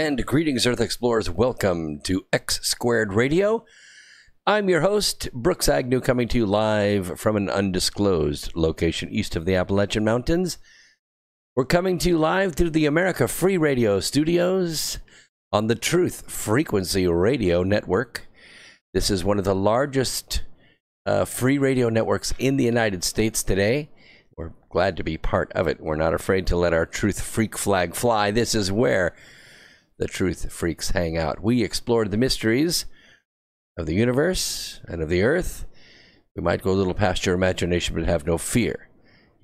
And greetings, Earth Explorers. Welcome to X Squared Radio. I'm your host, Brooks Agnew, coming to you live from an undisclosed location east of the Appalachian Mountains. We're coming to you live through the America Free Radio studios on the Truth Frequency Radio Network. This is one of the largest free radio networks in the United States today. We're glad to be part of it. We're not afraid to let our Truth Freak flag fly. This is where the Truth Freaks hang out. We explored the mysteries of the universe and of the earth. We might go a little past your imagination, but have no fear.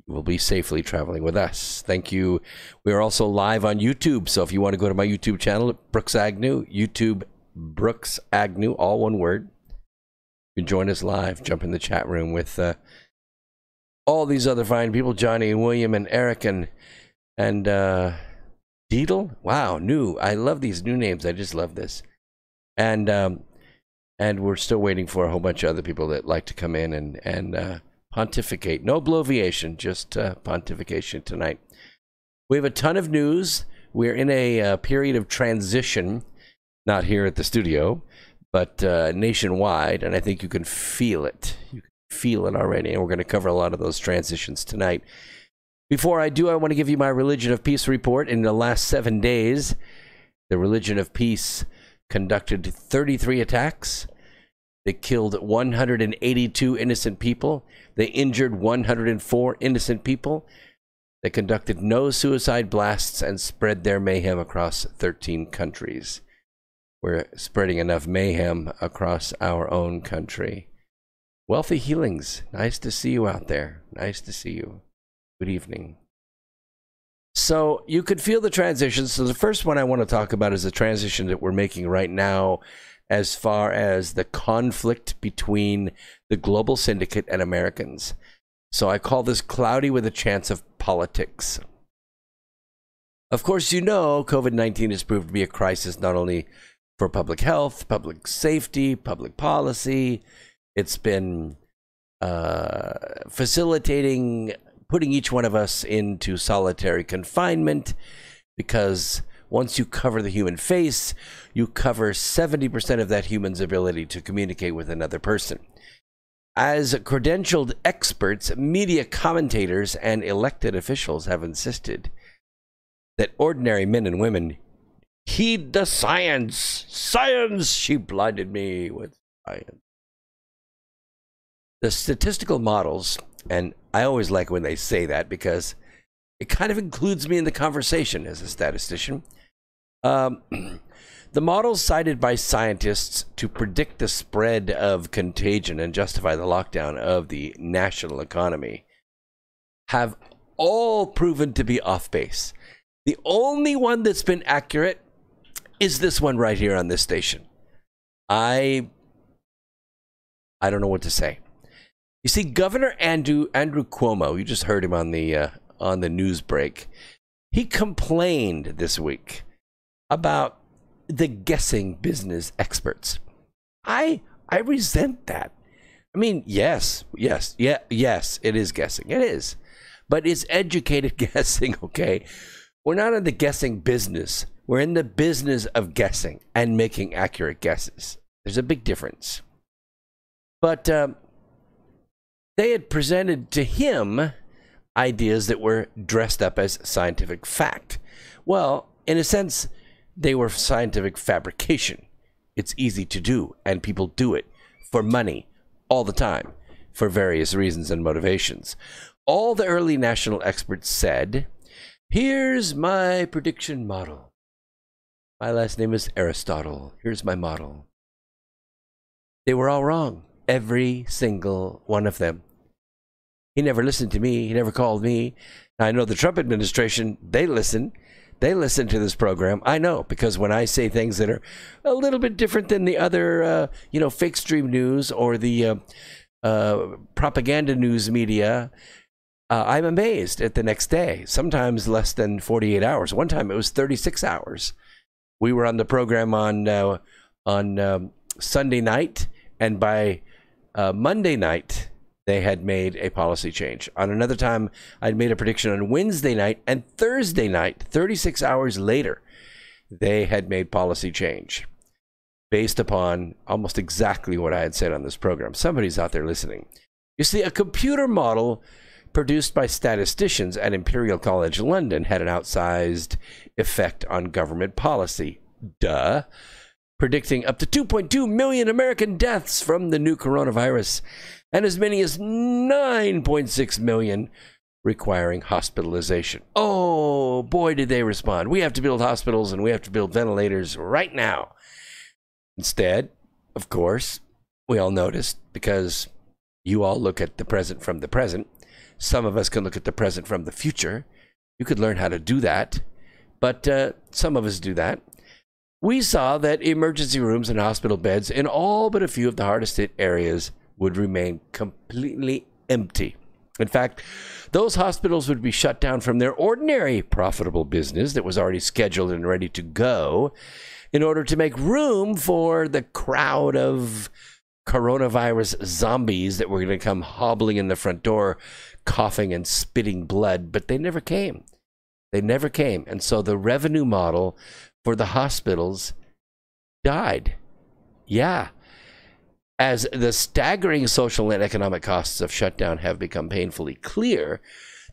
You will be safely traveling with us. Thank you. We are also live on YouTube, so if you want to go to my YouTube channel, Brooks Agnew, YouTube Brooks Agnew, all one word. You can join us live, jump in the chat room with all these other fine people, Johnny and William and Eric and Deedle. Wow, new. I love these new names. I just love this. And we're still waiting for a whole bunch of other people that like to come in and pontificate. No bloviation, just pontification tonight. We have a ton of news. We're in a period of transition, not here at the studio, but nationwide, and I think you can feel it. You can feel it already, and we're going to cover a lot of those transitions tonight. Before I do, I want to give you my Religion of Peace report. In the last 7 days, the Religion of Peace conducted 33 attacks. They killed 182 innocent people. They injured 104 innocent people. They conducted no suicide blasts and spread their mayhem across 13 countries. We're spreading enough mayhem across our own country. Wealthy Healings, nice to see you out there. Nice to see you. Good evening. So you could feel the transition. So the first one I want to talk about is the transition that we're making right now as far as the conflict between the Global Syndicate and Americans. So I call this cloudy with a chance of politics. Of course, you know, COVID-19 has proved to be a crisis not only for public health, public safety, public policy. It's been facilitating putting each one of us into solitary confinement, because once you cover the human face, you cover 70% of that human's ability to communicate with another person. As credentialed experts, media commentators, and elected officials have insisted that ordinary men and women heed the science. Science! She blinded me with science. The statistical models, and I always like when they say that because it kind of includes me in the conversation as a statistician. The models cited by scientists to predict the spread of contagion and justify the lockdown of the national economy have all proven to be off base. The only one that's been accurate is this one right here on this station. I don't know what to say. You see, Governor Andrew Cuomo, you just heard him on the news break. He complained this week about the guessing business experts. I resent that. I mean, yes, it is guessing. It is. But it's educated guessing, okay? We're not in the guessing business. We're in the business of guessing and making accurate guesses. There's a big difference. But they had presented to him ideas that were dressed up as scientific fact. Well, in a sense, they were scientific fabrication. It's easy to do, and people do it for money all the time for various reasons and motivations. All the early national experts said, here's my prediction model. My last name is Aristotle. Here's my model. They were all wrong. Every single one of them. He never listened to me. He never called me. I know the Trump administration, they listen. They listen to this program. I know, because when I say things that are a little bit different than the other, fake stream news or the propaganda news media, I'm amazed at the next day, sometimes less than 48 hours. One time it was 36 hours. We were on the program on Sunday night, and by Monday night, they had made a policy change. On another time, I'd made a prediction on Wednesday night, and Thursday night, 36 hours later, they had made policy change based upon almost exactly what I had said on this program. Somebody's out there listening. You see, a computer model produced by statisticians at Imperial College London had an outsized effect on government policy. Duh. Predicting up to 2.2 million American deaths from the new coronavirus and as many as 9.6 million requiring hospitalization. Oh, boy, did they respond. We have to build hospitals and we have to build ventilators right now. Instead, of course, we all noticed, because you all look at the present from the present. Some of us can look at the present from the future. You could learn how to do that, but some of us do that. We saw that emergency rooms and hospital beds in all but a few of the hardest hit areas would remain completely empty. In fact, those hospitals would be shut down from their ordinary profitable business that was already scheduled and ready to go in order to make room for the crowd of coronavirus zombies that were going to come hobbling in the front door, coughing and spitting blood. But they never came. They never came. And so the revenue model for the hospitals died. Yeah. As the staggering social and economic costs of shutdown have become painfully clear,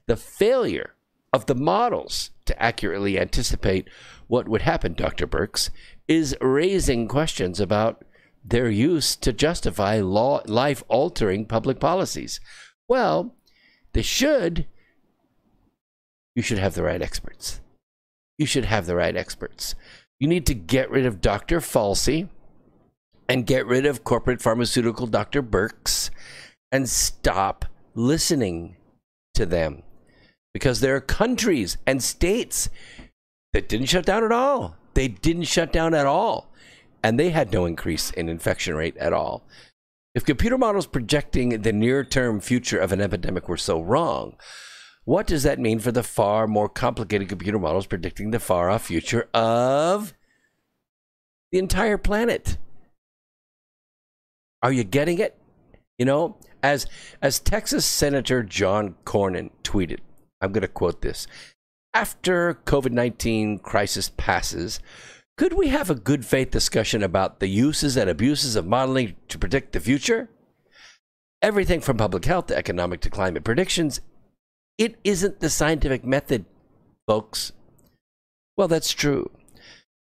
the failure of the models to accurately anticipate what would happen, Dr. Birx, is raising questions about their use to justify life-altering public policies. Well, they should. You should have the right experts. You should have the right experts. You need to get rid of Dr. Falsey and get rid of corporate pharmaceutical Dr. Birx and stop listening to them. Because there are countries and states that didn't shut down at all. They didn't shut down at all. And they had no increase in infection rate at all. If computer models projecting the near-term future of an epidemic were so wrong, what does that mean for the far more complicated computer models predicting the far-off future of the entire planet? Are you getting it? You know, as Texas Senator John Cornyn tweeted, I'm going to quote this: after COVID-19 crisis passes, could we have a good faith discussion about the uses and abuses of modeling to predict the future? Everything from public health to economic to climate predictions. It isn't the scientific method, folks. Well, that's true.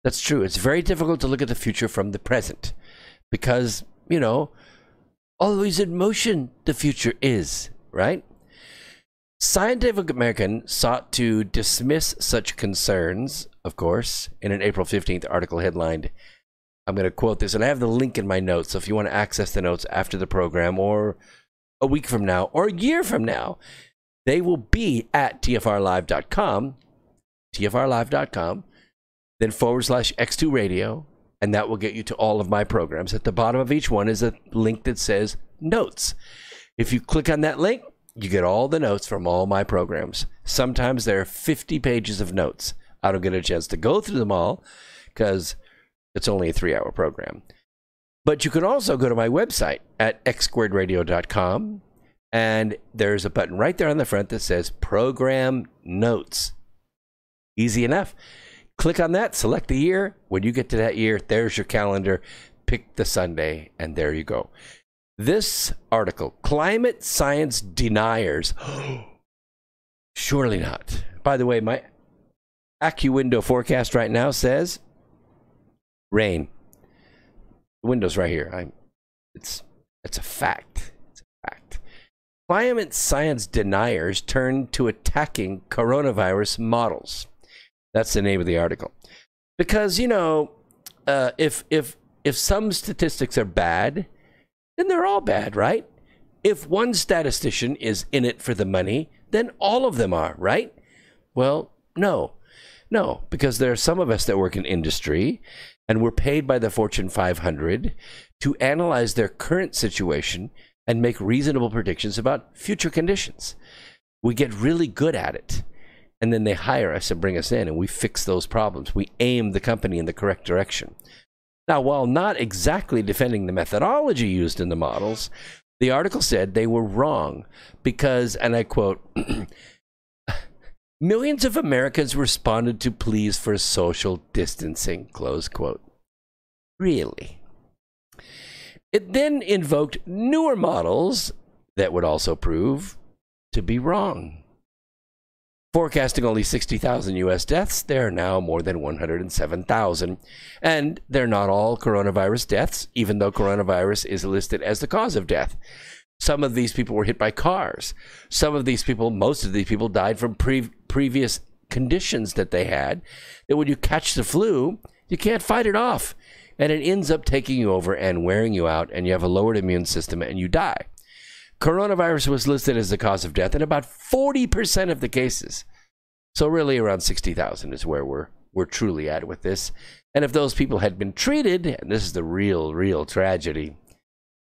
That's true. It's very difficult to look at the future from the present because, you know, always in motion the future is, right? Scientific American sought to dismiss such concerns, of course, in an April 15th article headlined, I'm going to quote this, and I have the link in my notes, so if you want to access the notes after the program or a week from now or a year from now, they will be at tfrlive.com, then /X2 Radio, and that will get you to all of my programs. At the bottom of each one is a link that says notes. If you click on that link, you get all the notes from all my programs. Sometimes there are 50 pages of notes. I don't get a chance to go through them all because it's only a 3-hour program. But you can also go to my website at xsquaredradio.com, and there's a button right there on the front that says Program Notes. Easy enough. Click on that, select the year. When you get to that year, there's your calendar. Pick the Sunday, and there you go. This article, Climate Science Deniers. Surely not. By the way, my AccuWindow forecast right now says rain. The window's right here. It's a fact. It's a fact. Climate science deniers turn to attacking coronavirus models. That's the name of the article. Because, you know, if some statistics are bad, then they're all bad, right? If one statistician is in it for the money, then all of them are, right? Well, no, because there are some of us that work in industry and we're paid by the Fortune 500 to analyze their current situation and make reasonable predictions about future conditions. We get really good at it. And then they hire us and bring us in and we fix those problems. We aim the company in the correct direction. Now, while not exactly defending the methodology used in the models, the article said they were wrong because, and I quote, Millions of Americans responded to pleas for social distancing, close quote. Really? It then invoked newer models that would also prove to be wrong. Forecasting only 60,000 U.S. deaths, there are now more than 107,000. And they're not all coronavirus deaths, even though coronavirus is listed as the cause of death. Some of these people were hit by cars. Some of these people, most of these people, died from previous conditions that they had. That when you catch the flu, you can't fight it off. And it ends up taking you over and wearing you out, and you have a lowered immune system, and you die. Coronavirus was listed as the cause of death in about 40% of the cases. So really around 60,000 is where we're truly at with this. And if those people had been treated, and this is the real tragedy,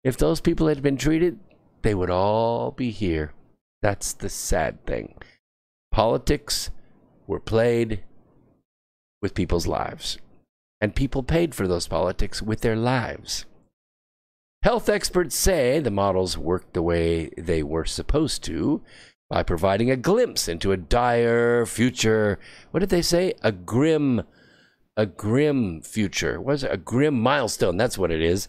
if those people had been treated, they would all be here. That's the sad thing. Politics were played with people's lives. And people paid for those politics with their lives. Health experts say the models worked the way they were supposed to by providing a glimpse into a dire future. What did they say? A grim future. What is it? A grim milestone. That's what it is.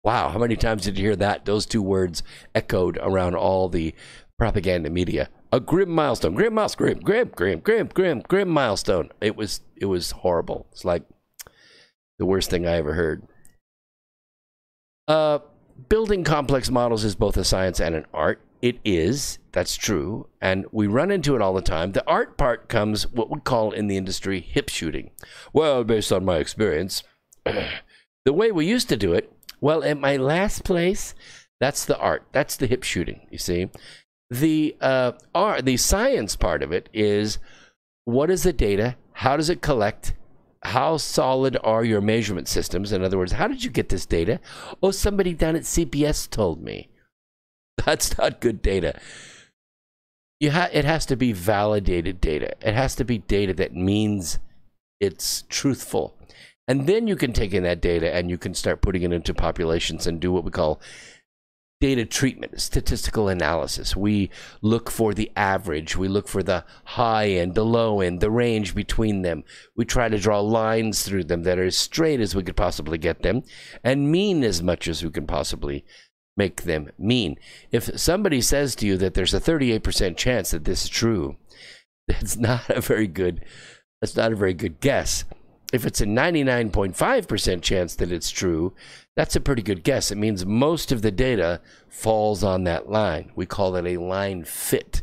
Wow, how many times did you hear that? Those two words echoed around all the propaganda media. A grim milestone. Grim milestone. Grim milestone. It was horrible. It's like the worst thing I ever heard. Building complex models is both a science and an art. It is. That's true. And we run into it all the time. The art part comes what we call in the industry hip shooting. Well, based on my experience, the way we used to do it, well, at my last place, that's the art. That's the hip shooting, you see. The science part of it is, what is the data? How does it collect? How solid are your measurement systems? In other words, how did you get this data? Oh, somebody down at CBS told me. That's not good data. It has to be validated data. It has to be data that means it's truthful. And then you can take in that data and you can start putting it into populations and do what we call data treatment, statistical analysis. We look for the average. We look for the high end, the low end, the range between them. We try to draw lines through them that are as straight as we could possibly get them and mean as much as we can possibly make them mean. If somebody says to you that there's a 38% chance that this is true, that's not a very good guess. If it's a 99.5% chance that it's true, that's a pretty good guess. It means most of the data falls on that line. We call it a line fit.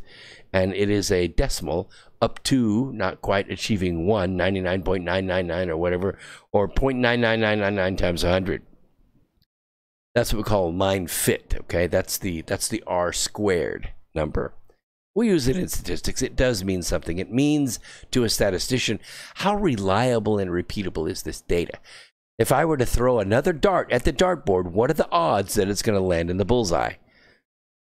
And it is a decimal up to not quite achieving 99.999 or whatever, or 0.99999 times 100. That's what we call a line fit, okay? That's the R squared number. We use it in statistics. It does mean something. It means to a statistician, how reliable and repeatable is this data? If I were to throw another dart at the dartboard, what are the odds that it's going to land in the bullseye?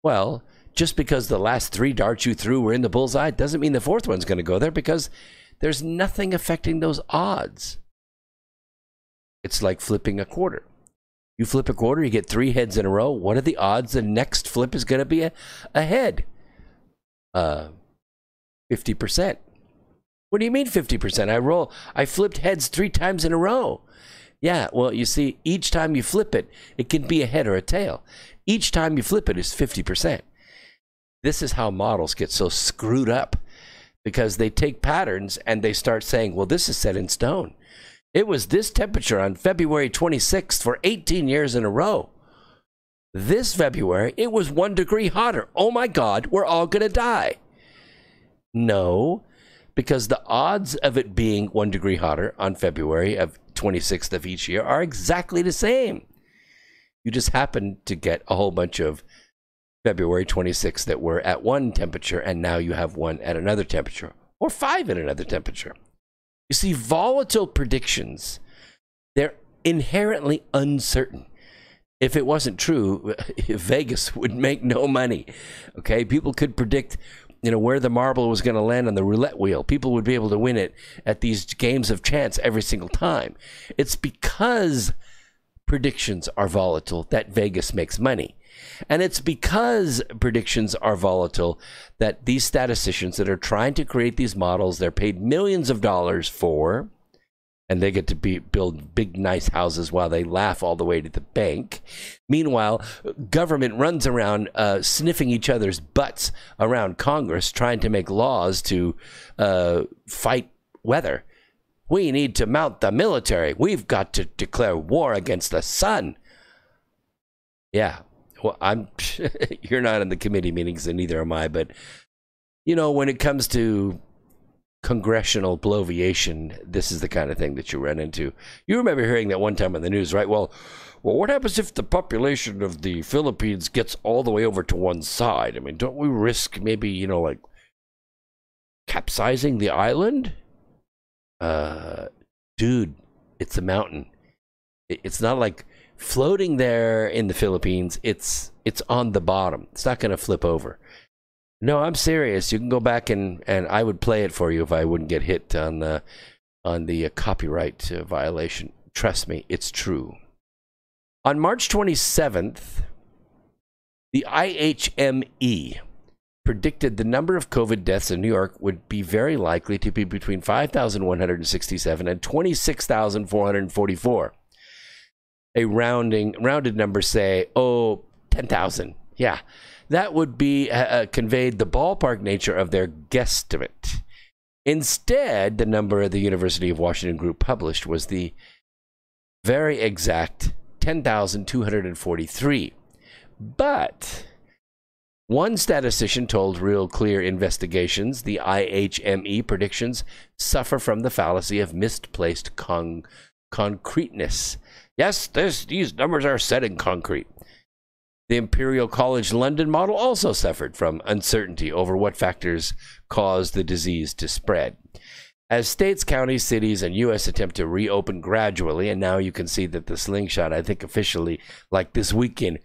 Well, just because the last 3 darts you threw were in the bullseye doesn't mean the 4th one's going to go there, because there's nothing affecting those odds. It's like flipping a quarter. You flip a quarter, you get 3 heads in a row. What are the odds the next flip is going to be a head? 50%. What do you mean 50%? I flipped heads 3 times in a row. Yeah, well, you see, each time you flip it, it can be a head or a tail. Each time you flip it is 50%. This is how models get so screwed up, because they take patterns and they start saying, well, this is set in stone. It was this temperature on February 26th for 18 years in a row. This February, it was 1 degree hotter. Oh my God, we're all going to die. No, because the odds of it being 1 degree hotter on February of 26th of each year are exactly the same. You just happen to get a whole bunch of February 26th that were at one temperature, and now you have one at another temperature, or 5 at another temperature. You see, volatile predictions, they're inherently uncertain. If it wasn't true, Vegas would make no money. Okay, people could predict, where the marble was going to land on the roulette wheel. People would be able to win it at these games of chance every single time. It's because predictions are volatile that Vegas makes money. And it's because predictions are volatile that these statisticians that are trying to create these models, they're paid millions of dollars for, and they get to build big, nice houses while they laugh all the way to the bank. Meanwhile, government runs around sniffing each other's butts around Congress, trying to make laws to fight weather. We need to mount the military. We've got to declare war against the sun. Yeah, well, you're not in the committee meetings, and neither am I. But, you know, when it comes to congressional bloviation, this is the kind of thing that you run into. You remember hearing that one time on the news, right? Well, what happens if the population of the Philippines gets all the way over to one side? I mean, don't we risk maybe, you know, like capsizing the island? Dude, it's a mountain. It's not like floating there in the Philippines. It's on the bottom. It's not going to flip over. No, I'm serious. You can go back and I would play it for you if I wouldn't get hit on the copyright violation. Trust me, it's true. On March 27th, the IHME predicted the number of COVID deaths in New York would be very likely to be between 5,167 and 26,444. A rounded number, say, 10,000. Yeah, that would be conveyed the ballpark nature of their guesstimate. Instead, the number the University of Washington group published was the very exact 10,243. But one statistician told Real Clear Investigations the IHME predictions suffer from the fallacy of misplaced concreteness. Yes, these numbers are set in concrete. The Imperial College London model also suffered from uncertainty over what factors caused the disease to spread. As states, counties, cities, and U.S. attempt to reopen gradually, and now you can see that the slingshot, I think officially, like this weekend,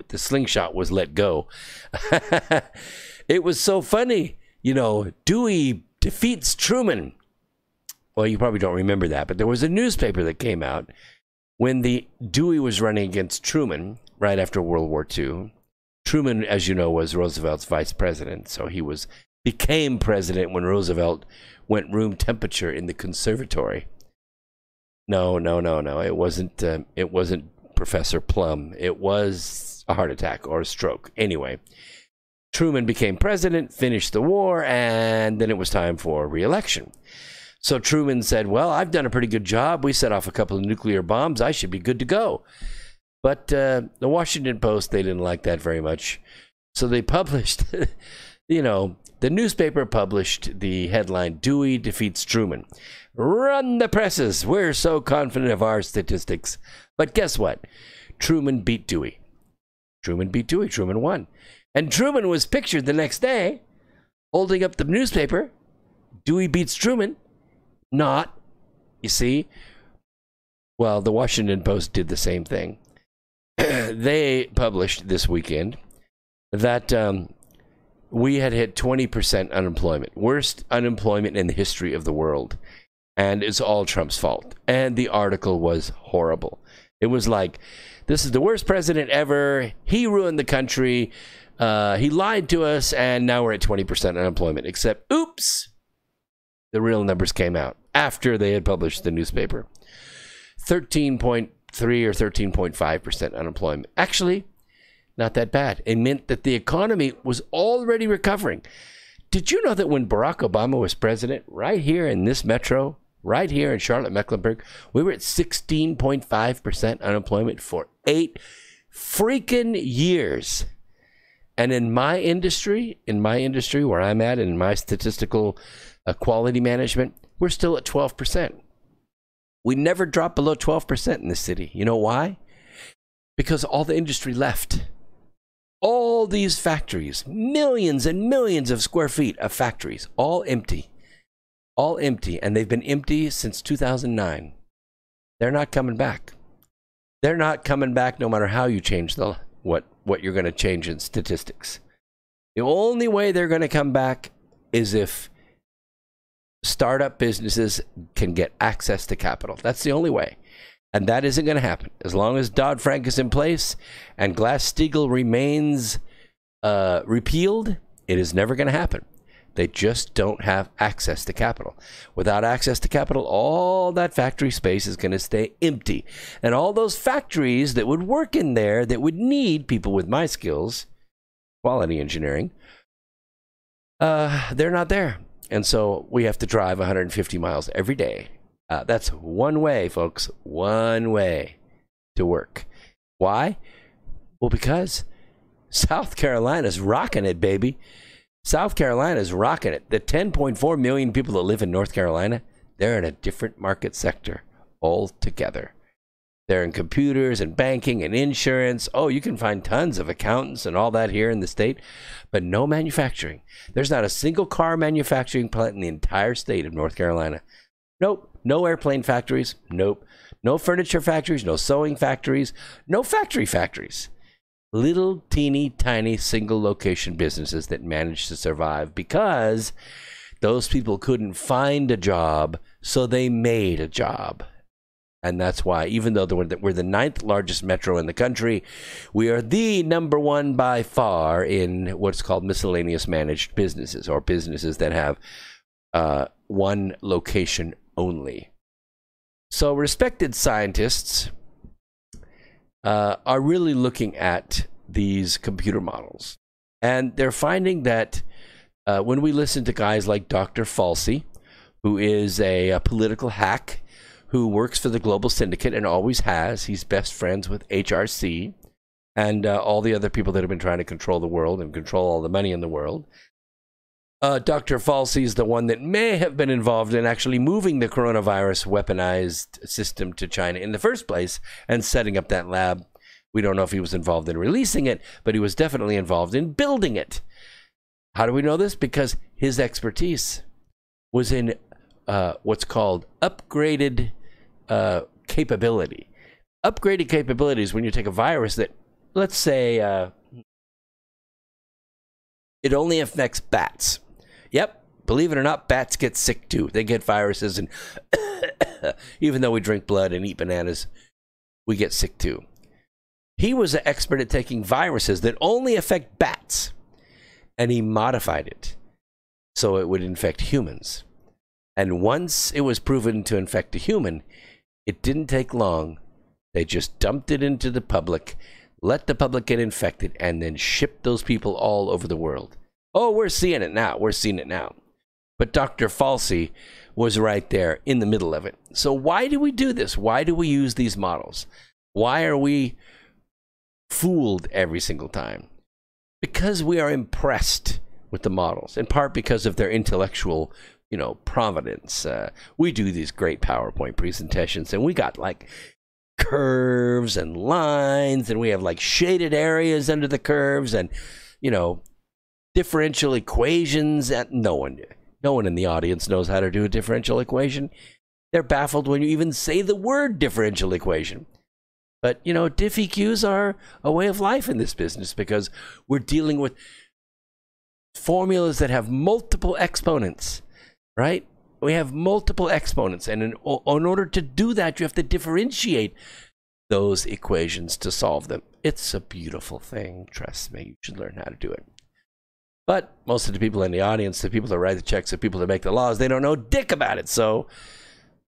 the slingshot was let go. It was so funny. You know, Dewey defeats Truman. Well, you probably don't remember that, but there was a newspaper that came out when Dewey was running against Truman right after World War II. Truman, as you know, was Roosevelt's vice president, so he became president when Roosevelt went room temperature in the conservatory. No. It wasn't Professor Plum. It was a heart attack or a stroke. Anyway, Truman became president, finished the war, and then it was time for re-election. So Truman said, well, I've done a pretty good job. We set off a couple of nuclear bombs. I should be good to go. But the Washington Post, they didn't like that very much. So they published, the newspaper published the headline, Dewey defeats Truman. Run the presses. We're so confident of our statistics. But guess what? Truman beat Dewey. Truman won. And Truman was pictured the next day holding up the newspaper. Dewey beats Truman. Not. You see? Well, the Washington Post did the same thing. They published this weekend that we had hit 20% unemployment. Worst unemployment in the history of the world. And it's all Trump's fault. And the article was horrible. It was like, this is the worst president ever. He ruined the country. He lied to us. And now we're at 20% unemployment. Except, oops, the real numbers came out after they had published the newspaper. 13.3 or 13.5% unemployment. Actually, not that bad. It meant that the economy was already recovering. Did you know that when Barack Obama was president, right here in this metro, right here in Charlotte-Mecklenburg, we were at 16.5% unemployment for 8 freaking years. And in my industry where I'm at, in my statistical quality management, we're still at 12%. We never dropped below 12% in this city. You know why? Because all the industry left. All these factories, millions and millions of square feet of factories, all empty. All empty. And they've been empty since 2009. They're not coming back. They're not coming back no matter how you change what you're going to change in statistics. The only way they're going to come back is if startup businesses can get access to capital. That's the only way. And that isn't going to happen. As long as Dodd-Frank is in place and Glass-Steagall remains repealed, it is never going to happen. They just don't have access to capital. Without access to capital, all that factory space is going to stay empty. And all those factories that would work in there, that would need people with my skills, quality engineering, they're not there. And so we have to drive 150 miles every day. That's one way, folks, one way to work. Why? Well, because South Carolina's rocking it, baby. South Carolina's rocking it. The 10.4 million people that live in North Carolina, they're in a different market sector altogether. They're in computers and banking and insurance. Oh, you can find tons of accountants and all that here in the state, but no manufacturing. There's not a single car manufacturing plant in the entire state of North Carolina. Nope. No airplane factories. Nope. No furniture factories. No sewing factories. No factories. Little teeny tiny single location businesses that managed to survive because those people couldn't find a job, so they made a job. And that's why, even though we're the 9th largest metro in the country, we are the number one by far in what's called miscellaneous managed businesses, or businesses that have one location only. So respected scientists are really looking at these computer models. And they're finding that when we listen to guys like Dr. Falsey, who is a political hack who works for the Global Syndicate and always has, he's best friends with HRC and all the other people that have been trying to control the world and control all the money in the world. Dr. Falsey is the one that may have been involved in actually moving the coronavirus weaponized system to China in the first place and setting up that lab. We don't know if he was involved in releasing it, but he was definitely involved in building it. How do we know this? Because his expertise was in what's called upgraded capability. Upgraded capability is when you take a virus that, let's say, it only affects bats. Yep, believe it or not, bats get sick too. They get viruses, and even though we drink blood and eat bananas, we get sick too. He was an expert at taking viruses that only affect bats, and he modified it so it would infect humans. And once it was proven to infect a human, it didn't take long. They just dumped it into the public, let the public get infected, and then shipped those people all over the world. Oh, we're seeing it now. We're seeing it now. But Dr. Falsey was right there in the middle of it. So why do we do this? Why do we use these models? Why are we fooled every single time? Because we are impressed with the models, in part because of their intellectual, providence. We do these great PowerPoint presentations, and we got like curves and lines, and we have like shaded areas under the curves, and differential equations. And no one in the audience knows how to do a differential equation. They're baffled when you even say the word differential equation. But diff EQs are a way of life in this business, because we're dealing with formulas that have multiple exponents, right? We have multiple exponents, and in order to do that, you have to differentiate those equations to solve them. It's a beautiful thing. Trust me, you should learn how to do it. But most of the people in the audience, the people that write the checks, the people that make the laws, they don't know dick about it. So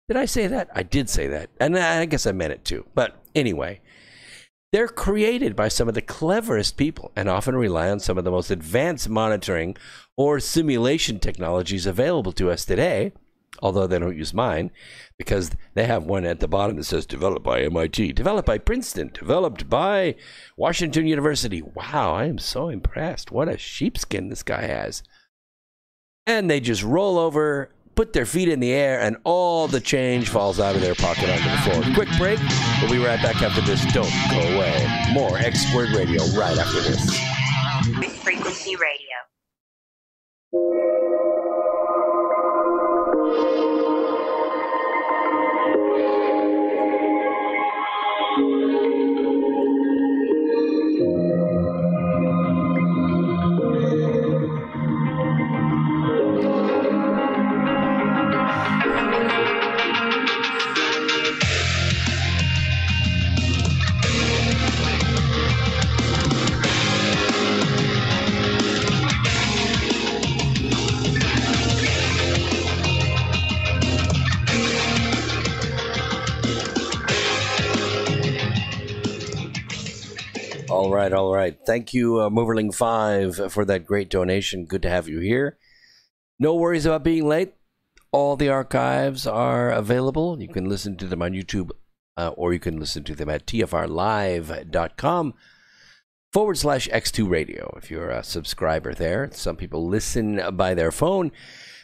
did I say that? I did say that. And I guess I meant it too. But anyway, they're created by some of the cleverest people and often rely on some of the most advanced monitoring or simulation technologies available to us today, although they don't use mine, because they have one at the bottom that says developed by MIT, developed by Princeton, developed by Washington University. Wow, I am so impressed. What a sheepskin this guy has. And they just roll over, put their feet in the air, and all the change falls out of their pocket onto the floor. Quick break. We'll be right back after this. Don't go away. More X Squared Radio right after this. Frequency Radio. right, all right. Thank you, Moverling5, for that great donation. Good to have you here. No worries about being late. All the archives are available. You can listen to them on YouTube, or you can listen to them at tfrlive.com/X2 Radio if you're a subscriber there. Some people listen by their phone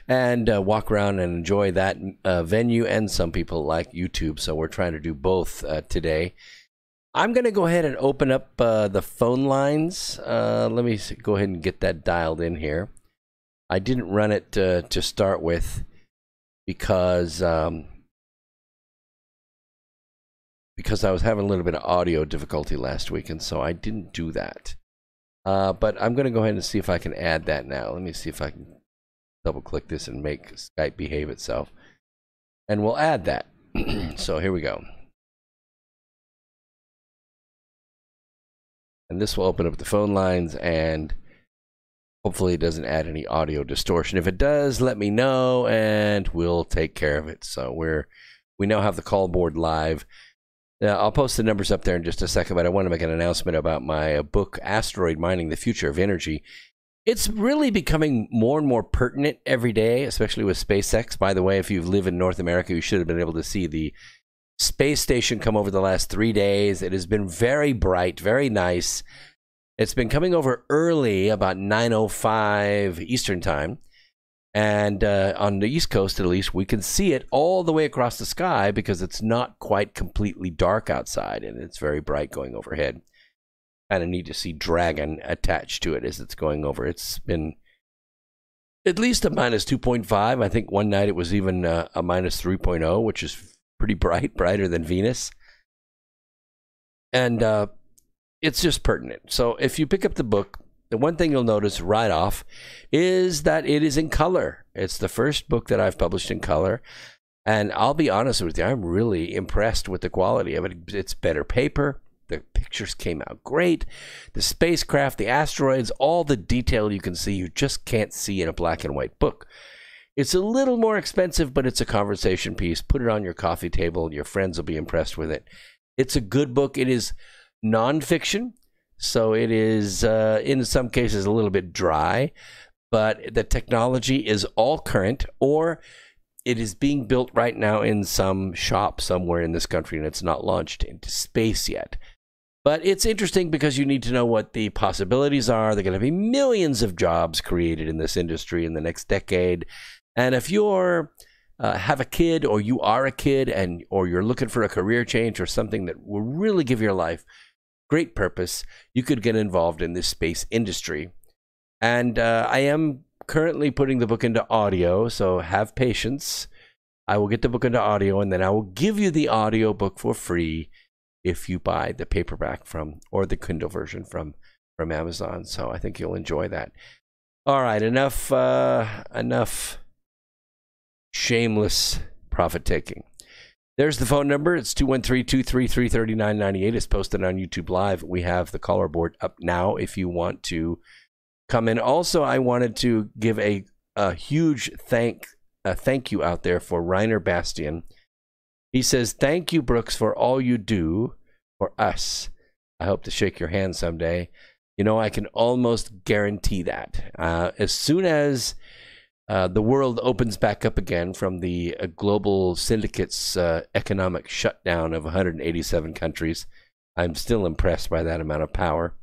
and walk around and enjoy that venue, and some people like YouTube, so we're trying to do both today. I'm going to go ahead and open up the phone lines. Let me go ahead and get that dialed in here. I didn't run it to start with because I was having a little bit of audio difficulty last week, and so I didn't do that. But I'm going to go ahead and see if I can add that now. Let me see if I can double-click this and make Skype behave itself. And we'll add that. So here we go. And this will open up the phone lines, and hopefully it doesn't add any audio distortion. If it does, let me know, and we'll take care of it. So we now have the call board live. I'll post the numbers up there in just a second, but I want to make an announcement about my book, Asteroid Mining, The Future of Energy. It's really becoming more and more pertinent every day, especially with SpaceX. By the way, if you live in North America, you should have been able to see the space station come over the last 3 days. It has been very bright, very nice. It's been coming over early, about 9:05 Eastern time. And on the East Coast, at least, we can see it all the way across the sky because it's not quite completely dark outside, and it's very bright going overhead. Kind of need to see Dragon attached to it as it's going over. It's been at least a minus 2.5. I think one night it was even a minus 3.0, which is pretty bright, brighter than Venus. And it's just pertinent. So if you pick up the book, the one thing you'll notice right off is that it is in color. It's the first book that I've published in color. And I'll be honest with you, I'm really impressed with the quality of it. It's better paper. The pictures came out great. The spacecraft, the asteroids, all the detail you can see, you just can't see in a black and white book. It's a little more expensive, but it's a conversation piece. Put it on your coffee table. Your friends will be impressed with it. It's a good book. It is nonfiction, so it is, in some cases, a little bit dry, but the technology is all current, or it is being built right now in some shop somewhere in this country, and it's not launched into space yet. But it's interesting because you need to know what the possibilities are. There are going to be millions of jobs created in this industry in the next decade. And if you're have a kid, or you are a kid, or you're looking for a career change or something that will really give your life great purpose, you could get involved in this space industry. And I am currently putting the book into audio, so have patience. I will get the book into audio, and then I will give you the audio book for free if you buy the paperback or the Kindle version from Amazon. So I think you'll enjoy that. All right, enough shameless profit taking. There's the phone number. It's 213-233-3998. It's posted on YouTube Live. We have the caller board up now if you want to come in. Also, I wanted to give a huge thank you out there for Reiner Bastian. He says, "Thank you, Brooks, for all you do for us. I hope to shake your hand someday." You know, I can almost guarantee that. As soon as the world opens back up again from the Global Syndicate's economic shutdown of 187 countries, I'm still impressed by that amount of power.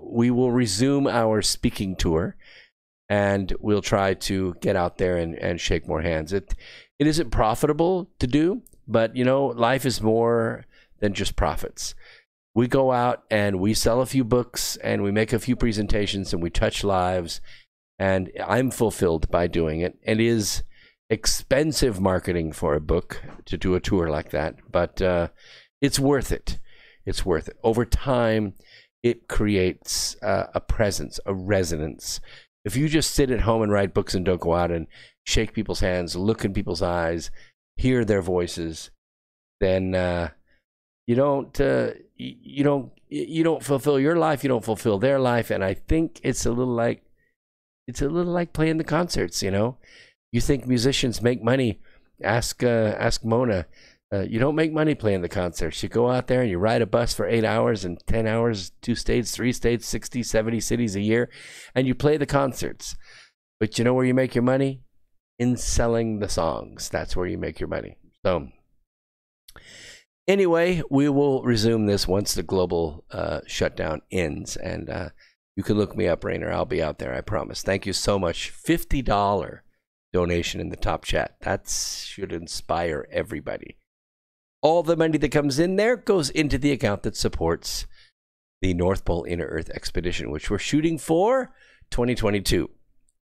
We will resume our speaking tour, and we'll try to get out there and shake more hands. It isn't profitable to do, but, you know, life is more than just profits. We go out and we sell a few books, and we make a few presentations, and we touch lives, and I'm fulfilled by doing it. It is expensive marketing for a book to do a tour like that, but it's worth it. It's worth it. Over time, it creates a presence, a resonance. If you just sit at home and write books and don't go out and shake people's hands, look in people's eyes, hear their voices, then you don't fulfill your life. You don't fulfill their life. And I think it's a little like playing the concerts. You know, you think musicians make money? Ask Mona. You don't make money playing the concerts. You go out there and you ride a bus for 8 hours and 10 hours, 2 states, 3 states, 60, 70 cities a year, and you play the concerts. But you know where you make your money? In selling the songs. That's where you make your money. So anyway, we will resume this once the global shutdown ends. And you can look me up, Rainer. I'll be out there, I promise. Thank you so much. $50 donation in the top chat. That should inspire everybody. All the money that comes in there goes into the account that supports the North Pole Inner Earth Expedition, which we're shooting for 2022.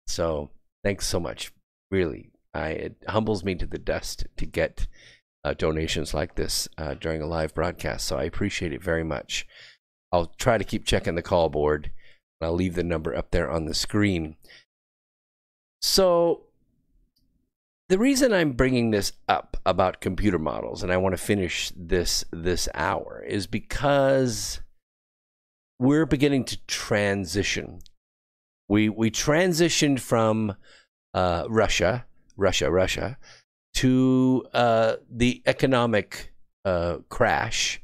So thanks so much. Really, it humbles me to the dust to get donations like this during a live broadcast. So I appreciate it very much. I'll try to keep checking the call board. I'll leave the number up there on the screen. So the reason I'm bringing this up about computer models, and I want to finish this hour, is because we're beginning to transition. We transitioned from Russia to the economic crash.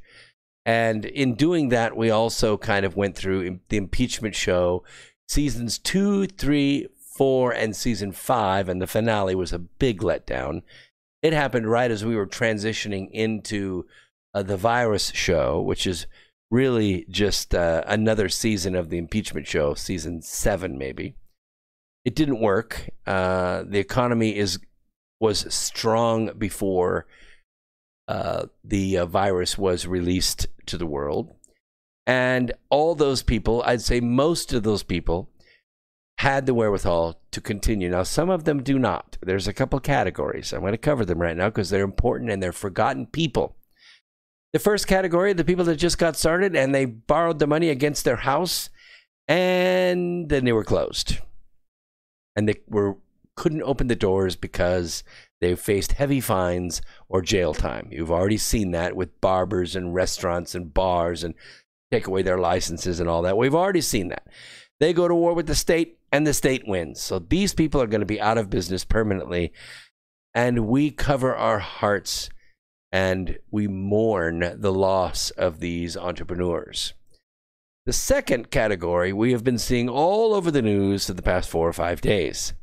And in doing that, we also kind of went through the impeachment show, seasons 2, 3, 4, and season 5, and the finale was a big letdown. It happened right as we were transitioning into the virus show, which is really just another season of the impeachment show, season 7 maybe. It didn't work. The economy was strong before the virus was released to the world. And all those people, I'd say most of those people, had the wherewithal to continue. Now, some of them do not. There's a couple categories. I'm going to cover them right now because they're important and they're forgotten people. The first category, the people that just got started and they borrowed the money against their house and then they were closed. And they couldn't open the doors because they faced heavy fines or jail time. You've already seen that with barbers and restaurants and bars and take away their licenses and all that. We've already seen that. They go to war with the state and the state wins. So these people are going to be out of business permanently. And we cover our hearts and we mourn the loss of these entrepreneurs. The second category we have been seeing all over the news for the past 4 or 5 days.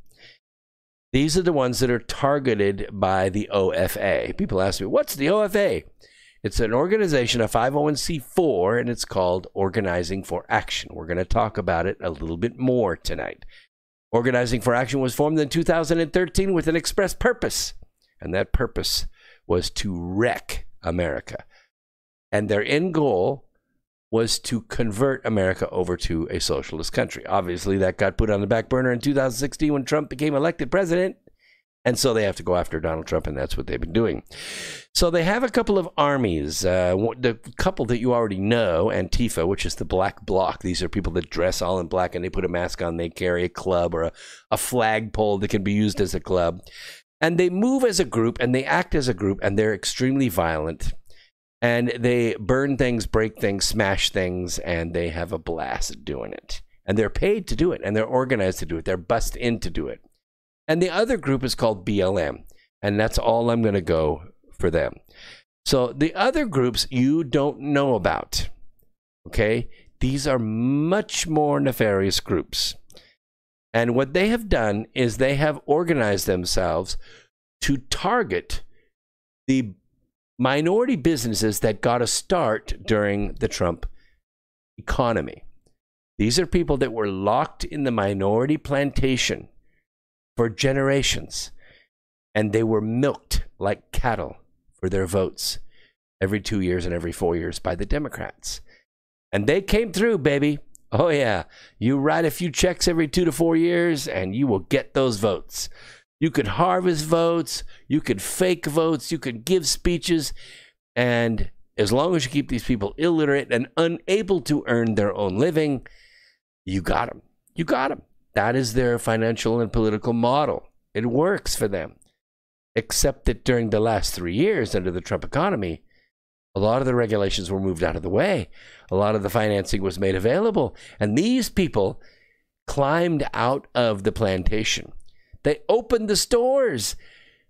These are the ones that are targeted by the OFA. People ask me, what's the OFA? It's an organization, a 501c4, and it's called Organizing for Action. We're going to talk about it a little bit more tonight. Organizing for Action was formed in 2013 with an express purpose, and that purpose was to wreck America. And their end goal was to convert America over to a socialist country. Obviously, that got put on the back burner in 2016 when Trump became elected president. And so they have to go after Donald Trump, and that's what they've been doing. So they have a couple of armies. The couple that you already know, Antifa, which is the black bloc. These are people that dress all in black, and they put a mask on. They carry a club or a flagpole that can be used as a club. And they move as a group, and they act as a group, and they're extremely violent. And they burn things, break things, smash things, and they have a blast doing it. And they're paid to do it, and they're organized to do it. They're bussed in to do it. And the other group is called BLM, and that's all I'm going to go for them. So the other groups you don't know about, okay? These are much more nefarious groups. And what they have done is they have organized themselves to target the minority businesses that got a start during the Trump economy. These are people that were locked in the minority plantation for generations, and they were milked like cattle for their votes every 2 years and every 4 years by the Democrats. And they came through, baby. Oh yeah, you write a few checks every 2 to 4 years and you will get those votes. You could harvest votes, you could fake votes, you could give speeches, and as long as you keep these people illiterate and unable to earn their own living, you got them. You got them. That is their financial and political model. It works for them. Except that during the last 3 years under the Trump economy, a lot of the regulations were moved out of the way. A lot of the financing was made available. And these people climbed out of the plantation. They opened the stores.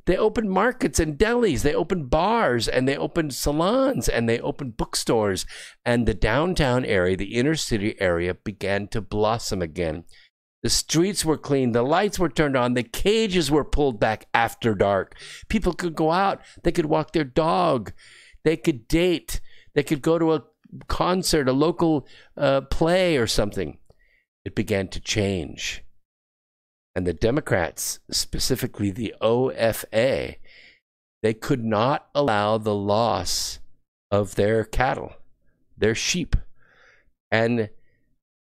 They opened markets and delis. They opened bars and they opened salons and they opened bookstores. And the downtown area, the inner city area, began to blossom again. The streets were clean. The lights were turned on. The cages were pulled back after dark. People could go out. They could walk their dog. They could date. They could go to a concert, a local play or something. It began to change. And the Democrats, specifically the OFA, they could not allow the loss of their cattle, their sheep, and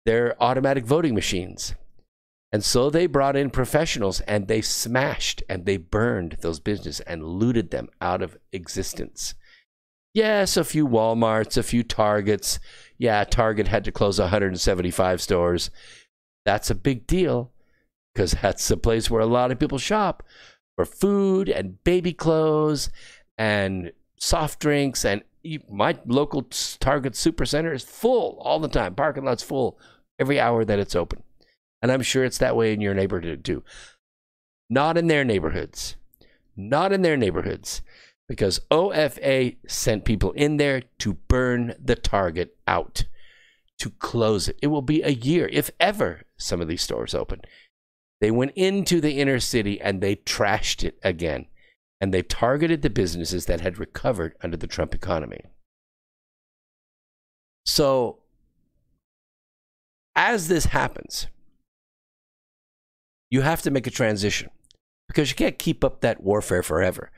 their automatic voting machines. And so they brought in professionals and they smashed and they burned those businesses and looted them out of existence. Yes, a few Walmarts, a few Targets. Yeah, Target had to close 175 stores. That's a big deal, because that's the place where a lot of people shop for food and baby clothes and soft drinks. And my local Target Supercenter is full all the time. Parking lot's full every hour that it's open. And I'm sure it's that way in your neighborhood too. Not in their neighborhoods. Not in their neighborhoods. Because OFA sent people in there to burn the Target out, to close it. It will be a year, if ever, some of these stores open. They went into the inner city and they trashed it again. And they targeted the businesses that had recovered under the Trump economy. So, as this happens, you have to make a transition, because you can't keep up that warfare forever.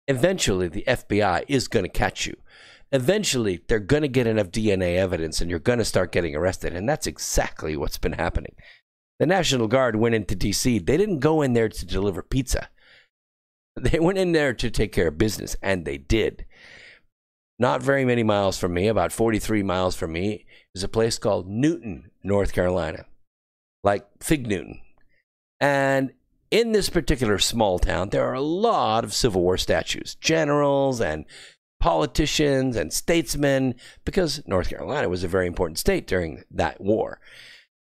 Eventually, the FBI is going to catch you. Eventually, they're going to get enough DNA evidence and you're going to start getting arrested. And that's exactly what's been happening. The National Guard went into D.C. They didn't go in there to deliver pizza. They went in there to take care of business, and they did. Not very many miles from me, about 43 miles from me, is a place called Newton, North Carolina, like Fig Newton. And in this particular small town, there are a lot of Civil War statues, generals and politicians and statesmen, because North Carolina was a very important state during that war.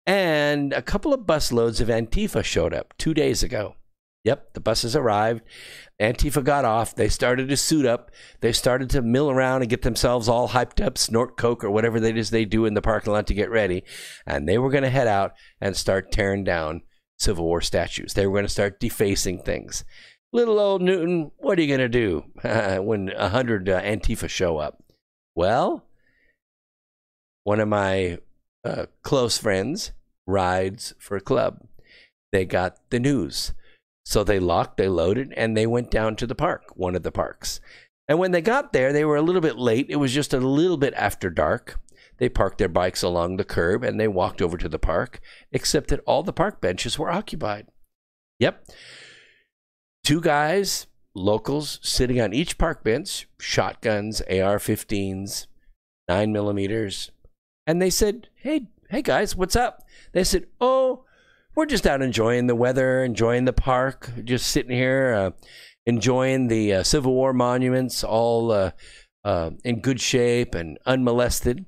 And a couple of busloads of Antifa showed up 2 days ago. Yep, the buses arrived. Antifa got off. They started to suit up. They started to mill around and get themselves all hyped up, snort coke or whatever it is they do in the parking lot to get ready. And they were going to head out and start tearing down Civil War statues. They were going to start defacing things. Little old Newton, what are you going to do when 100 Antifa show up? Well, one of my close friends rides for a club. They got the news. So they locked, they loaded, and they went down to the park, one of the parks. And when they got there, they were a little bit late. It was just a little bit after dark. They parked their bikes along the curb and they walked over to the park, except that all the park benches were occupied. Yep. 2 guys, locals, sitting on each park bench, shotguns, AR-15s, 9mm. And they said, hey guys, what's up? They said, oh, we're just out enjoying the weather, enjoying the park, just sitting here, enjoying the Civil War monuments, all in good shape and unmolested.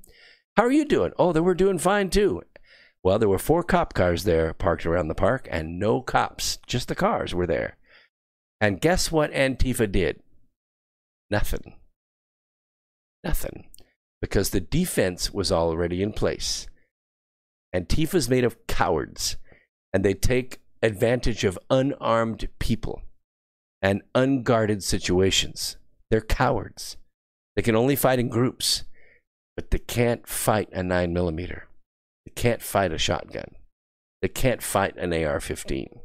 How are you doing? Oh, they were doing fine too. Well, there were 4 cop cars there parked around the park, and no cops, just the cars were there. And guess what Antifa did? Nothing. Nothing. Because the defense was already in place. Antifa's made of cowards. And they take advantage of unarmed people and unguarded situations. They're cowards. They can only fight in groups, but they can't fight a 9mm. They can't fight a shotgun. They can't fight an AR-15.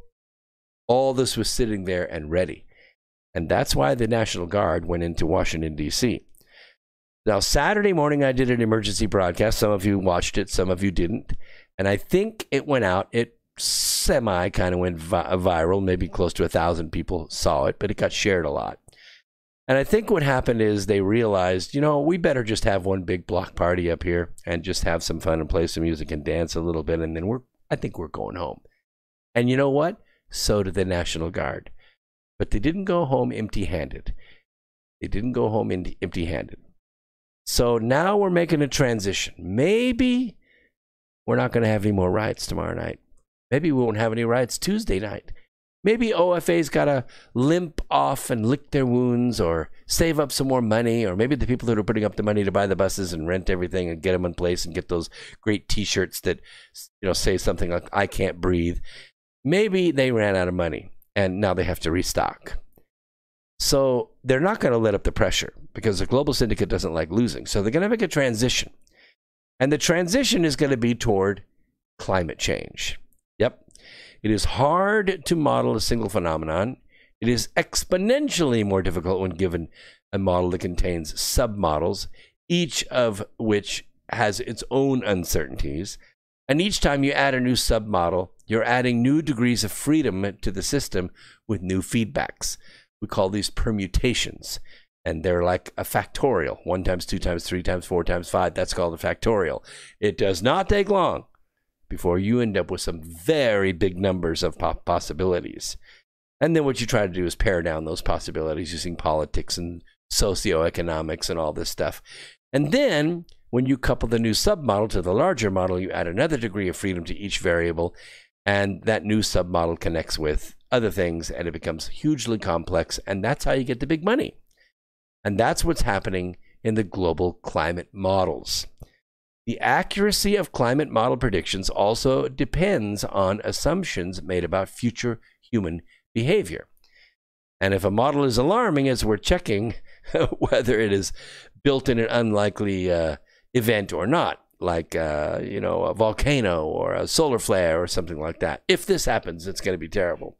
All this was sitting there and ready. And that's why the National Guard went into Washington, D.C. Now, Saturday morning, I did an emergency broadcast. Some of you watched it, some of you didn't. And I think it went out. It semi kind of went viral. Maybe close to 1,000 people saw it, but it got shared a lot. And I think what happened is they realized, we better just have one big block party up here and just have some fun and play some music and dance a little bit. And then I think we're going home. And you know what? So did the National Guard. But they didn't go home empty-handed. They didn't go home empty-handed. So now we're making a transition. Maybe we're not going to have any more riots tomorrow night. Maybe we won't have any riots Tuesday night. Maybe OFA's got to limp off and lick their wounds or save up some more money, or maybe the people that are putting up the money to buy the buses and rent everything and get them in place and get those great T-shirts that, say something like, I can't breathe. Maybe they ran out of money and now they have to restock. So they're not going to let up the pressure because the Global Syndicate doesn't like losing. So they're going to make a transition. And the transition is going to be toward climate change. Yep. It is hard to model a single phenomenon. It is exponentially more difficult when given a model that contains submodels, each of which has its own uncertainties. And each time you add a new submodel, you're adding new degrees of freedom to the system with new feedbacks. We call these permutations, and they're like a factorial. 1 times 2 times 3 times 4 times 5. That's called a factorial. It does not take long before you end up with some very big numbers of possibilities. And then what you try to do is pare down those possibilities using politics and socioeconomics and all this stuff. And then when you couple the new submodel to the larger model, you add another degree of freedom to each variable, and that new submodel connects with other things, and it becomes hugely complex, and that's how you get the big money. And that's what's happening in the global climate models. The accuracy of climate model predictions also depends on assumptions made about future human behavior. And if a model is alarming, as we're checking whether it is built in an unlikely event or not, like a volcano or a solar flare or something like that. If this happens, it's going to be terrible.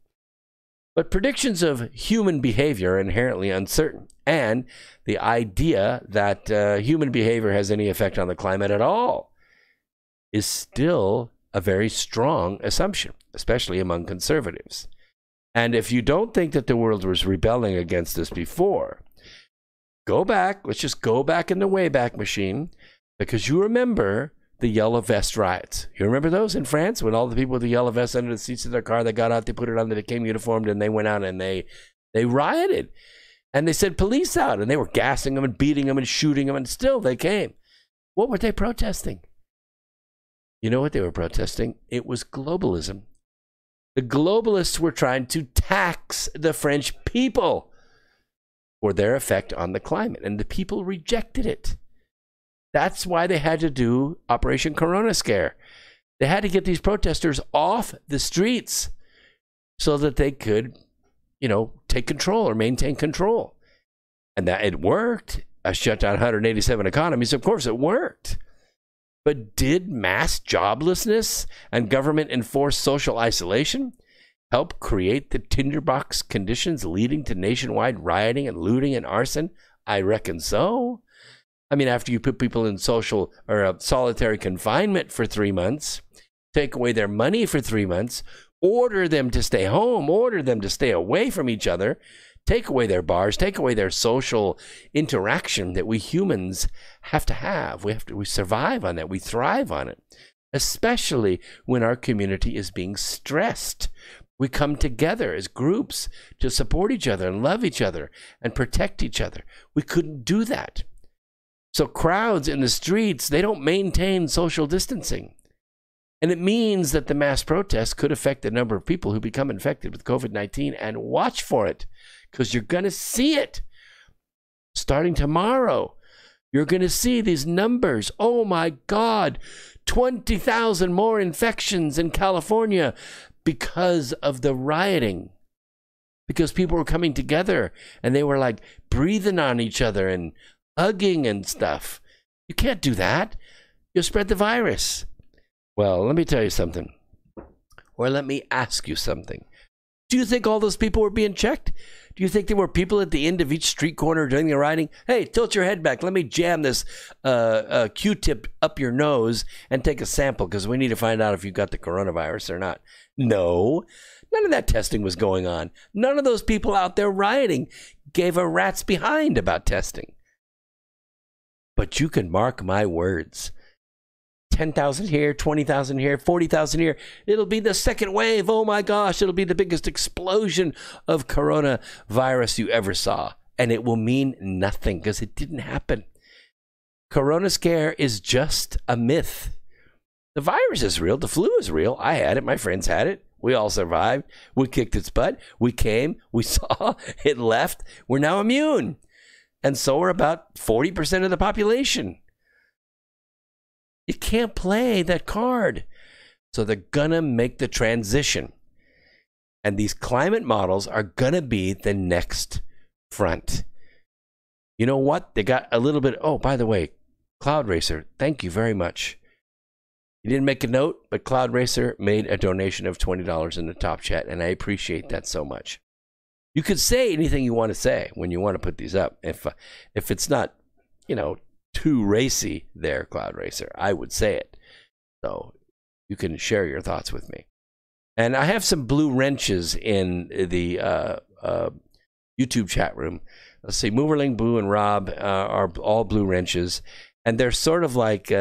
But predictions of human behavior are inherently uncertain, and the idea that human behavior has any effect on the climate at all is still a very strong assumption, especially among conservatives. And if you don't think that the world was rebelling against this before, go back. Let's just go back in the Wayback Machine, because you remember the Yellow Vest riots. You remember those in France when all the people with the yellow vests under the seats of their car, they got out, they put it on, they became uniformed, and they went out and they rioted. And they said police out, and they were gassing them and beating them and shooting them, and still they came. What were they protesting? You know what they were protesting? It was globalism. The globalists were trying to tax the French people for their effect on the climate, and the people rejected it. That's why they had to do Operation Corona Scare. They had to get these protesters off the streets so that they could, take control or maintain control. And that it worked. I shut down 187 economies. Of course it worked. But did mass joblessness and government-enforced social isolation help create the tinderbox conditions leading to nationwide rioting and looting and arson? I reckon so. I mean, after you put people in social or solitary confinement for 3 months, take away their money for 3 months, order them to stay home, order them to stay away from each other, take away their bars, take away their social interaction that we humans have to have. We survive on that. We thrive on it, especially when our community is being stressed. We come together as groups to support each other and love each other and protect each other. We couldn't do that. So crowds in the streets, they don't maintain social distancing. And it means that the mass protests could affect the number of people who become infected with COVID-19, and watch for it, because you're going to see it. Starting tomorrow, you're going to see these numbers. Oh my God, 20,000 more infections in California because of the rioting. Because people were coming together and they were like breathing on each other and hugging and stuff. You can't do that. You'll spread the virus. Well, let me tell you something. Or let me ask you something. Do you think all those people were being checked? Do you think there were people at the end of each street corner during the rioting? Hey, tilt your head back. Let me jam this Q-tip up your nose and take a sample, because we need to find out if you got the coronavirus or not. No, none of that testing was going on. None of those people out there rioting gave a rat's behind about testing. But you can mark my words. 10,000 here, 20,000 here, 40,000 here. It'll be the second wave. Oh my gosh, it'll be the biggest explosion of coronavirus you ever saw. And it will mean nothing because it didn't happen. Corona scare is just a myth. The virus is real. The flu is real. I had it. My friends had it. We all survived. We kicked its butt. We came. We saw. It left. We're now immune. And so are about 40% of the population. You can't play that card. So they're going to make the transition. And these climate models are going to be the next front. You know what? They got a little bit. Oh, by the way, Cloud Racer, thank you very much. You didn't make a note, but Cloud Racer made a donation of $20 in the top chat, and I appreciate that so much. You could say anything you want to say when you want to put these up. If it's not, too racy there, Cloud Racer, I would say it. So you can share your thoughts with me. And I have some blue wrenches in the YouTube chat room. Let's see, Mooverling, Boo, and Rob are all blue wrenches. And they're sort of like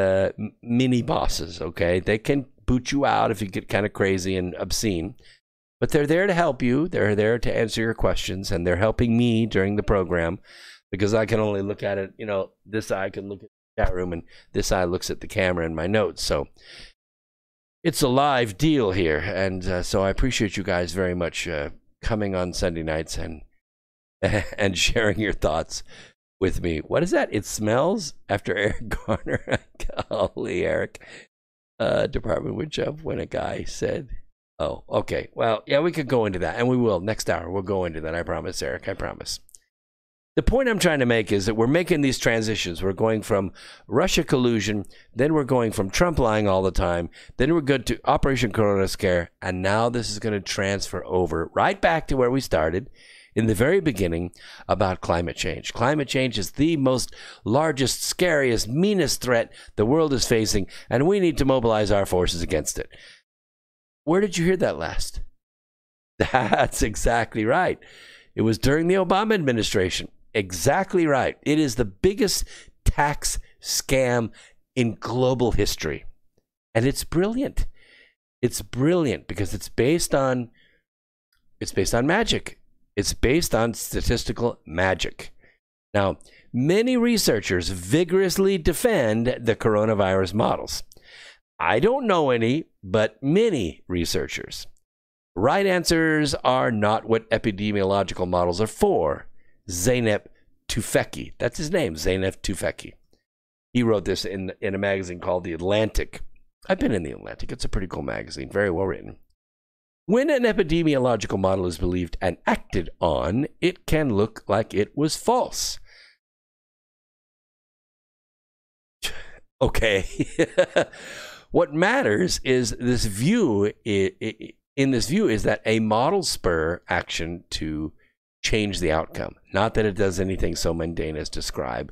mini bosses, okay? They can boot you out if you get kind of crazy and obscene. But they're there to help you. They're there to answer your questions. And they're helping me during the program because I can only look at it. This eye can look at the chat room and this eye looks at the camera and my notes. So it's a live deal here. And so I appreciate you guys very much coming on Sunday nights and sharing your thoughts with me. What is that? It smells after Eric Garner. Golly, Eric. Department would jump when a guy said, oh, okay. Well, yeah, we could go into that, and we will. Next hour, we'll go into that. I promise, Eric. I promise. The point I'm trying to make is that we're making these transitions. We're going from Russia collusion, then we're going from Trump lying all the time, then we're good to Operation Corona Scare, and now this is going to transfer over right back to where we started in the very beginning about climate change. Climate change is the most largest, scariest, meanest threat the world is facing, and we need to mobilize our forces against it. Where did you hear that last? That's exactly right. It was during the Obama administration. Exactly right. It is the biggest tax scam in global history. And it's brilliant. It's brilliant because it's based on magic. It's based on statistical magic. Now, many researchers vigorously defend the coronavirus models. I don't know any, but many researchers. Right answers are not what epidemiological models are for. Zeynep Tufekci, that's his name, Zeynep Tufekci. He wrote this in a magazine called The Atlantic. I've been in The Atlantic. It's a pretty cool magazine, very well written. When an epidemiological model is believed and acted on, it can look like it was false. Okay. What matters is this view. In this view is that a model spur action to change the outcome. Not that it does anything so mundane as describe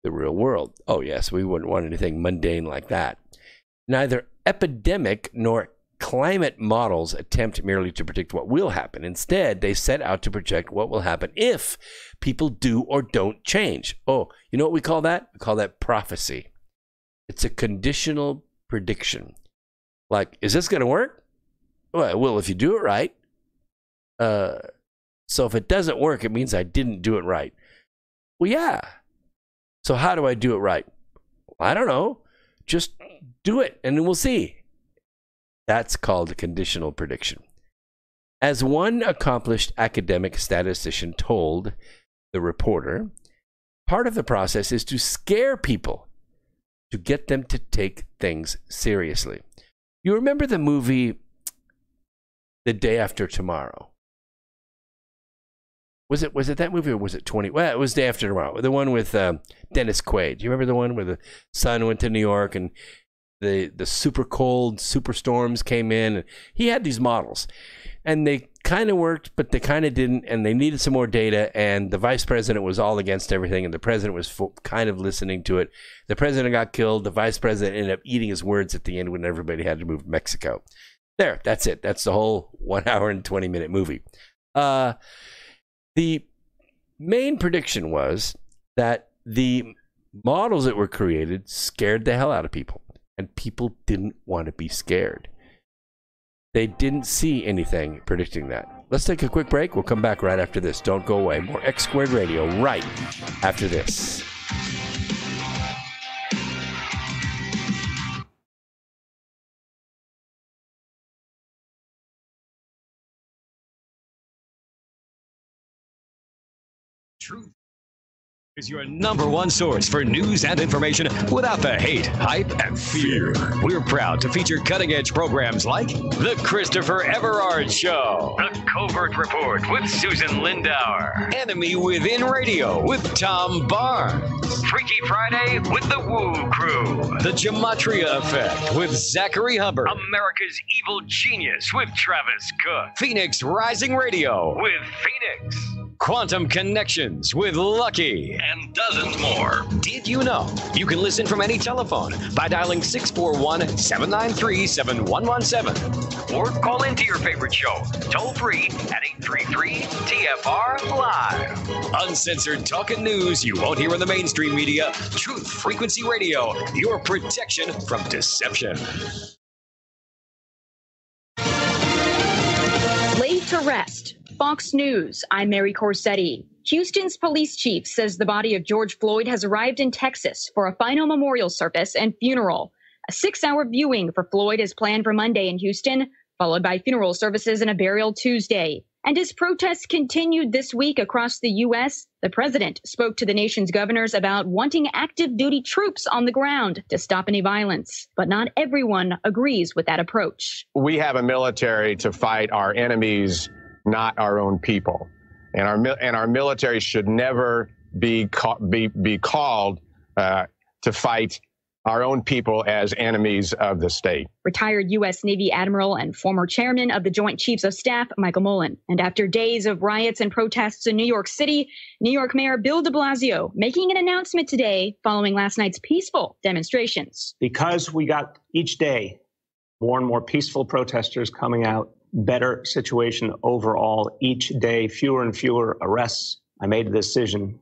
the real world. Oh yes, we wouldn't want anything mundane like that. Neither epidemic nor climate models attempt merely to predict what will happen. Instead, they set out to project what will happen if people do or don't change. Oh, you know what we call that? We call that prophecy. It's a conditional prediction. Like, is this going to work? Well, it will if you do it right. So if it doesn't work, it means I didn't do it right. Well, yeah. So how do I do it right? I don't know. Just do it and then we'll see. That's called a conditional prediction. As one accomplished academic statistician told the reporter, part of the process is to scare people, to get them to take things seriously. You remember the movie The Day After Tomorrow? Was it that movie or was it 20? Well, it was Day After Tomorrow. The one with Dennis Quaid. Do you remember the one where the son went to New York and the super cold superstorms came in? And he had these models. And they kind of worked, but they kind of didn't. And they needed some more data. And the vice president was all against everything. And the president was kind of listening to it. The president got killed. The vice president ended up eating his words at the end when everybody had to move to Mexico. There, that's it. That's the whole 1 hour and 20-minute movie. The main prediction was that the models that were created scared the hell out of people. And people didn't want to be scared. They didn't see anything predicting that. Let's take a quick break. We'll come back right after this. Don't go away. More X Squared Radio right after this. Truth is your number one source for news and information without the hate, hype, and fear. We're proud to feature cutting-edge programs like The Christopher Everard Show, The Covert Report with Susan Lindauer, Enemy Within Radio with Tom Barnes, Freaky Friday with The Woo Crew, The Gematria Effect with Zachary Hubbard, America's Evil Genius with Travis Cook, Phoenix Rising Radio with Phoenix, Quantum Connections with Lucky, and dozens more. Did you know you can listen from any telephone by dialing 641-793-7117 or call into your favorite show toll free at 833-TFR-LIVE. Uncensored talk and news you won't hear in the mainstream media. Truth Frequency Radio, your protection from deception. Laid to rest. Fox News, I'm Mary Corsetti. Houston's police chief says the body of George Floyd has arrived in Texas for a final memorial service and funeral. A 6-hour viewing for Floyd is planned for Monday in Houston, followed by funeral services and a burial Tuesday. And as protests continued this week across the U.S., the president spoke to the nation's governors about wanting active duty troops on the ground to stop any violence. But not everyone agrees with that approach. We have a military to fight our enemies, not our own people. And our military should never be called to fight our own people as enemies of the state. Retired U.S. Navy Admiral and former chairman of the Joint Chiefs of Staff, Michael Mullen. And after days of riots and protests in New York City, New York Mayor Bill de Blasio making an announcement today following last night's peaceful demonstrations. Because we got each day more and more peaceful protesters coming out, better situation overall, each day, fewer and fewer arrests, I made the decision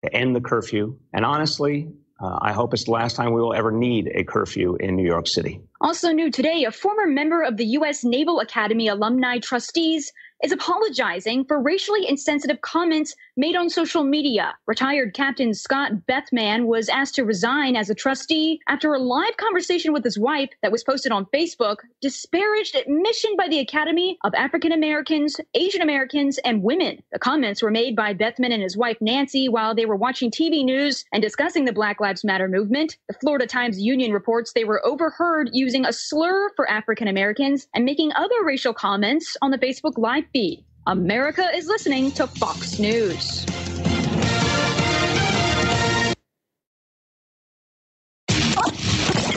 to end the curfew. And honestly, I hope it's the last time we will ever need a curfew in New York City. Also new today, a former member of the U.S. Naval Academy Alumni Trustees is apologizing for racially insensitive comments made on social media. Retired Captain Scott Bethman was asked to resign as a trustee after a live conversation with his wife that was posted on Facebook disparaged admission by the Academy of African Americans, Asian Americans, and women. The comments were made by Bethman and his wife Nancy while they were watching TV news and discussing the Black Lives Matter movement. The Florida Times-Union reports they were overheard using a slur for African Americans and making other racial comments on the Facebook Live feed. America is listening to Fox News.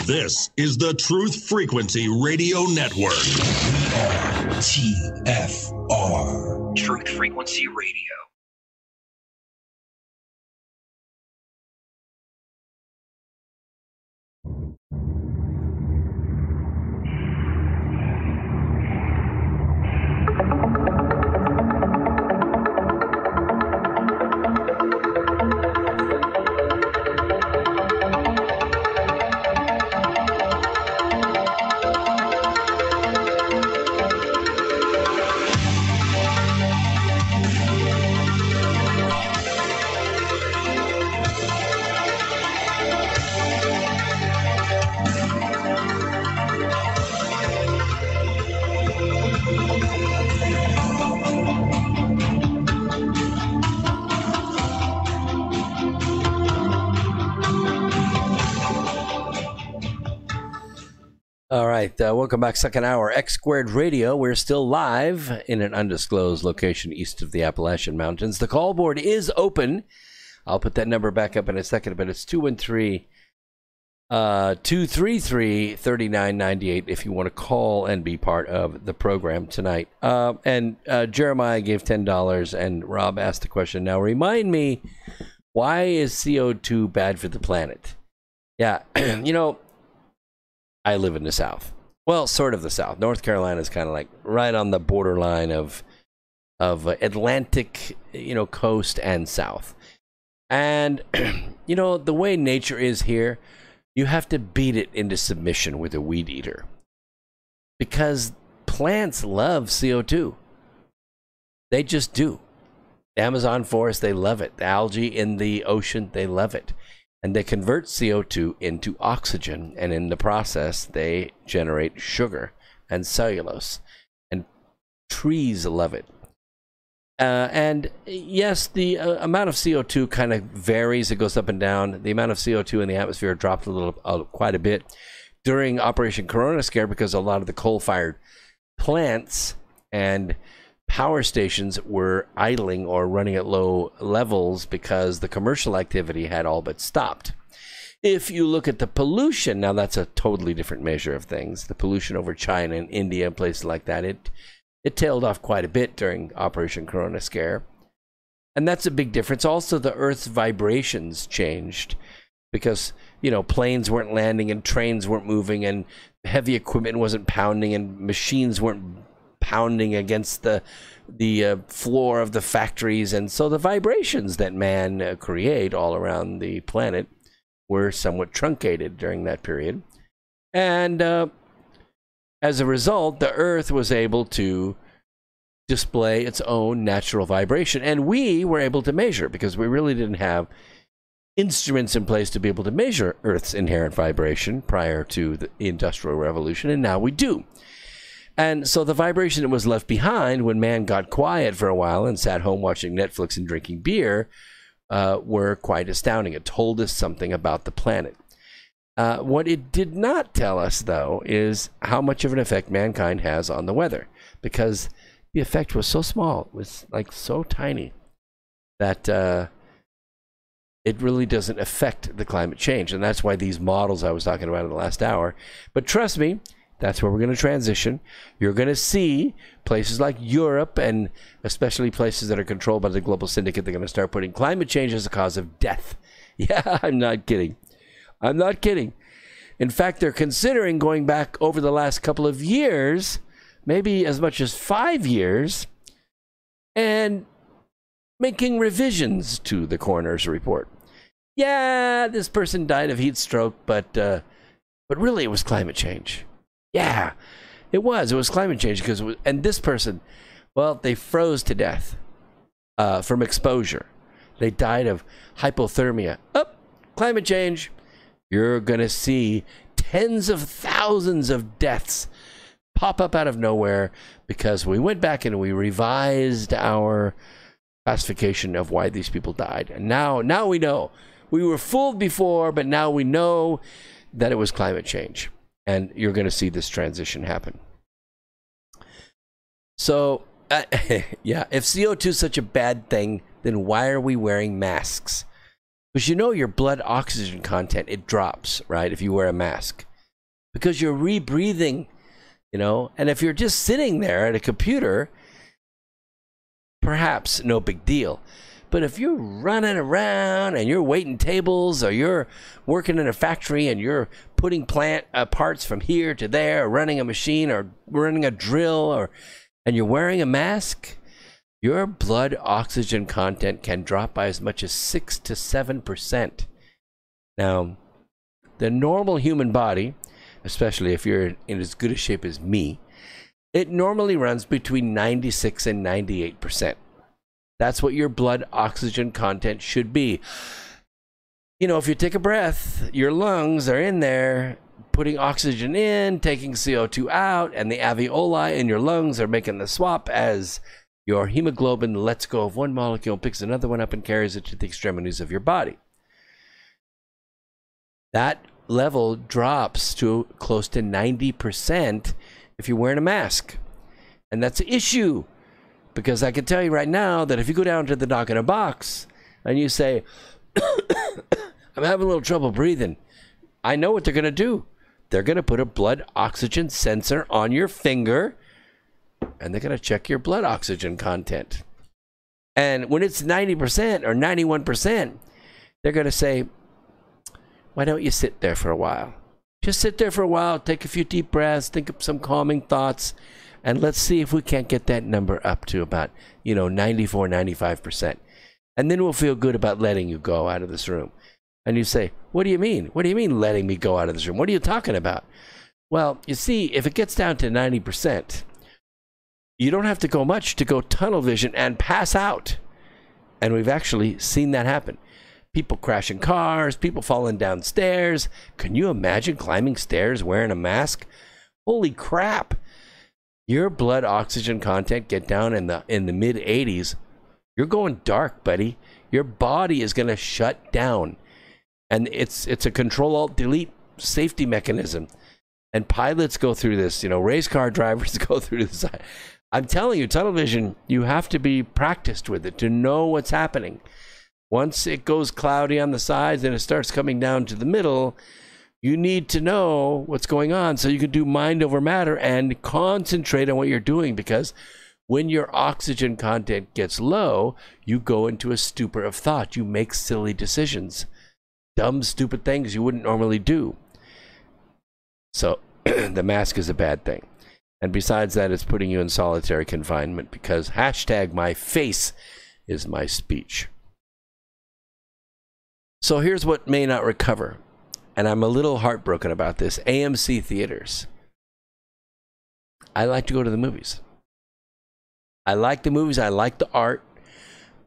This is the Truth Frequency Radio Network. TFR. Truth Frequency Radio. All right, welcome back. Second hour, X Squared Radio. We're still live in an undisclosed location east of the Appalachian Mountains. The call board is open. I'll put that number back up in a second, but it's 213-233-3998 if you want to call and be part of the program tonight. And Jeremiah gave $10, and Rob asked the question. Now, remind me, why is CO2 bad for the planet? Yeah, you know, I live in the South. Well, sort of the South. North Carolina is kind of like right on the borderline of Atlantic, coast and South. And, the way nature is here, you have to beat it into submission with a weed eater. Because plants love CO2. They just do. The Amazon forest, they love it. The algae in the ocean, they love it. And they convert CO2 into oxygen, and in the process, they generate sugar and cellulose. And trees love it. And yes, the amount of CO2 kind of varies. It goes up and down. The amount of CO2 in the atmosphere dropped quite a bit during Operation Corona Scare because a lot of the coal-fired plants and power stations were idling or running at low levels because the commercial activity had all but stopped. If you look at the pollution, now that's a totally different measure of things. The pollution over China and India and places like that, it tailed off quite a bit during Operation Corona Scare. And that's a big difference. Also, the Earth's vibrations changed because, planes weren't landing and trains weren't moving and heavy equipment wasn't pounding and machines weren't pounding against the floor of the factories. And so the vibrations that man create all around the planet were somewhat truncated during that period. And as a result, the Earth was able to display its own natural vibration. And we were able to measure because we really didn't have instruments in place to be able to measure Earth's inherent vibration prior to the Industrial Revolution, and now we do. And so the vibration that was left behind when man got quiet for a while and sat home watching Netflix and drinking beer were quite astounding. It told us something about the planet. What it did not tell us, though, is how much of an effect mankind has on the weather, because the effect was so small, it was like so tiny that it really doesn't affect the climate change. And that's why these models I was talking about in the last hour. But trust me, that's where we're going to transition. You're going to see places like Europe, and especially places that are controlled by the Global Syndicate, they're going to start putting climate change as a cause of death. Yeah, I'm not kidding. I'm not kidding. In fact, they're considering going back over the last couple of years, maybe as much as 5 years, and making revisions to the coroner's report. Yeah, this person died of heat stroke, but really it was climate change. Yeah, it was climate change because and this person, well, they froze to death from exposure. They died of hypothermia. Climate change. You're going to see tens of thousands of deaths pop up out of nowhere because we went back and we revised our classification of why these people died. And now we know. We were fooled before, but now we know that it was climate change. And you're going to see this transition happen. So, yeah, if CO2 is such a bad thing, then why are we wearing masks? Because your blood oxygen content, it drops, right, if you wear a mask. Because you're rebreathing, and if you're just sitting there at a computer, perhaps no big deal. But if you're running around and you're waiting tables, or you're working in a factory and you're putting plant parts from here to there, or running a machine or running a drill, and you're wearing a mask, your blood oxygen content can drop by as much as 6 to 7%. Now, the normal human body, especially if you're in as good a shape as me, it normally runs between 96 and 98%. That's what your blood oxygen content should be. If you take a breath, your lungs are in there putting oxygen in, taking CO2 out, and the alveoli in your lungs are making the swap as your hemoglobin lets go of one molecule, picks another one up, and carries it to the extremities of your body. That level drops to close to 90% if you're wearing a mask. And that's an issue, because I can tell you right now that if you go down to the doc in a box and you say, I'm having a little trouble breathing, I know what they're going to do. They're going to put a blood oxygen sensor on your finger, and they're going to check your blood oxygen content. And when it's 90% or 91%, they're going to say, why don't you sit there for a while? Just sit there for a while, take a few deep breaths, think of some calming thoughts, and let's see if we can't get that number up to about, 94, 95%. And then we'll feel good about letting you go out of this room. And you say, what do you mean? What do you mean letting me go out of this room? What are you talking about? Well, you see, if it gets down to 90%, you don't have to go much to go tunnel vision and pass out. And we've actually seen that happen. People crashing cars, people falling down stairs. Can you imagine climbing stairs wearing a mask? Holy crap. Your blood oxygen content get down in the mid 80s You're going dark, buddy. Your body is going to shut down. And it's a Control-Alt-Delete safety mechanism. And pilots go through this. Race car drivers go through this. I'm telling you, tunnel vision, you have to be practiced with it to know what's happening. Once it goes cloudy on the sides and it starts coming down to the middle, you need to know what's going on so you can do mind over matter and concentrate on what you're doing, because when your oxygen content gets low, you go into a stupor of thought. You make silly decisions, dumb, stupid things you wouldn't normally do. So the mask is a bad thing. And besides that, it's putting you in solitary confinement because #my face is my speech. So here's what may not recover. And I'm a little heartbroken about this. AMC theaters. I like to go to the movies. I like the movies. I like the art.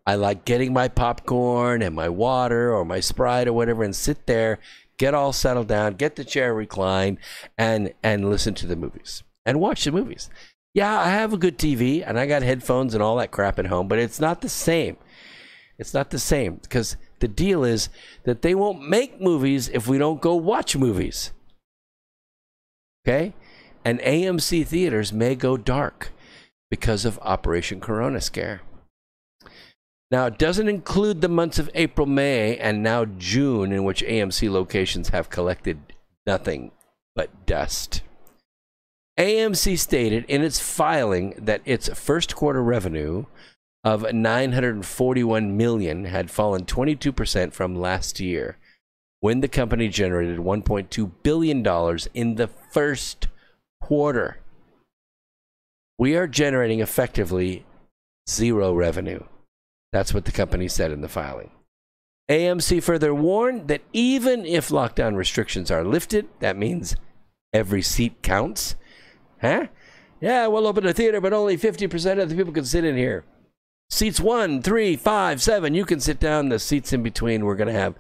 I like getting my popcorn and my water or my Sprite or whatever and sit there, get all settled down, get the chair reclined, and listen to the movies and watch the movies. Yeah, I have a good TV and I got headphones and all that crap at home, but it's not the same. It's not the same because the deal is that they won't make movies if we don't go watch movies. Okay? And AMC theaters may go dark because of Operation Corona Scare. Now, it doesn't include the months of April, May, and now June, in which AMC locations have collected nothing but dust. AMC stated in its filing that its first quarter revenue of $941 million had fallen 22% from last year, when the company generated $1.2 billion in the first quarter. We are generating effectively zero revenue. That's what the company said in the filing. AMC further warned that even if lockdown restrictions are lifted, that means every seat counts. Huh? Yeah, we'll open a theater, but only 50% of the people can sit in here. Seats 1, 3, 5, 7, you can sit down. The seats in between, we're going to have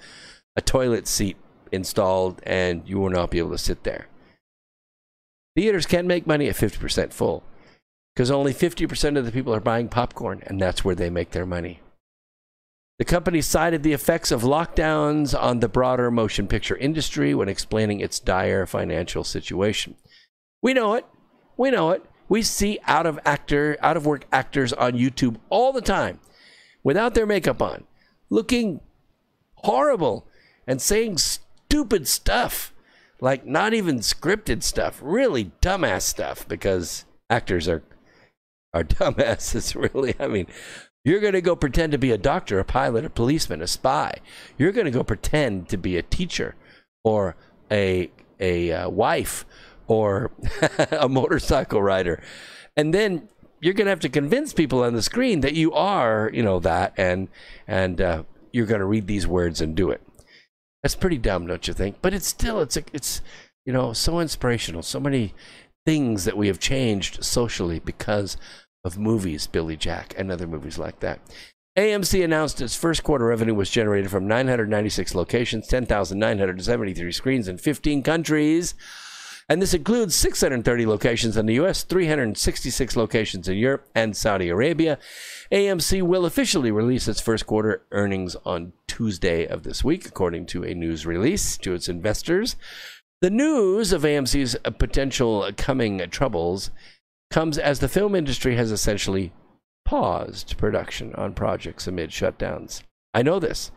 a toilet seat installed, and you will not be able to sit there. Theaters can't make money at 50% full because only 50% of the people are buying popcorn, and that's where they make their money. The company cited the effects of lockdowns on the broader motion picture industry when explaining its dire financial situation. We know it. We know it. We see out of work actors on YouTube all the time without their makeup on, looking horrible and saying stupid stuff, like not even scripted stuff, really dumbass stuff, because actors are dumbasses, really. I mean, you're going to go pretend to be a doctor, a pilot, a policeman, a spy. You're going to go pretend to be a teacher or a wife or a motorcycle rider. And then you're going to have to convince people on the screen that you are, that, and you're going to read these words and do it. That's pretty dumb, don't you think? But it's still, it's so inspirational. So many things that we have changed socially because of movies, Billy Jack, and other movies like that. AMC announced its first quarter revenue was generated from 996 locations, 10,973 screens in 15 countries. And this includes 630 locations in the U.S., 366 locations in Europe and Saudi Arabia. AMC will officially release its first quarter earnings on Tuesday of this week, according to a news release to its investors. The news of AMC's potential coming troubles comes as the film industry has essentially paused production on projects amid shutdowns. I know this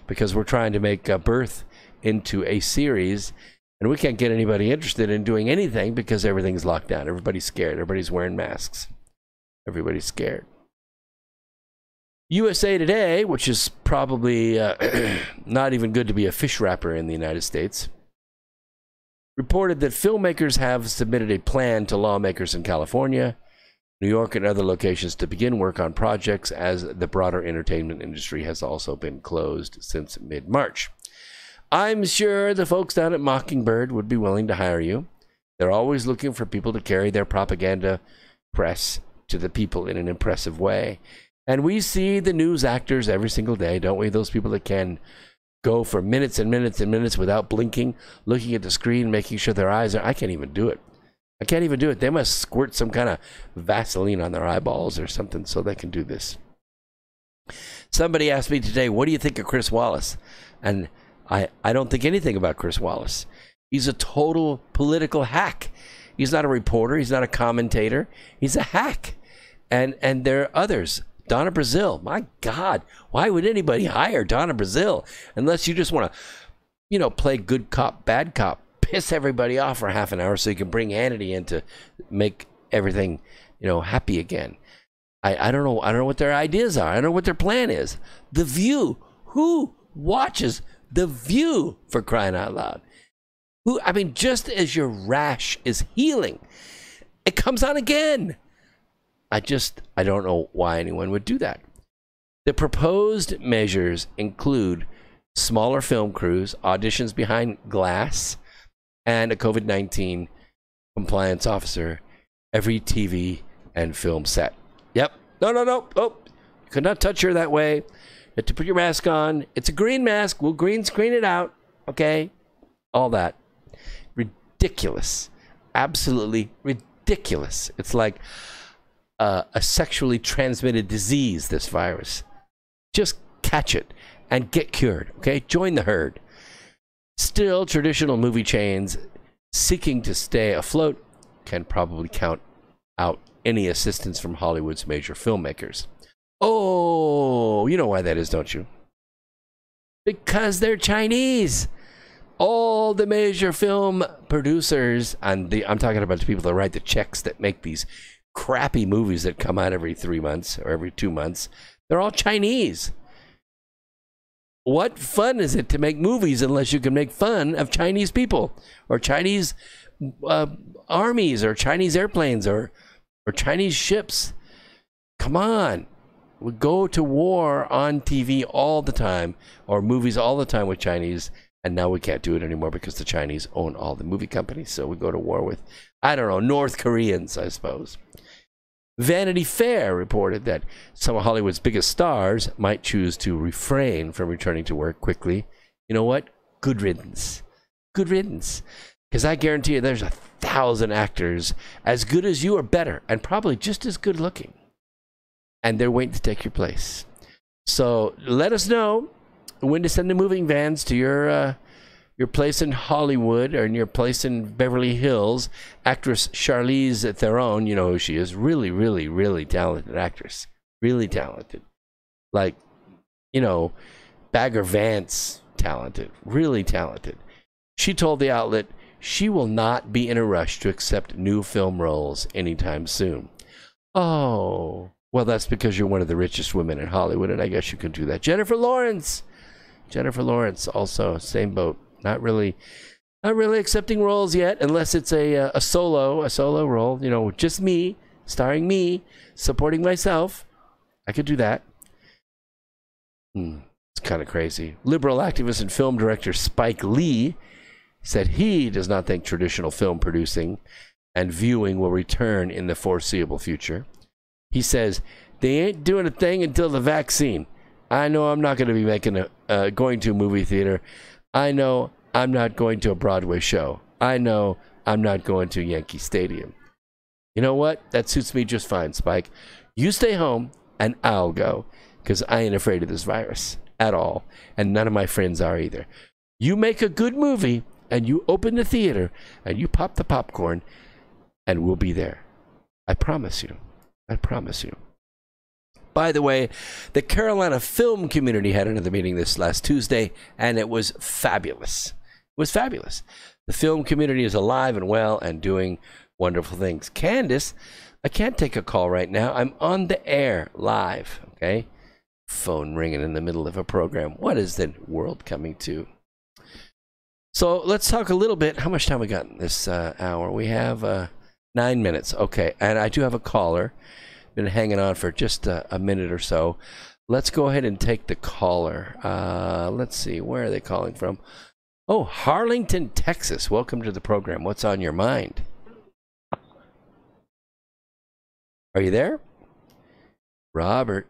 because we're trying to make Birth into a series, and we can't get anybody interested in doing anything because everything's locked down. Everybody's scared. Everybody's wearing masks. Everybody's scared. USA Today, which is probably not even good to be a fish wrapper in the United States, reported that filmmakers have submitted a plan to lawmakers in California, New York, and other locations to begin work on projects, as the broader entertainment industry has also been closed since mid-March. I'm sure the folks down at Mockingbird would be willing to hire you. They're always looking for people to carry their propaganda press to the people in an impressive way. And we see the news actors every single day, don't we? Those people that can go for minutes and minutes and minutes without blinking, looking at the screen, making sure their eyes are... I can't even do it. I can't even do it. They must squirt some kind of Vaseline on their eyeballs or something so they can do this. Somebody asked me today, what do you think of Chris Wallace? And I don't think anything about Chris Wallace. He's a total political hack. He's not a reporter. He's not a commentator. He's a hack. And there are others. Donna Brazile. My God, why would anybody hire Donna Brazile unless you just want to, play good cop, bad cop, piss everybody off for half an hour so you can bring Hannity in to make everything, happy again. I don't know. I don't know what their ideas are. I don't know what their plan is. The View. Who watches The View, for crying out loud? Just as your rash is healing, it comes on again. I don't know why anyone would do that. The proposed measures include smaller film crews, auditions behind glass, and a COVID-19 compliance officer every TV and film set. Yep. No. Oh, you could not touch her that way. You have to put your mask on. It's a green mask. We'll green screen it out. Okay? All that. Ridiculous. Absolutely ridiculous. It's like a sexually transmitted disease, this virus. Just catch it and get cured. Okay? Join the herd. Still, traditional movie chains seeking to stay afloat can probably count out any assistance from Hollywood's major filmmakers. Oh, you know why that is, don't you? Because they're Chinese. All the major film producers, and I'm talking about the people that write the checks that make these crappy movies that come out every 3 months or every 2 months, they're all Chinese. What fun is it to make movies unless you can make fun of Chinese people or Chinese armies or Chinese airplanes or Chinese ships? Come on. We go to war on TV all the time, or movies all the time with Chinese, and now we can't do it anymore because the Chinese own all the movie companies. So we go to war with, North Koreans, I suppose. Vanity Fair reported that some of Hollywood's biggest stars might choose to refrain from returning to work quickly. You know what? Good riddance. Good riddance. Because I guarantee you there's 1,000 actors as good as you or better, and probably just as good looking. And they're waiting to take your place. So let us know when to send the moving vans to your place in Hollywood or in your place in Beverly Hills. Actress Charlize Theron, you know who she is. Really, really, really talented actress. Really talented. Like, Bagger Vance talented. Really talented. She told the outlet she will not be in a rush to accept new film roles anytime soon. Oh, well, that's because you're one of the richest women in Hollywood, and I guess you can do that. Jennifer Lawrence, also same boat. Not really accepting roles yet, unless it's a solo role. Just me, starring me, supporting myself. I could do that. It's kind of crazy. Liberal activist and film director Spike Lee said he does not think traditional film producing and viewing will return in the foreseeable future. He says, they ain't doing a thing until the vaccine. I know I'm not going to be going to a movie theater. I know I'm not going to a Broadway show. I know I'm not going to Yankee Stadium. You know what? That suits me just fine, Spike. You stay home and I'll go, because I ain't afraid of this virus at all. And none of my friends are either. You make a good movie and you open the theater and you pop the popcorn and we'll be there. I promise you. I promise you. By the way, the Carolina film community had another meeting this last Tuesday, and it was fabulous. It was fabulous. The film community is alive and well and doing wonderful things. Candace, I can't take a call right now. I'm on the air live, okay? Phone ringing in the middle of a program. What is the world coming to? So let's talk a little bit. How much time we got in this hour? We have 9 minutes. Okay, and I do have a caller. Been hanging on for just a minute or so. Let's go ahead and take the caller. Let's see, where are they calling from? Oh, Harlington, Texas. Welcome to the program. What's on your mind? Are you there? Robert,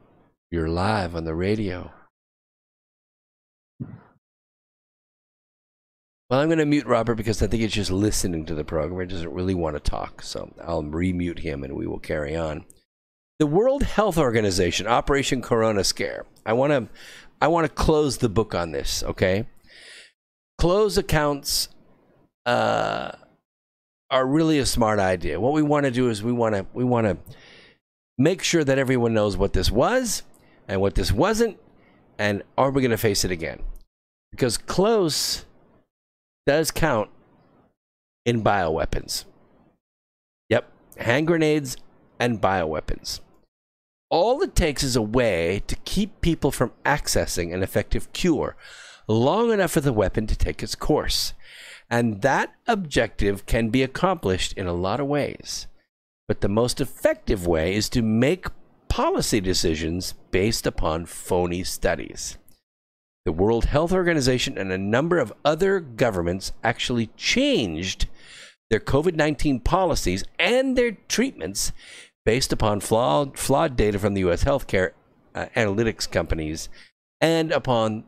you're live on the radio. Well, I'm going to mute Robert because I think he's just listening to the program. He doesn't really want to talk. So I'll remute him and we will carry on. The World Health Organization, Operation Corona Scare. I want to close the book on this, okay? Close accounts are really a smart idea. What we want to do is we want to make sure that everyone knows what this was and what this wasn't, and are we going to face it again? Because close does count in bioweapons. Yep, hand grenades and bioweapons. All it takes is a way to keep people from accessing an effective cure long enough for the weapon to take its course. And that objective can be accomplished in a lot of ways. But the most effective way is to make policy decisions based upon phony studies. The World Health Organization and a number of other governments actually changed their COVID-19 policies and their treatments based upon flawed data from the U.S. healthcare analytics companies and upon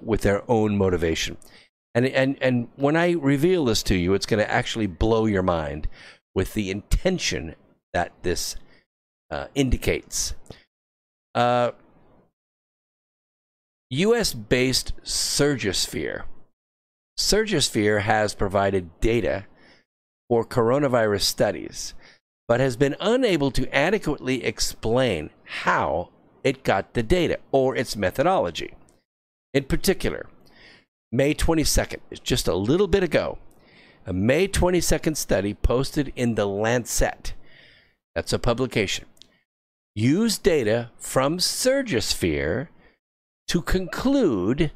with their own motivation. And when I reveal this to you, it's going to actually blow your mind with the intention that this indicates. U.S.-based Surgisphere. Surgisphere has provided data for coronavirus studies, but has been unable to adequately explain how it got the data or its methodology. In particular, May 22nd, just a little bit ago, a May 22nd study posted in The Lancet, that's a publication, used data from Surgisphere to conclude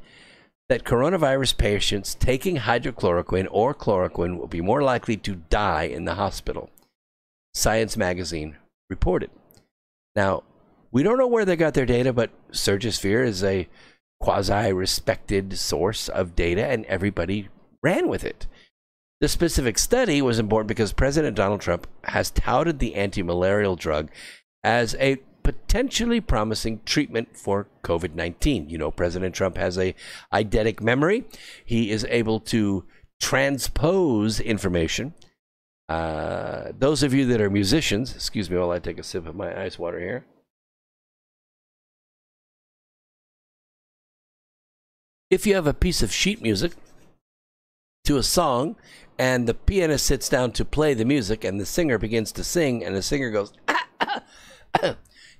that coronavirus patients taking hydrochloroquine or chloroquine will be more likely to die in the hospital. Science magazine reported. Now, we don't know where they got their data, but Surgisphere is a quasi-respected source of data, and everybody ran with it. The specific study was important because President Donald Trump has touted the anti-malarial drug as a potentially promising treatment for COVID-19. You know, President Trump has a eidetic memory. He is able to transpose information. Those of you that are musicians, excuse me while I take a sip of my ice water here. If you have a piece of sheet music to a song and the pianist sits down to play the music and the singer begins to sing and the singer goes,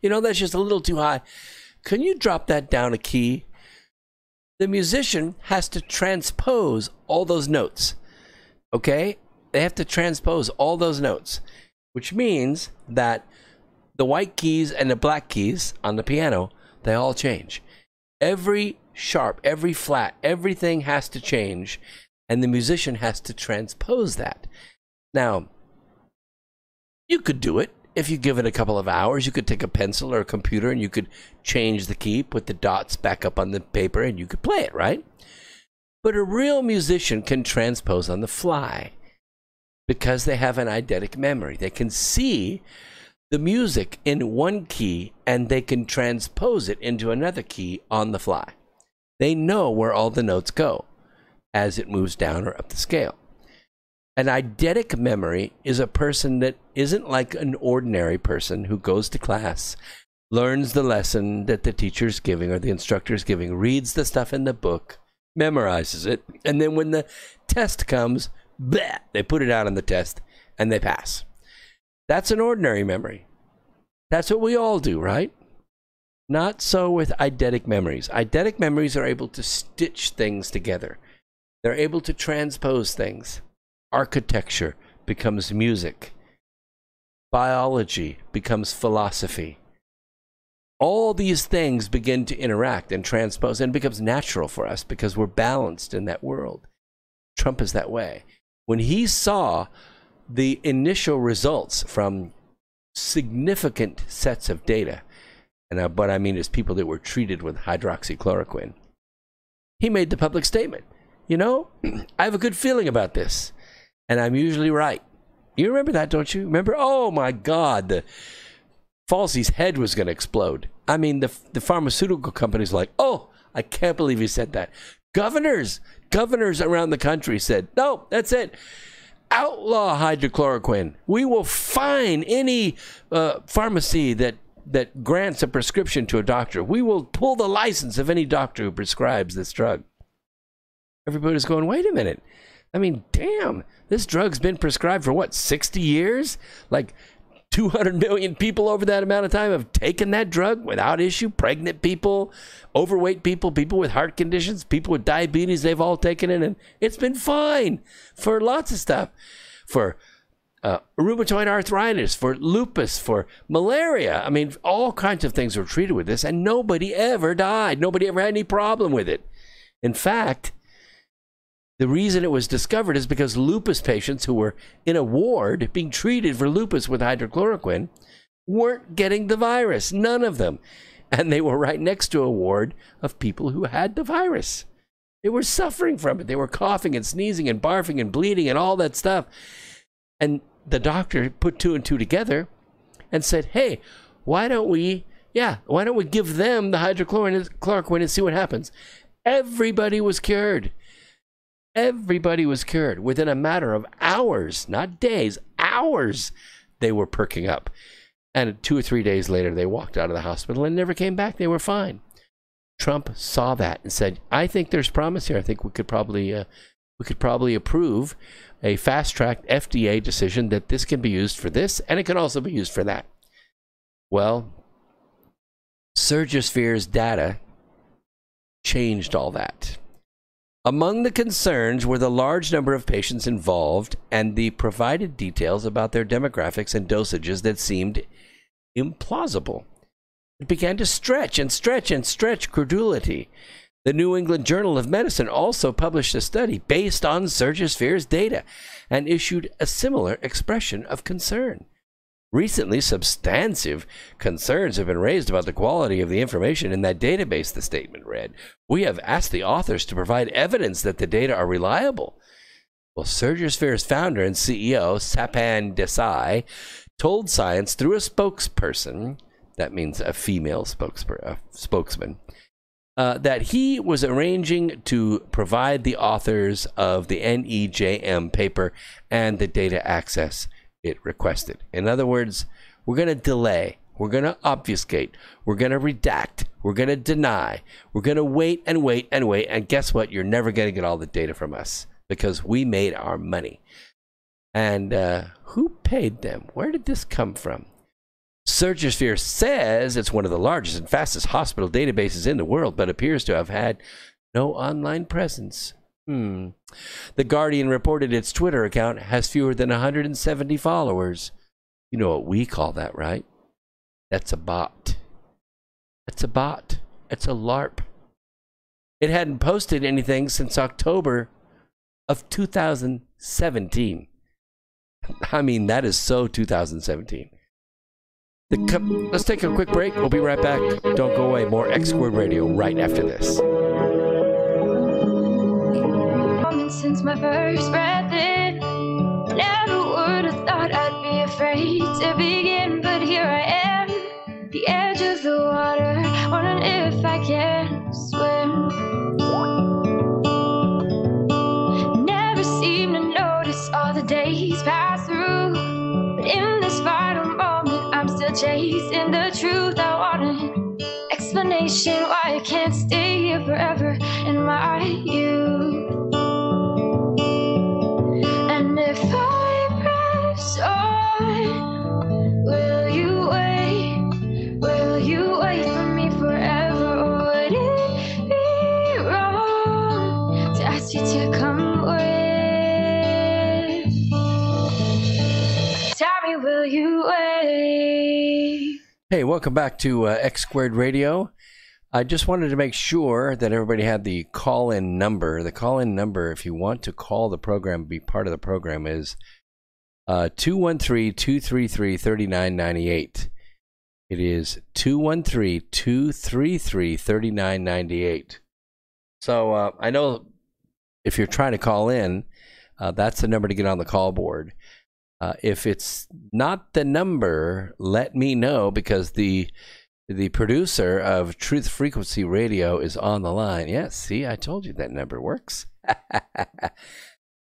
you know, that's just a little too high. Can you drop that down a key? The musician has to transpose all those notes. Okay? They have to transpose all those notes, which means that the white keys and the black keys on the piano, they all change. Every sharp, every flat, everything has to change, and the musician has to transpose that. Now, you could do it. If you give it a couple of hours, you could take a pencil or a computer and you could change the key, put the dots back up on the paper, and you could play it, right? But a real musician can transpose on the fly because they have an eidetic memory. They can see the music in one key and they can transpose it into another key on the fly. They know where all the notes go as it moves down or up the scale. An eidetic memory is a person that isn't like an ordinary person who goes to class, learns the lesson that the teacher's giving or the instructor's giving, reads the stuff in the book, memorizes it, and then when the test comes, bleh, they put it out on the test and they pass. That's an ordinary memory. That's what we all do, right? Not so with eidetic memories. Eidetic memories are able to stitch things together. They're able to transpose things. Architecture becomes music. Biology becomes philosophy. All these things begin to interact and transpose, and it becomes natural for us because we're balanced in that world. Trump is that way. When he saw the initial results from significant sets of data, and what I mean is people that were treated with hydroxychloroquine, he made the public statement. You know, I have a good feeling about this. And I'm usually right. You remember that, don't you? Remember? Oh, my God. The Falsey's head was going to explode. I mean, the pharmaceutical companies like, oh, I can't believe he said that. Governors around the country said, no, that's it. Outlaw hydrochloroquine. We will fine any pharmacy that that grants a prescription to a doctor. We will pull the license of any doctor who prescribes this drug. Everybody's going, wait a minute. I mean, damn, this drug's been prescribed for what, 60 years? Like 200 million people over that amount of time have taken that drug without issue. Pregnant people, overweight people, people with heart conditions, people with diabetes, they've all taken it, and it's been fine for lots of stuff. For rheumatoid arthritis, for lupus, for malaria. I mean, all kinds of things were treated with this, and nobody ever died. Nobody ever had any problem with it. In fact, the reason it was discovered is because lupus patients who were in a ward being treated for lupus with hydrochloroquine weren't getting the virus. None of them. And they were right next to a ward of people who had the virus. They were suffering from it. They were coughing and sneezing and barfing and bleeding and all that stuff. And the doctor put two and two together and said, hey, why don't we give them the hydrochloroquine and see what happens? Everybody was cured. Everybody was cured. Within a matter of hours, not days, hours, they were perking up. And 2 or 3 days later, they walked out of the hospital and never came back. They were fine. Trump saw that and said, I think there's promise here. I think we could probably approve a fast-tracked FDA decision that this can be used for this, and it can also be used for that. Well, Surgisphere's data changed all that. Among the concerns were the large number of patients involved and the provided details about their demographics and dosages that seemed implausible. It began to stretch and stretch and stretch credulity. The New England Journal of Medicine also published a study based on Surgisphere's data and issued a similar expression of concern. Recently, substantive concerns have been raised about the quality of the information in that database, the statement read. We have asked the authors to provide evidence that the data are reliable. Well, Surgisphere's founder and CEO, Sapan Desai, told Science through a spokesperson, that means a female spokesman, that he was arranging to provide the authors of the NEJM paper and the data access it requested. In other words, we're going to delay, we're going to obfuscate, we're going to redact, we're going to deny, we're going to wait and wait and wait, and guess what? You're never going to get all the data from us because we made our money. And who paid them? Where did this come from? Surgisphere says it's one of the largest and fastest hospital databases in the world, but appears to have had no online presence. The Guardian reported its Twitter account has fewer than 170 followers. You know what we call that, right? That's a bot. That's a bot. It's a LARP. It hadn't posted anything since October of 2017. I mean, that is so 2017. Let's take a quick break. We'll be right back. Don't go away. More X Squared Radio right after this. Since my first breath in, never would have thought I'd be afraid to begin, but here I am, the edge of the water, wondering if I can swim. Never seem to notice all the days pass through, but in this final moment I'm still chasing the truth. I want an explanation why I can't stay here forever in my youth. If I press on, will you wait? Will you wait for me forever? Or would it be wrong to ask you to come with? Tell me, will you wait? Hey, welcome back to X Squared Radio. I just wanted to make sure that everybody had the call-in number. The call-in number, if you want to call the program, be part of the program, is 213-233-3998. It is 213-233-3998. So I know if you're trying to call in, that's the number to get on the call board. If it's not the number, let me know, because the producer of Truth Frequency Radio is on the line. Yes, see, I told you that number works.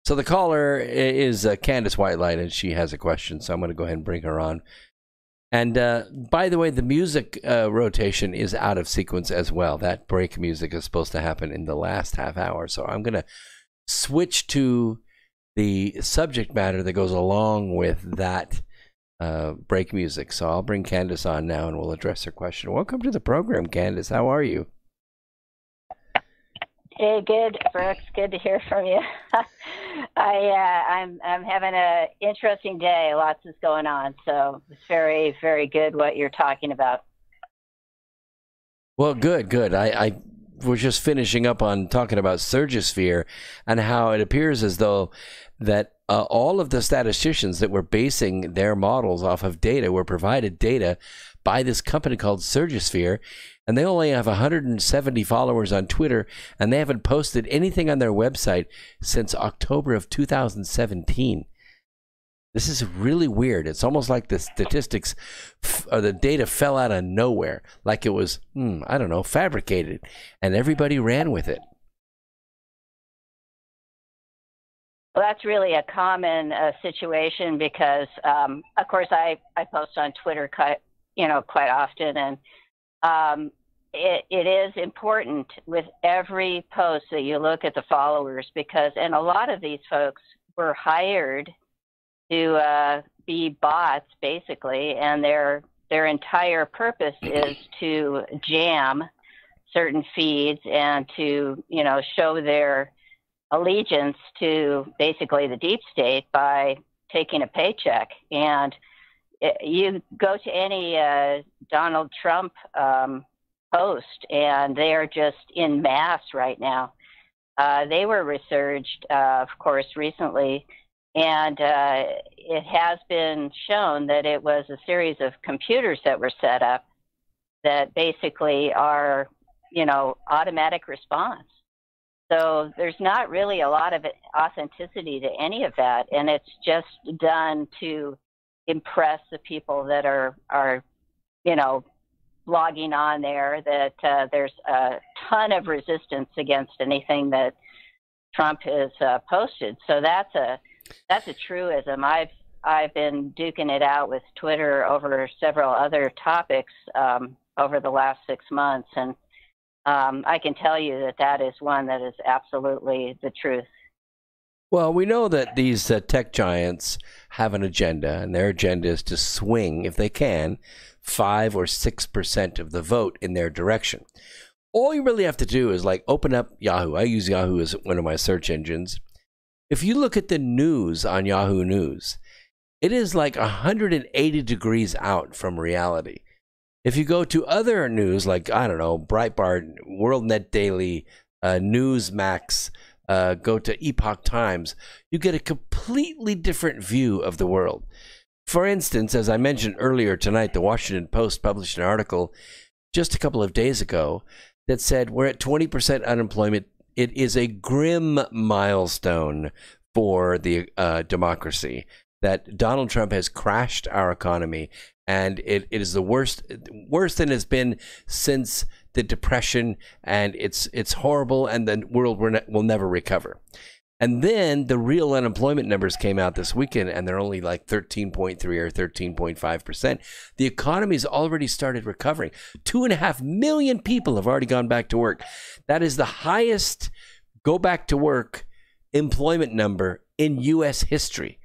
So the caller is Candace Whitelight, and she has a question, so I'm going to go ahead and bring her on. And by the way, the music rotation is out of sequence as well. That break music is supposed to happen in the last half hour. So I'm going to switch to the subject matter that goes along with that break music. So I'll bring Candace on now and we'll address her question. Welcome to the program, Candace. How are you? Hey, good, Brooks. Good to hear from you. I'm having an interesting day. Lots is going on, so it's very, very good what you're talking about. Well, good. I was just finishing up on talking about Surgisphere and how it appears as though that all of the statisticians that were basing their models off of data were provided data by this company called Surgisphere, and they only have 170 followers on Twitter, and they haven't posted anything on their website since October of 2017. This is really weird. It's almost like the statistics or the data fell out of nowhere, like it was, I don't know, fabricated, and everybody ran with it. Well, that's really a common situation because, of course, I post on Twitter quite often, and it is important with every post that you look at the followers and a lot of these folks were hired to be bots basically, and their entire purpose is to jam certain feeds and to show their allegiance to basically the deep state by taking a paycheck. And you go to any Donald Trump post, and they are just in mass right now. They were resurged, of course, recently, and it has been shown that it was a series of computers that were set up that basically are, automatic response. So there's not really a lot of authenticity to any of that, and it's just done to impress the people that are blogging on there, that there's a ton of resistance against anything that Trump has posted. So that's a truism. I've been duking it out with Twitter over several other topics over the last 6 months, and I can tell you that is one that is absolutely the truth. Well, we know that these tech giants have an agenda, and their agenda is to swing, if they can, 5 or 6% of the vote in their direction. All you really have to do is open up Yahoo. I use Yahoo as one of my search engines. If you look at the news on Yahoo News, it is 180 degrees out from reality. If you go to other news Breitbart, WorldNet Daily, Newsmax, go to Epoch Times, you get a completely different view of the world. For instance, as I mentioned earlier tonight, the Washington Post published an article just a couple of days ago that said we're at 20% unemployment. It is a grim milestone for the democracy, that Donald Trump has crashed our economy, and it is the worse than it's been since the Depression, and it's horrible, and the world will never recover. And then the real unemployment numbers came out this weekend, and they're only 13.3 or 13.5%. The economy's already started recovering. 2.5 million people have already gone back to work. That is the highest go back to work employment number in U.S. history.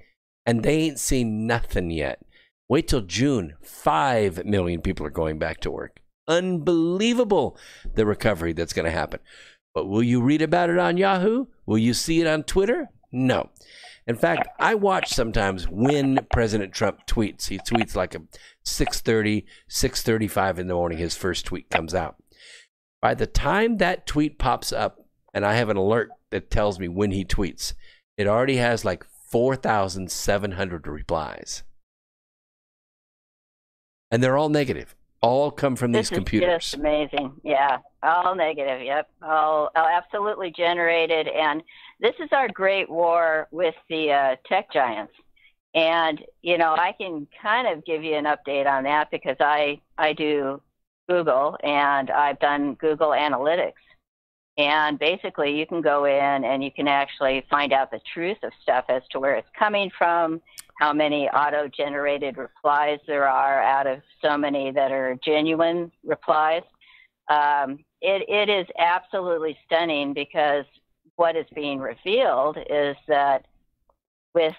And they ain't seen nothing yet. Wait till June. 5 million people are going back to work. Unbelievable, the recovery that's going to happen. But will you read about it on Yahoo? Will you see it on Twitter? No. In fact, I watch sometimes when President Trump tweets. He tweets a 6:30, 6:35 in the morning. His first tweet comes out. By the time that tweet pops up, and I have an alert that tells me when he tweets, it already has 4,700 replies. And they're all negative. All come from these computers. This is just amazing. Yeah, all negative. Yep, all absolutely generated. And this is our great war with the tech giants. And, I can kind of give you an update on that because I do Google, and I've done Google Analytics. And basically, you can go in and you can actually find out the truth of stuff as to where it's coming from, how many auto-generated replies there are out of so many that are genuine replies. It is absolutely stunning, because what is being revealed is that with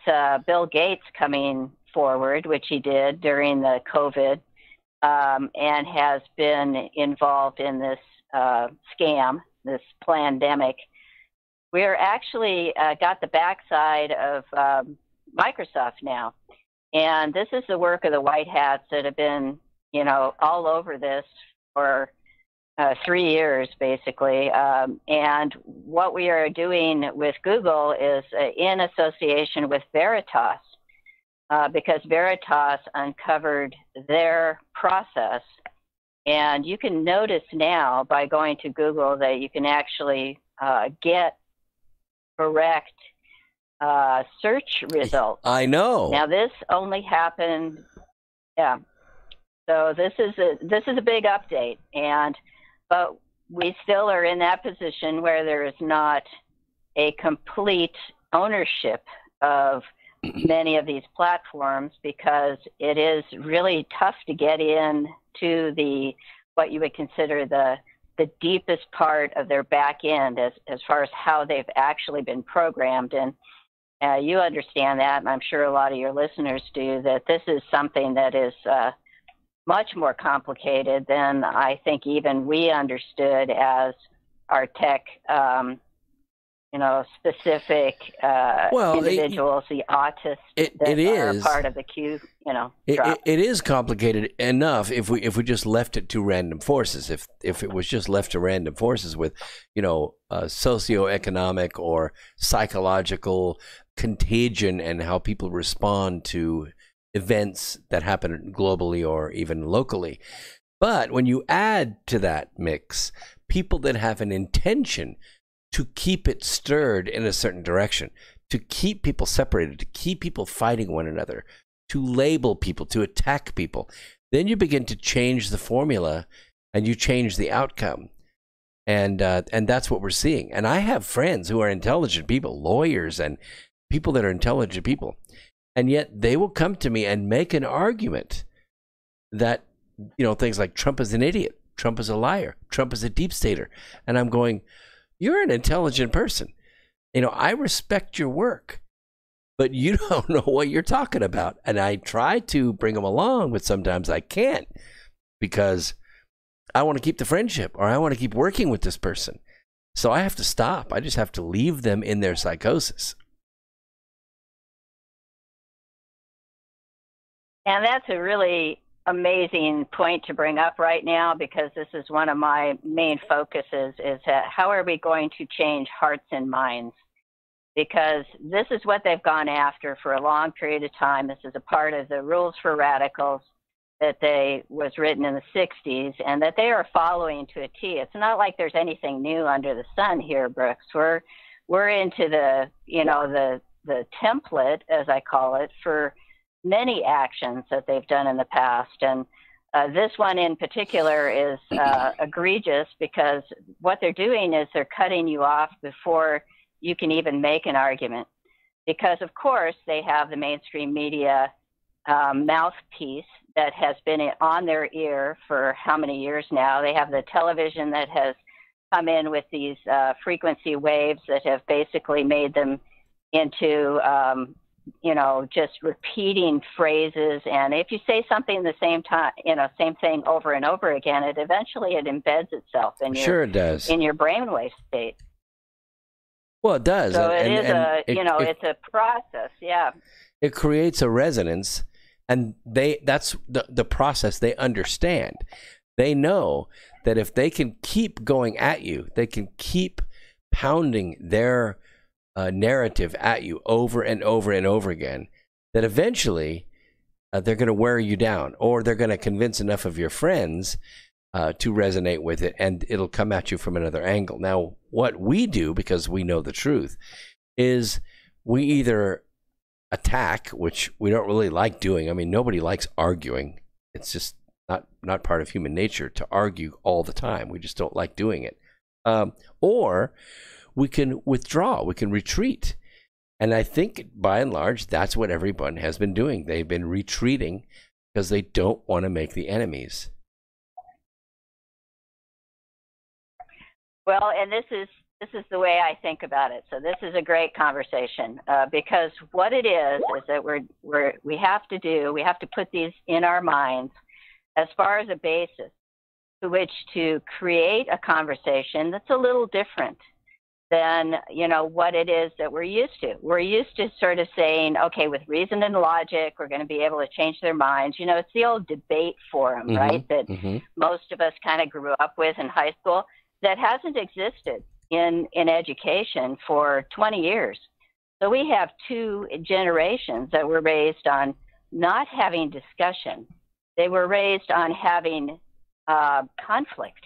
Bill Gates coming forward, which he did during the COVID, and has been involved in this scam, this plandemic, we're actually got the backside of Microsoft now. And this is the work of the white hats that have been, all over this for 3 years, basically. And what we are doing with Google is in association with Veritas, because Veritas uncovered their process. And you can notice now by going to Google that you can actually get correct search results. I know. Now, this only happened, yeah. So this is a big update, but we still are in that position where there is not a complete ownership of many of these platforms, because it is really tough to get in to what you would consider the deepest part of their back end as far as how they've actually been programmed. And you understand that, and I'm sure a lot of your listeners do, that this is something that is much more complicated than I think even we understood as our tech, specific individuals, the autists that are part of the Coup, It is complicated enough if we just left it to random forces. If it was just left to random forces with, socioeconomic or psychological contagion and how people respond to events that happen globally or even locally. But when you add to that mix people that have an intention to keep it stirred in a certain direction, to keep people separated, to keep people fighting one another, to label people, to attack people, then you begin to change the formula and you change the outcome. And that's what we're seeing. And I have friends who are intelligent people, lawyers and people that are intelligent people. And yet they will come to me and make an argument that, things like Trump is an idiot, Trump is a liar, Trump is a deep stater. And I'm going, you're an intelligent person. I respect your work, but you don't know what you're talking about. And I try to bring them along, but sometimes I can't, because I want to keep the friendship, or I want to keep working with this person. So I have to stop. I just have to leave them in their psychosis. And that's a really amazing point to bring up right now, because this is one of my main focuses, is that how are we going to change hearts and minds? Because this is what they've gone after for a long period of time. This is a part of the Rules for Radicals that was written in the 60s, and that they are following to a T. It's not like there's anything new under the sun here, Brooks. We're into the template, as I call it, for many actions that they've done in the past. And this one in particular is egregious, because what they're doing is they're cutting you off before you can even make an argument. Because, of course, they have the mainstream media mouthpiece that has been on their ear for how many years now. They have the television that has come in with these frequency waves that have basically made them into just repeating phrases. And if you say something the same time, same thing over and over again, it embeds itself in your brainwave state. Well, it does. So it's a process. Yeah. It creates a resonance, and that's the process they understand. They know that if they can keep going at you, they can keep pounding their narrative at you over and over and over again, that eventually they're going to wear you down, or they're going to convince enough of your friends to resonate with it, and it'll come at you from another angle. Now, what we do, because we know the truth, is we either attack, which we don't really like doing. I mean, nobody likes arguing. It's just not part of human nature to argue all the time. We just don't like doing it. Or we can withdraw, we can retreat. And I think, by and large, that's what everyone has been doing. They've been retreating because they don't want to make the enemies. Well, and this is the way I think about it. So this is a great conversation because what it is that we have to put these in our minds as far as a basis to which to create a conversation that's a little different than, what it is that we're used to. We're used to sort of saying, okay, with reason and logic, we're going to be able to change their minds. It's the old debate forum, right, that most of us kind of grew up with in high school that hasn't existed in education for 20 years. So we have two generations that were raised on not having discussion. They were raised on having conflict.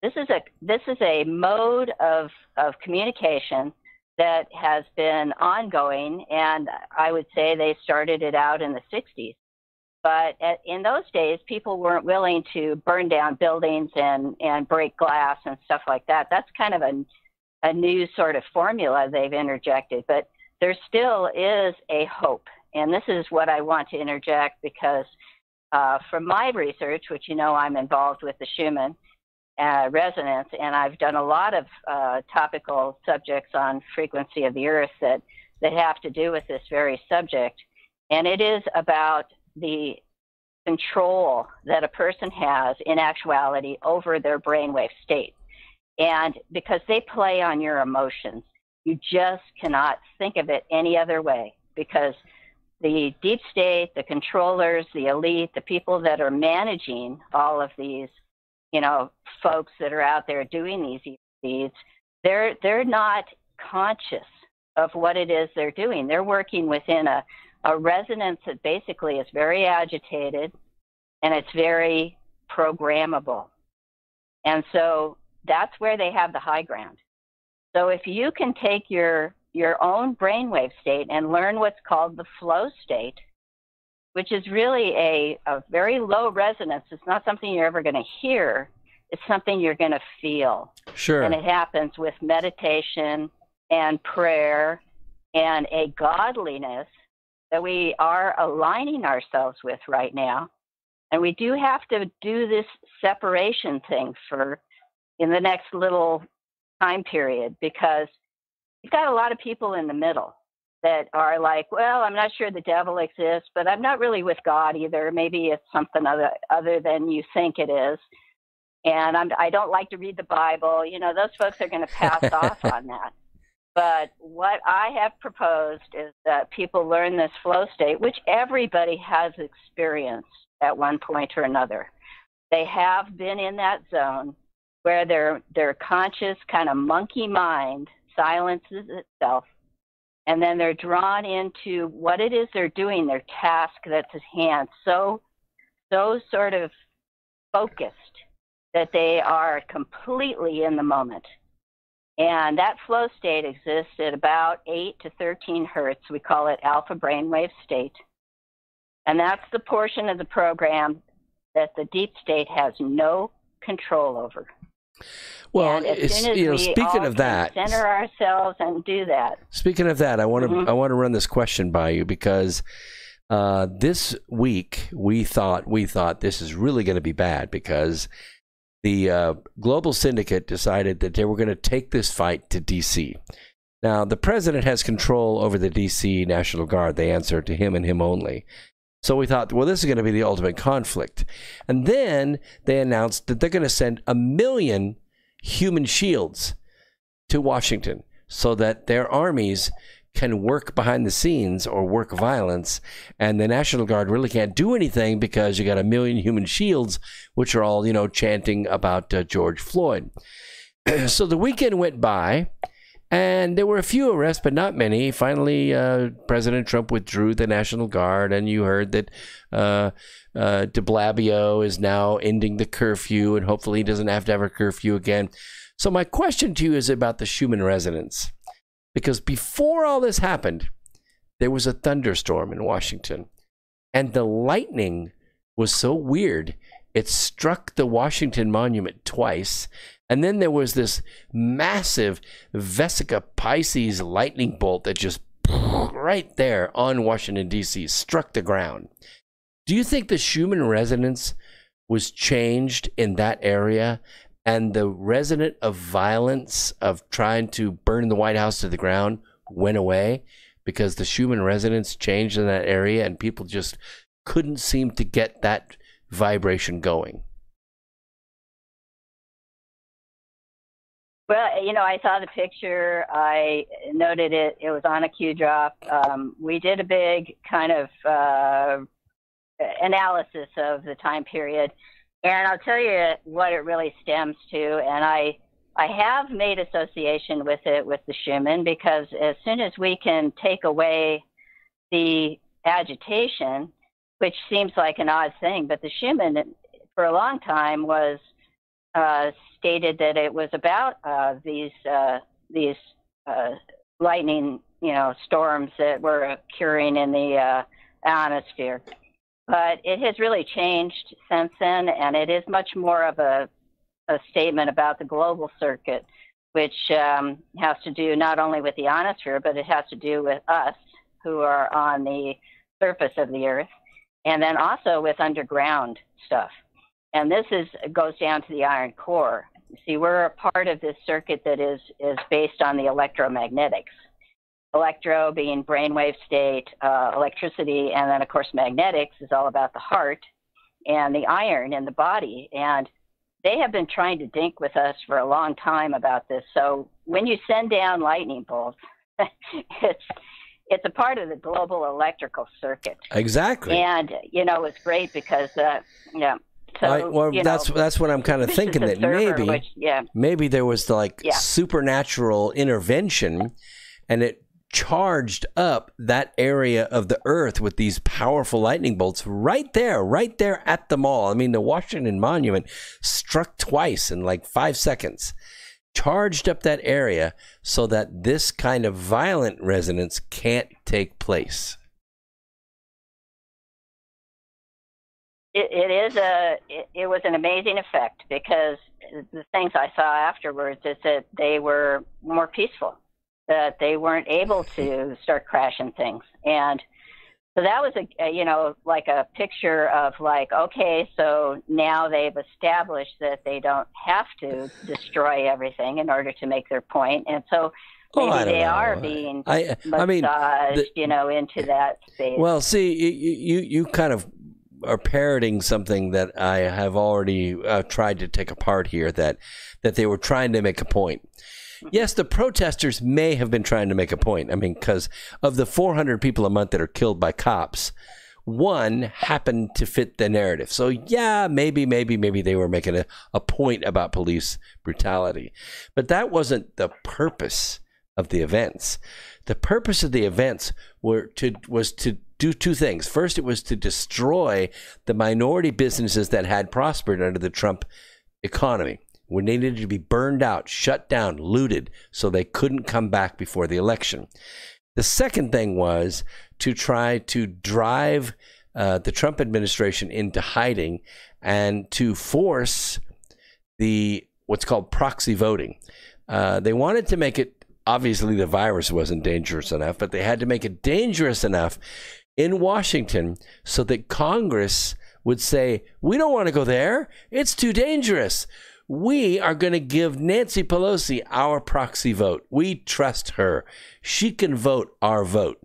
This is a mode of communication that has been ongoing, and I would say they started it out in the 60s. But in those days, people weren't willing to burn down buildings and break glass and stuff like that. That's kind of a new sort of formula they've interjected. But there still is a hope. And this is what I want to interject because from my research, which I'm involved with the Schumann resonance, and I've done a lot of topical subjects on frequency of the Earth that have to do with this very subject. And it is about the control that a person has in actuality over their brainwave state. And because they play on your emotions, you just cannot think of it any other way, because the deep state, the controllers, the elite, the people that are managing all of these, folks that are out there doing these deeds, they're not conscious of what it is they're doing. They're working within a resonance that basically is very agitated and it's very programmable. And so that's where they have the high ground. So if you can take your own brainwave state and learn what's called the flow state, which is really a very low resonance. It's not something you're ever going to hear. It's something you're going to feel. Sure. And it happens with meditation and prayer and a godliness that we are aligning ourselves with right now. And we do have to do this separation thing in the next little time period, because you've got a lot of people in the middle that are like, well, I'm not sure the devil exists, but I'm not really with God either. Maybe it's something other than you think it is. And I don't like to read the Bible. Those folks are going to pass off on that. But what I have proposed is that people learn this flow state, which everybody has experienced at one point or another. They have been in that zone where their conscious kind of monkey mind silences itself, and then they're drawn into what it is they're doing, their task that's at hand, so sort of focused that they are completely in the moment. And that flow state exists at about 8 to 13 hertz. We call it alpha brainwave state. And that's the portion of the program that the deep state has no control over. Well, speaking of that, center ourselves and do that. Speaking of that, I want to run this question by you, because this week we thought this is really going to be bad, because the Global Syndicate decided that they were going to take this fight to D.C. Now, the president has control over the D.C. National Guard. They answer to him and him only. So we thought, well, this is going to be the ultimate conflict. And then they announced that they're going to send 1 million human shields to Washington so that their armies can work behind the scenes or work violence. And the National Guard really can't do anything because you got 1 million human shields, which are all, chanting about George Floyd. So the weekend went by, and there were a few arrests, but not many. Finally, President Trump withdrew the National Guard, and you heard that de Blasio is now ending the curfew, and hopefully he doesn't have to have a curfew again. So my question to you is about the Schumann resonance. Because before all this happened, there was a thunderstorm in Washington, and the lightning was so weird, it struck the Washington Monument twice. And then there was this massive Vesica Pisces lightning bolt that just right there on Washington, D.C., struck the ground. Do you think the Schumann resonance was changed in that area, and the resonance of violence of trying to burn the White House to the ground went away because the Schumann resonance changed in that area and people just couldn't seem to get that vibration going? Well, you know, I saw the picture. I noted it. It was on a Q drop. We did a big kind of analysis of the time period. And I'll tell you what it really stems to. And I have made association with it with the Schumann, because as soon as we can take away the agitation, which seems like an odd thing, but the Schumann for a long time was stated that it was about these lightning, storms that were occurring in the ionosphere. But it has really changed since then, and it is much more of a statement about the global circuit, which has to do not only with the ionosphere, but it has to do with us who are on the surface of the Earth, and then also with underground stuff. And this goes down to the iron core. See, we're a part of this circuit that is based on the electromagnetics. Electro being brainwave state, electricity, and then, of course, magnetics is all about the heart and the iron in the body. And they have been trying to dink with us for a long time about this. So when you send down lightning bolts, it's a part of the global electrical circuit. Exactly. And, it's great because, So, that's what I'm kind of thinking, that maybe there was supernatural intervention, and it charged up that area of the Earth with these powerful lightning bolts right there at the mall. I mean, the Washington Monument struck twice in like 5 seconds, charged up that area so that this kind of violent resonance can't take place. It was an amazing effect, because the things I saw afterwards is that they were more peaceful, that they weren't able to start crashing things. And so that was like a picture of okay, so now they've established that they don't have to destroy everything in order to make their point. And so maybe they are being massaged, into that space. Well, see, you kind of are parroting something that I have already tried to take apart here, that they were trying to make a point. Yes, the protesters may have been trying to make a point. I mean, because of the 400 people a month that are killed by cops, one happened to fit the narrative. So yeah, maybe they were making a point about police brutality. But that wasn't the purpose of the events. The purpose of the events was to do two things. First, it was to destroy the minority businesses that had prospered under the Trump economy, when they needed to be burned out, shut down, looted, so they couldn't come back before the election. The second thing was to try to drive the Trump administration into hiding and to force what's called proxy voting. They wanted to make it, obviously the virus wasn't dangerous enough, but they had to make it dangerous enough in Washington so that Congress would say, we don't want to go there. It's too dangerous. We are going to give Nancy Pelosi our proxy vote. We trust her. She can vote our vote.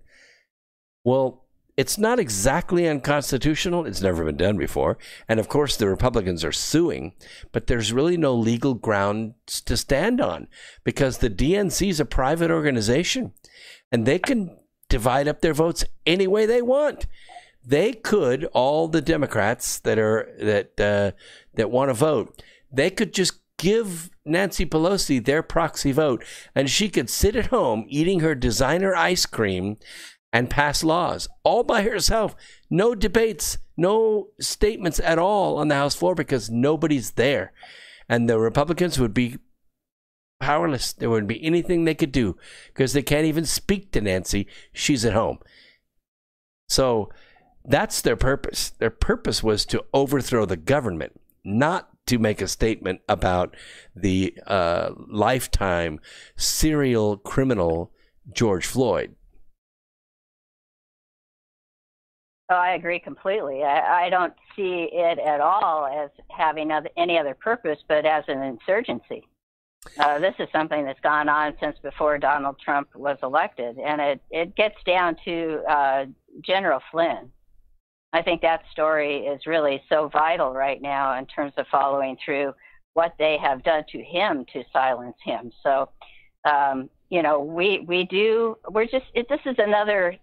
Well, it's not exactly unconstitutional. It's never been done before. And of course, the Republicans are suing, but there's really no legal ground to stand on, because the DNC is a private organization and they can divide up their votes any way they want. They could, all the Democrats that want to vote, they could just give Nancy Pelosi their proxy vote, and she could sit at home eating her designer ice cream and pass laws all by herself. No debates, no statements at all on the House floor, because nobody's there. And the Republicans would be powerless. There wouldn't be anything they could do, because they can't even speak to Nancy. She's at home. So that's their purpose. Their purpose was to overthrow the government, not to make a statement about the lifetime serial criminal George Floyd. Oh, I agree completely. I don't see it at all as having any other purpose but as an insurgency. This is something that's gone on since before Donald Trump was elected, and it gets down to General Flynn. I think that story is really so vital right now in terms of following through what they have done to him to silence him. So, you know, this is another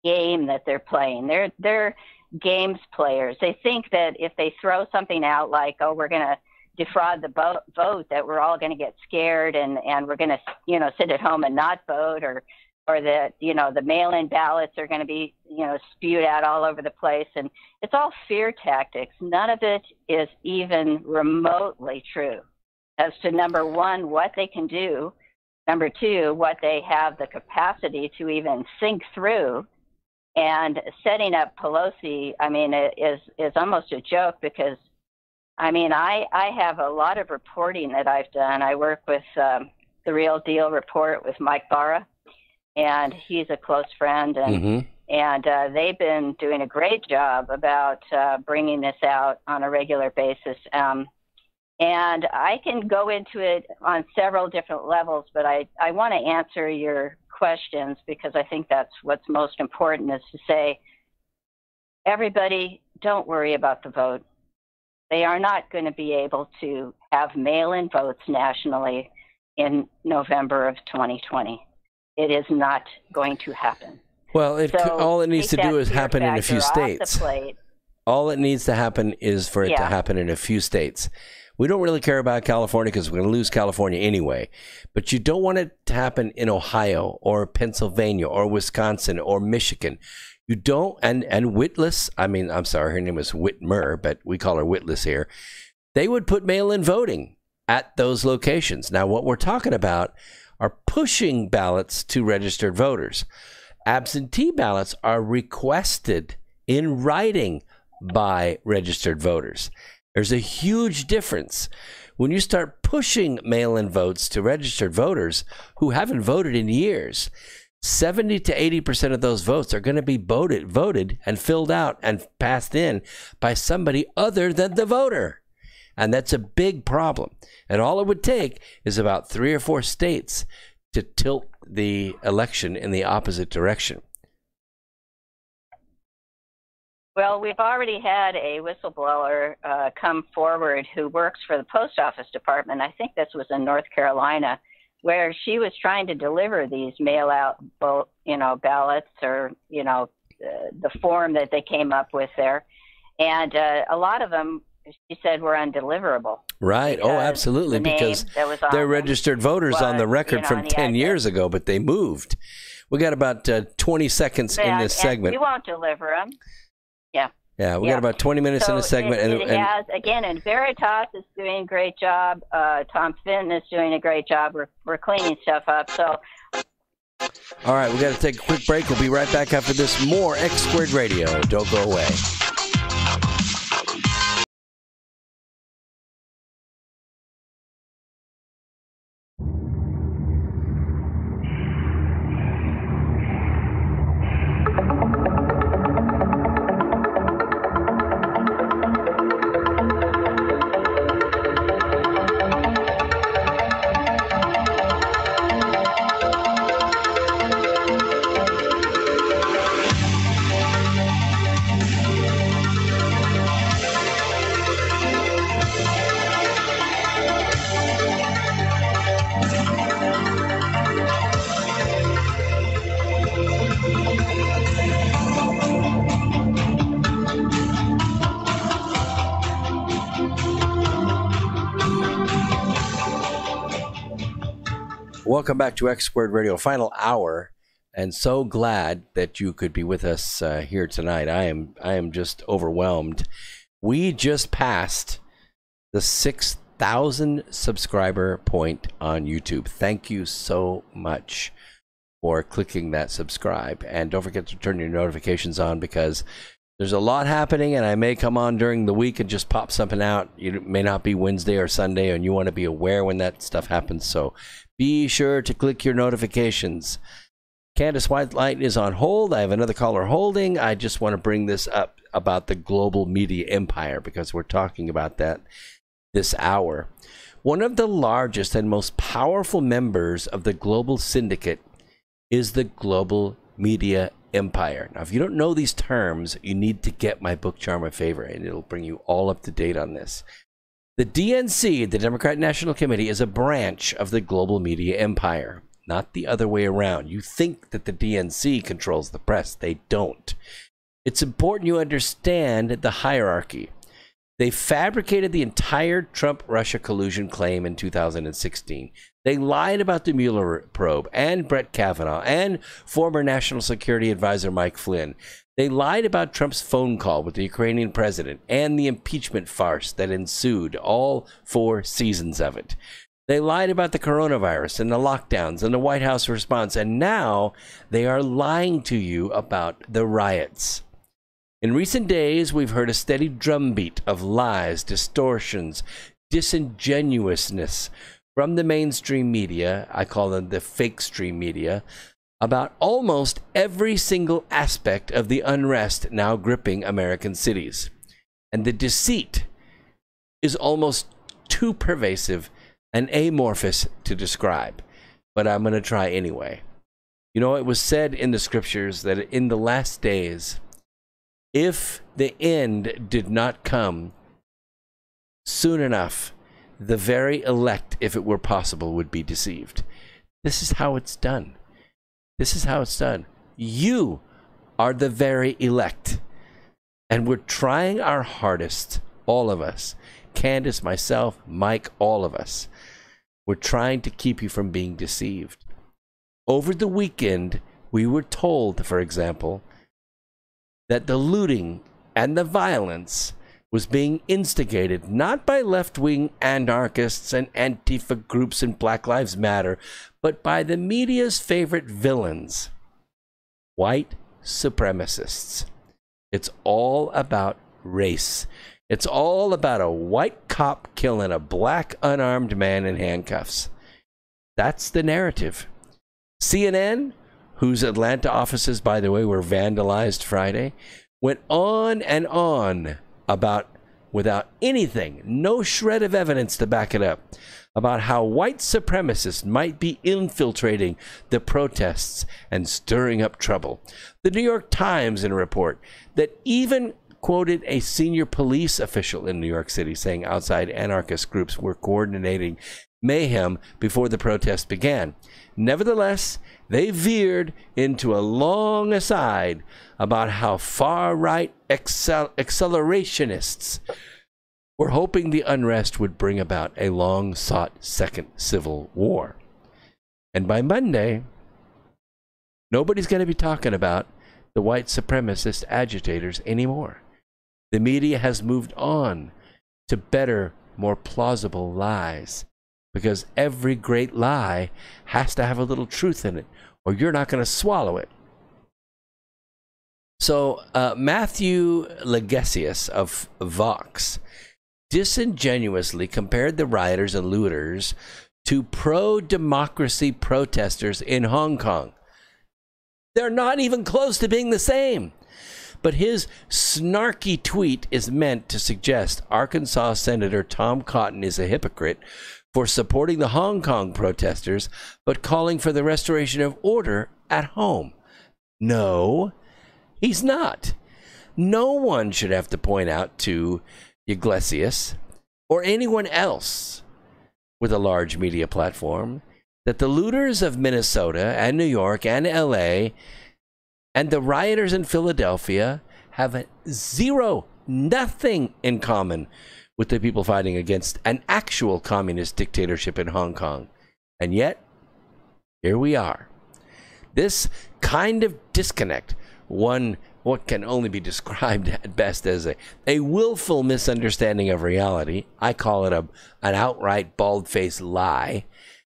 game that they're playing. They're games players. They think that if they throw something out like, oh, we're going to defraud the vote, that we're all going to get scared and we're going to, you know, sit at home and not vote, or that, you know, the mail-in ballots are going to be, you know, spewed out all over the place. And it's all fear tactics. None of it is even remotely true as to, number one, what they can do, number two, what they have the capacity to even think through. And setting up Pelosi, I mean, is almost a joke because, I mean, I have a lot of reporting that I've done. I work with The Real Deal Report with Mike Barra, and he's a close friend, and they've been doing a great job about bringing this out on a regular basis. And I can go into it on several different levels, but I want to answer your questions because I think that's what's most important, is to say, everybody, don't worry about the vote. They are not going to be able to have mail-in votes nationally in November of 2020. It is not going to happen. Well, all it needs to do is happen in a few states. All it needs to happen is for it to happen in a few states. We don't really care about California because we're going to lose California anyway. But you don't want it to happen in Ohio or Pennsylvania or Wisconsin or Michigan. You don't, and Witless, I mean, I'm sorry, her name was Whitmer, but we call her Witless here. They would put mail-in voting at those locations. Now, what we're talking about are pushing ballots to registered voters. Absentee ballots are requested in writing by registered voters. There's a huge difference. When you start pushing mail-in votes to registered voters who haven't voted in years, 70 to 80% of those votes are going to be voted and filled out and passed in by somebody other than the voter. And that's a big problem. And all it would take is about 3 or 4 states to tilt the election in the opposite direction. Well, we've already had a whistleblower come forward who works for the post office department. I think this was in North Carolina, where she was trying to deliver these mail-out, ballots, or, the form that they came up with there. And a lot of them, she said, were undeliverable. Right. Oh, absolutely. Because they're registered voters on the record from 10 years ago, but they moved. We got about 20 seconds in this segment. We won't deliver them. Yeah. Yeah, we got about 20 minutes in this segment. It has, again, and Veritas is doing a great job. Tom Fenton is doing a great job. We're cleaning stuff up. So, all right, we got to take a quick break. We'll be right back after this. More X Squared Radio. Don't go away. Welcome back to X Squared Radio, final hour, and so glad that you could be with us here tonight. I am just overwhelmed. We just passed the 6,000 subscriber point on YouTube. Thank you so much for clicking that subscribe, and don't forget to turn your notifications on because there's a lot happening, and I may come on during the week and just pop something out. It may not be Wednesday or Sunday, and you want to be aware when that stuff happens. So be sure to click your notifications. Candace Whitelight is on hold. I have another caller holding. I just want to bring this up about the global media empire because we're talking about that this hour. One of the largest and most powerful members of the Global Syndicate is the global media empire. Now, if you don't know these terms, you need to get my book, Charm of Favor, and it'll bring you all up to date on this. The DNC, the Democratic National Committee, is a branch of the global media empire, not the other way around. You think that the DNC controls the press. They don't. It's important you understand the hierarchy. They fabricated the entire Trump-Russia collusion claim in 2016. They lied about the Mueller probe and Brett Kavanaugh and former National Security Advisor Mike Flynn. They lied about Trump's phone call with the Ukrainian president and the impeachment farce that ensued, all 4 seasons of it. They lied about the coronavirus and the lockdowns and the White House response, and now they are lying to you about the riots. In recent days, we've heard a steady drumbeat of lies, distortions, disingenuousness from the mainstream media, I call them the fake stream media, about almost every single aspect of the unrest now gripping American cities. And the deceit is almost too pervasive and amorphous to describe, but I'm going to try anyway. You know, it was said in the scriptures that in the last days, if the end did not come soon enough, the very elect, if it were possible, would be deceived. This is how it's done. This is how it's done. You are the very elect. And we're trying our hardest, all of us. Candace, myself, Mike, all of us. We're trying to keep you from being deceived. Over the weekend, we were told, for example, that the looting and the violence was being instigated not by left-wing anarchists and Antifa groups and Black Lives Matter, but by the media's favorite villains, white supremacists. It's all about race. It's all about a white cop killing a black unarmed man in handcuffs. That's the narrative. CNN, whose Atlanta offices, by the way, were vandalized Friday, went on and on about, without anything, no shred of evidence to back it up, about how white supremacists might be infiltrating the protests and stirring up trouble. The New York Times, in a report that even quoted a senior police official in New York City saying outside anarchist groups were coordinating mayhem before the protest began. Nevertheless, they veered into a long aside about how far-right accelerationists were hoping the unrest would bring about a long-sought second civil war. And by Monday, nobody's going to be talking about the white supremacist agitators anymore. The media has moved on to better, more plausible lies, because every great lie has to have a little truth in it, or you're not going to swallow it. So Matthew Legesius of Vox disingenuously compared the rioters and looters to pro-democracy protesters in Hong Kong. They're not even close to being the same. But his snarky tweet is meant to suggest Arkansas Senator Tom Cotton is a hypocrite for supporting the Hong Kong protesters, but calling for the restoration of order at home. No, he's not. No one should have to point out to Iglesias or anyone else with a large media platform that the looters of Minnesota and New York and LA and the rioters in Philadelphia have nothing in common with the people fighting against an actual communist dictatorship in Hong Kong. And yet, here we are. This kind of disconnect, what can only be described at best as a willful misunderstanding of reality, I call it an outright bald-faced lie,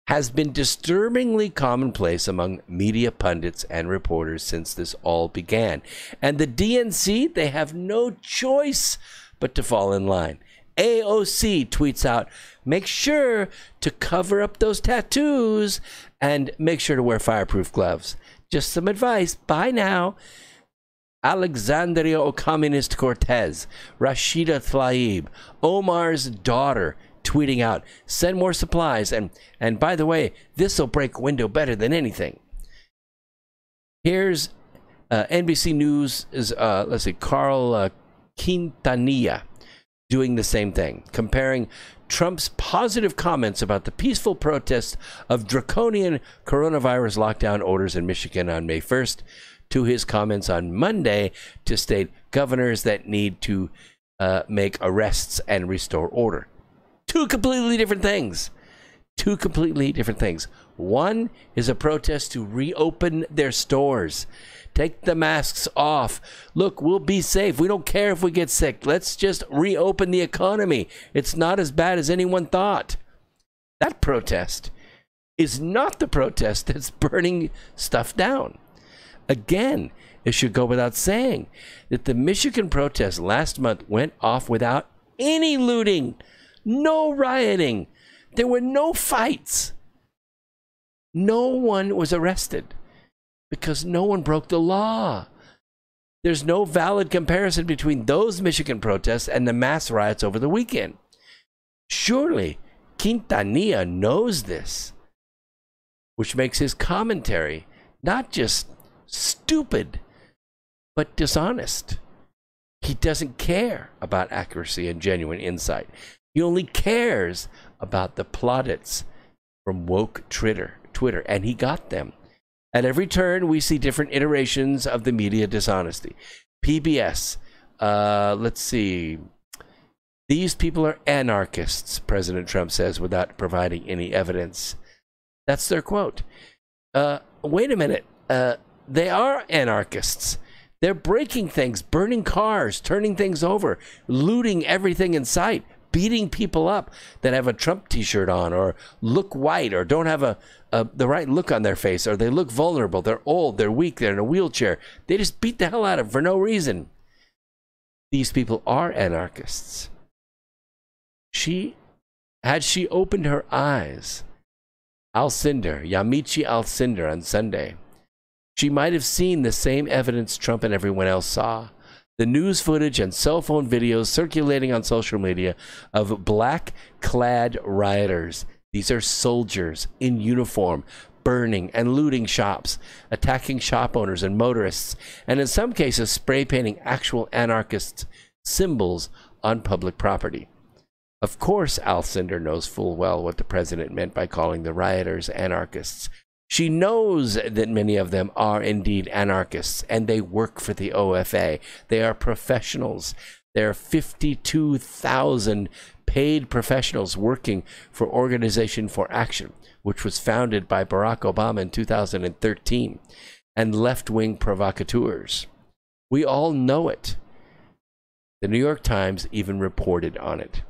has been disturbingly commonplace among media pundits and reporters since this all began. And the DNC, they have no choice but to fall in line. AOC tweets out, make sure to cover up those tattoos and make sure to wear fireproof gloves. Just some advice. Bye now. Alexandria Ocasio-Cortez, Rashida Tlaib, Omar's daughter, tweeting out, send more supplies. And by the way, this will break window better than anything. Here's NBC News is, Carl Quintanilla doing the same thing, comparing Trump's positive comments about the peaceful protest of draconian coronavirus lockdown orders in Michigan on May 1st to his comments on Monday to state governors that need to make arrests and restore order. Two completely different things. Two completely different things. One is a protest to reopen their stores. Take the masks off. Look, we'll be safe. We don't care if we get sick. Let's just reopen the economy. It's not as bad as anyone thought. That protest is not the protest that's burning stuff down. Again, it should go without saying that the Michigan protest last month went off without any looting, no rioting. There were no fights. No one was arrested because no one broke the law. There's no valid comparison between those Michigan protests and the mass riots over the weekend. Surely Quintanilla knows this, which makes his commentary not just stupid, but dishonest. He doesn't care about accuracy and genuine insight. He only cares about the plaudits from woke Twitter, and he got them. At every turn, we see different iterations of the media dishonesty. PBS, let's see. These people are anarchists, President Trump says, without providing any evidence. That's their quote. Wait a minute. They are anarchists. They're breaking things, burning cars, turning things over, looting everything in sight, beating people up that have a Trump t-shirt on or look white or don't have the right look on their face, or they look vulnerable, they're old, they're weak, they're in a wheelchair. They just beat the hell out of them for no reason. These people are anarchists. Had she opened her eyes, Yamiche Alcindor on Sunday, she might have seen the same evidence Trump and everyone else saw. The news footage and cell phone videos circulating on social media of black-clad rioters. These are soldiers in uniform, burning and looting shops, attacking shop owners and motorists, and in some cases spray painting actual anarchist symbols on public property. Of course, Alcindor knows full well what the president meant by calling the rioters anarchists. She knows that many of them are indeed anarchists, and they work for the OFA. They are professionals. There are 52,000 paid professionals working for Organization for Action, which was founded by Barack Obama in 2013, and left-wing provocateurs. We all know it. The New York Times even reported on it.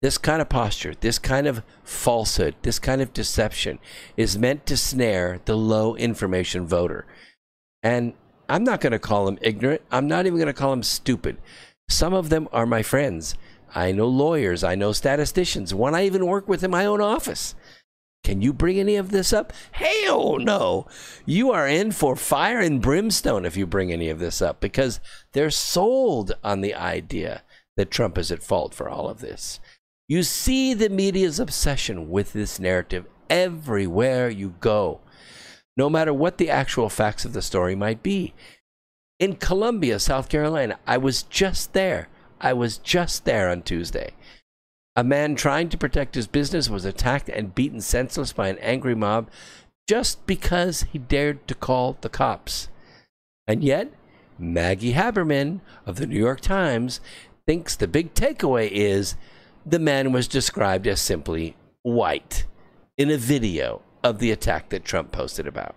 This kind of posture, this kind of falsehood, this kind of deception is meant to snare the low information voter. And I'm not going to call them ignorant. I'm not even going to call them stupid. Some of them are my friends. I know lawyers. I know statisticians. One I even work with in my own office. Can you bring any of this up? Hell no. You are in for fire and brimstone if you bring any of this up, because they're sold on the idea that Trump is at fault for all of this. You see the media's obsession with this narrative everywhere you go, no matter what the actual facts of the story might be. In Columbia, South Carolina, I was just there on Tuesday. A man trying to protect his business was attacked and beaten senseless by an angry mob just because he dared to call the cops. And yet, Maggie Haberman of the New York Times thinks the big takeaway is the man was described as simply white in a video of the attack that Trump posted about.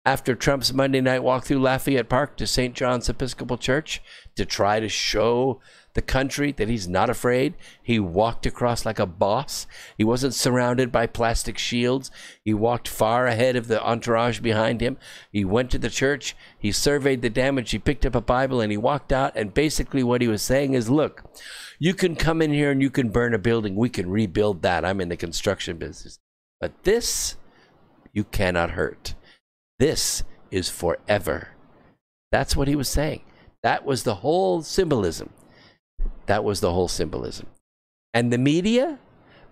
After Trump's Monday night walk through Lafayette Park to St. John's Episcopal Church to try to show the country that he's not afraid, he walked across like a boss. He wasn't surrounded by plastic shields. He walked far ahead of the entourage behind him. He went to the church. He surveyed the damage. He picked up a Bible and he walked out. And basically what he was saying is, look, you can come in here and you can burn a building. We can rebuild that. I'm in the construction business. But this, you cannot hurt. This is forever. That's what he was saying. That was the whole symbolism. That was the whole symbolism. And the media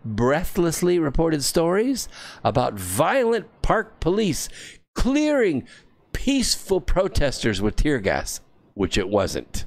breathlessly reported stories about violent park police clearing peaceful protesters with tear gas, which it wasn't.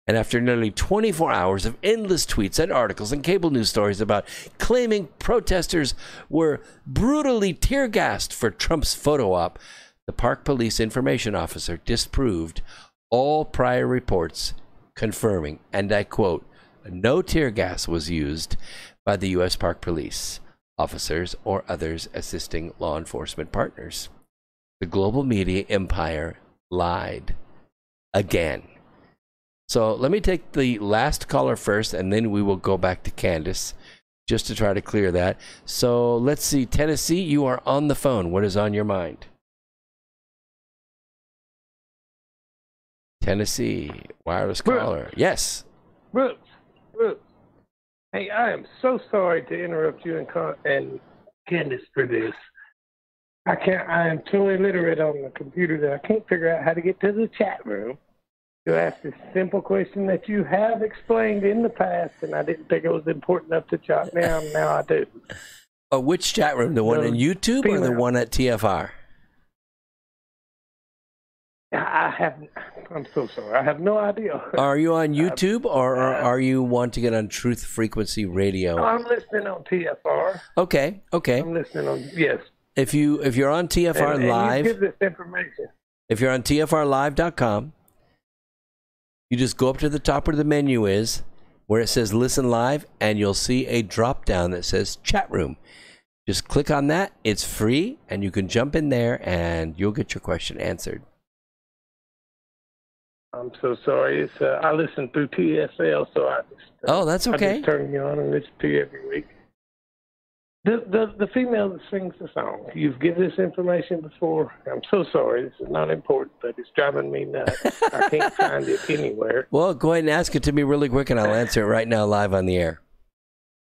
And after nearly 24 hours of endless tweets and articles and cable news stories about claiming protesters were brutally tear gassed for Trump's photo op, the park police information officer disproved all prior reports, confirming, and I quote, no tear gas was used by the U.S. Park Police officers or others assisting law enforcement partners. The global media empire lied again. So let me take the last caller first, and then we will go back to Candace just to try to clear that. So let's see. Tennessee, you are on the phone. What is on your mind? Tennessee, wireless caller. Yes. Brooks. Hey, I am so sorry to interrupt you and Candace for this. I am too illiterate on the computer that I can't figure out how to get to the chat room to ask this simple question that you have explained in the past, and I didn't think it was important enough to jot down. Now I do. Oh, which chat room? The one on YouTube or the one at TFR? I'm so sorry. I have no idea. Are you on YouTube or are you want to get on Truth Frequency Radio? No, I'm listening on TFR. Okay. I'm listening on, yes. If you're on TFR and Live, you give this information. If you're on TFRlive.com, you just go up to the top where the menu is, where it says Listen Live, and you'll see a drop down that says Chat Room. Just click on that. It's free, and you can jump in there, and you'll get your question answered. I'm so sorry. I listen through TSL, so I just... that's okay. I just turn you on and listen to you every week. The female that sings the song, you've given this information before. I'm so sorry. This is not important, but it's driving me nuts. I can't find it anywhere. Well, go ahead and ask it to me really quick, and I'll answer it right now live on the air.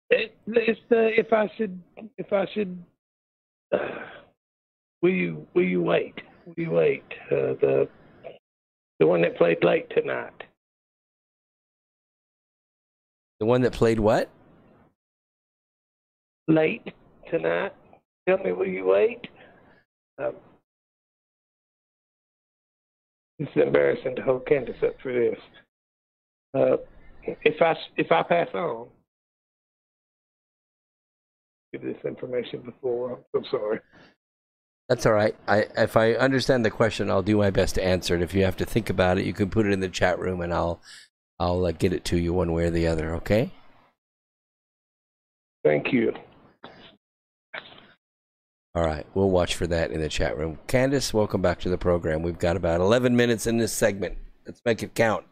If I should, will you wait? Will you wait? The one that played late tonight. The one that played what? Late tonight. Tell me, will you wait? It's embarrassing to hold Candace up for this. If I pass on, give this information before. I'm so sorry. That's all right. If I understand the question, I'll do my best to answer it. If you have to think about it, you can put it in the chat room, and I'll get it to you one way or the other. Okay? Thank you. All right. We'll watch for that in the chat room. Candace, welcome back to the program. We've got about 11 minutes in this segment. Let's make it count.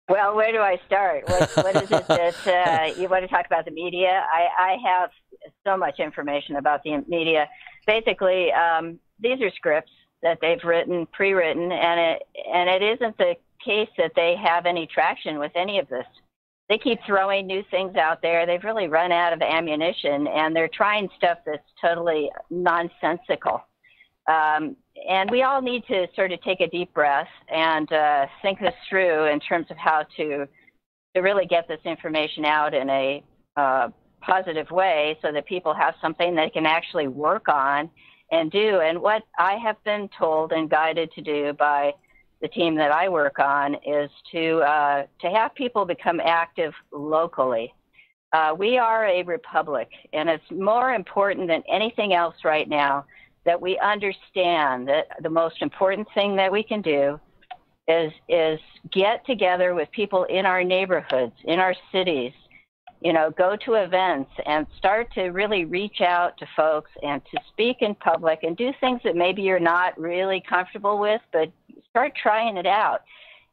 Well, where do I start? What is it that you want to talk about the media? I have so much information about the media. Basically, these are scripts that they've written, pre-written, and it isn't the case that they have any traction with any of this. They keep throwing new things out there. They've really run out of ammunition, and they're trying stuff that's totally nonsensical. And we all need to sort of take a deep breath and think this through in terms of how to really get this information out in a positive way so that people have something they can actually work on and do. And what I have been told and guided to do by the team that I work on is to have people become active locally. We are a republic, and it's more important than anything else right now that we understand that the most important thing that we can do is get together with people in our neighborhoods, in our cities, go to events and start to really reach out to folks and to speak in public and do things that maybe you're not really comfortable with, but start trying it out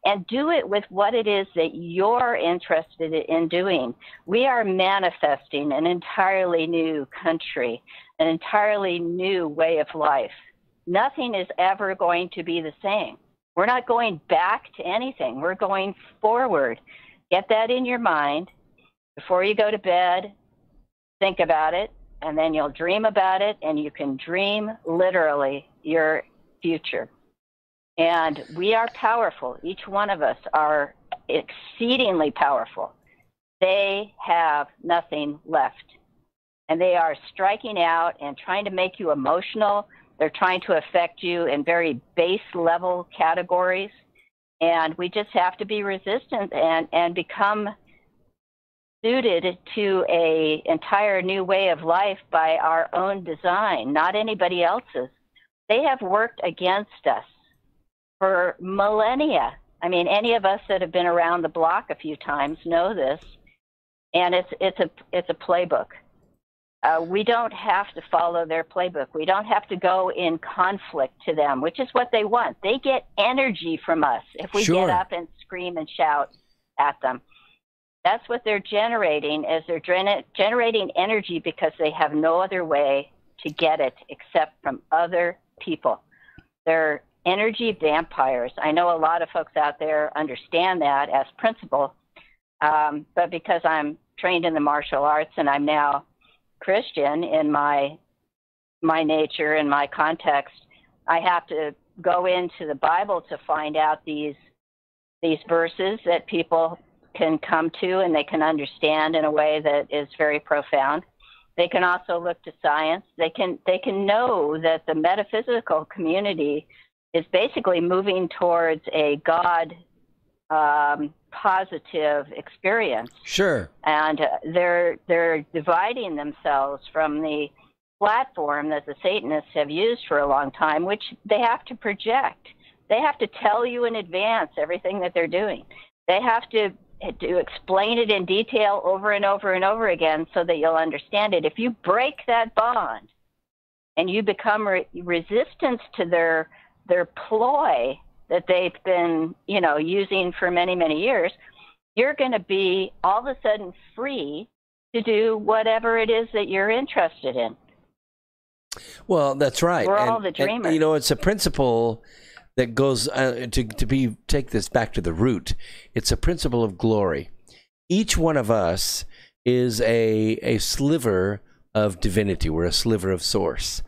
and do it with what it is that you're interested in doing. We are manifesting an entirely new country, an entirely new way of life. Nothing is ever going to be the same. We're not going back to anything. We're going forward. Get that in your mind. Before you go to bed, think about it. and then you'll dream about it, and you can dream literally your future. And we are powerful. Each one of us are exceedingly powerful. They have nothing left. And they are striking out and trying to make you emotional. They're trying to affect you in very base level categories. And we just have to be resistant and become suited to a entire new way of life by our own design, not anybody else's. They have worked against us for millennia. I mean, any of us that have been around the block a few times know this. And it's a playbook. We don't have to follow their playbook. We don't have to go in conflict to them, which is what they want. They get energy from us if we get up and scream and shout at them. That's what they're generating, is they're generating energy because they have no other way to get it except from other people. They're energy vampires. I know a lot of folks out there understand that as principle, but because I'm trained in the martial arts and I'm now Christian in my nature and my context, I have to go into the Bible to find out these verses that people can come to and they can understand in a way that is very profound. They can also look to science. They can know that the metaphysical community is basically moving towards a God positive experience. Sure. And they're dividing themselves from the platform that the Satanists have used for a long time, which they have to project. They have to tell you in advance everything that they're doing. They have to explain it in detail over and over and over again so that you'll understand it. If you break that bond and you become resistant to their ploy that they've been, using for many, many years, you're going to be all of a sudden free to do whatever it is that you're interested in. Well, that's right. We're all the dreamers. And, it's a principle that goes take this back to the root. It's a principle of glory. Each one of us is a sliver of divinity. We're a sliver of source.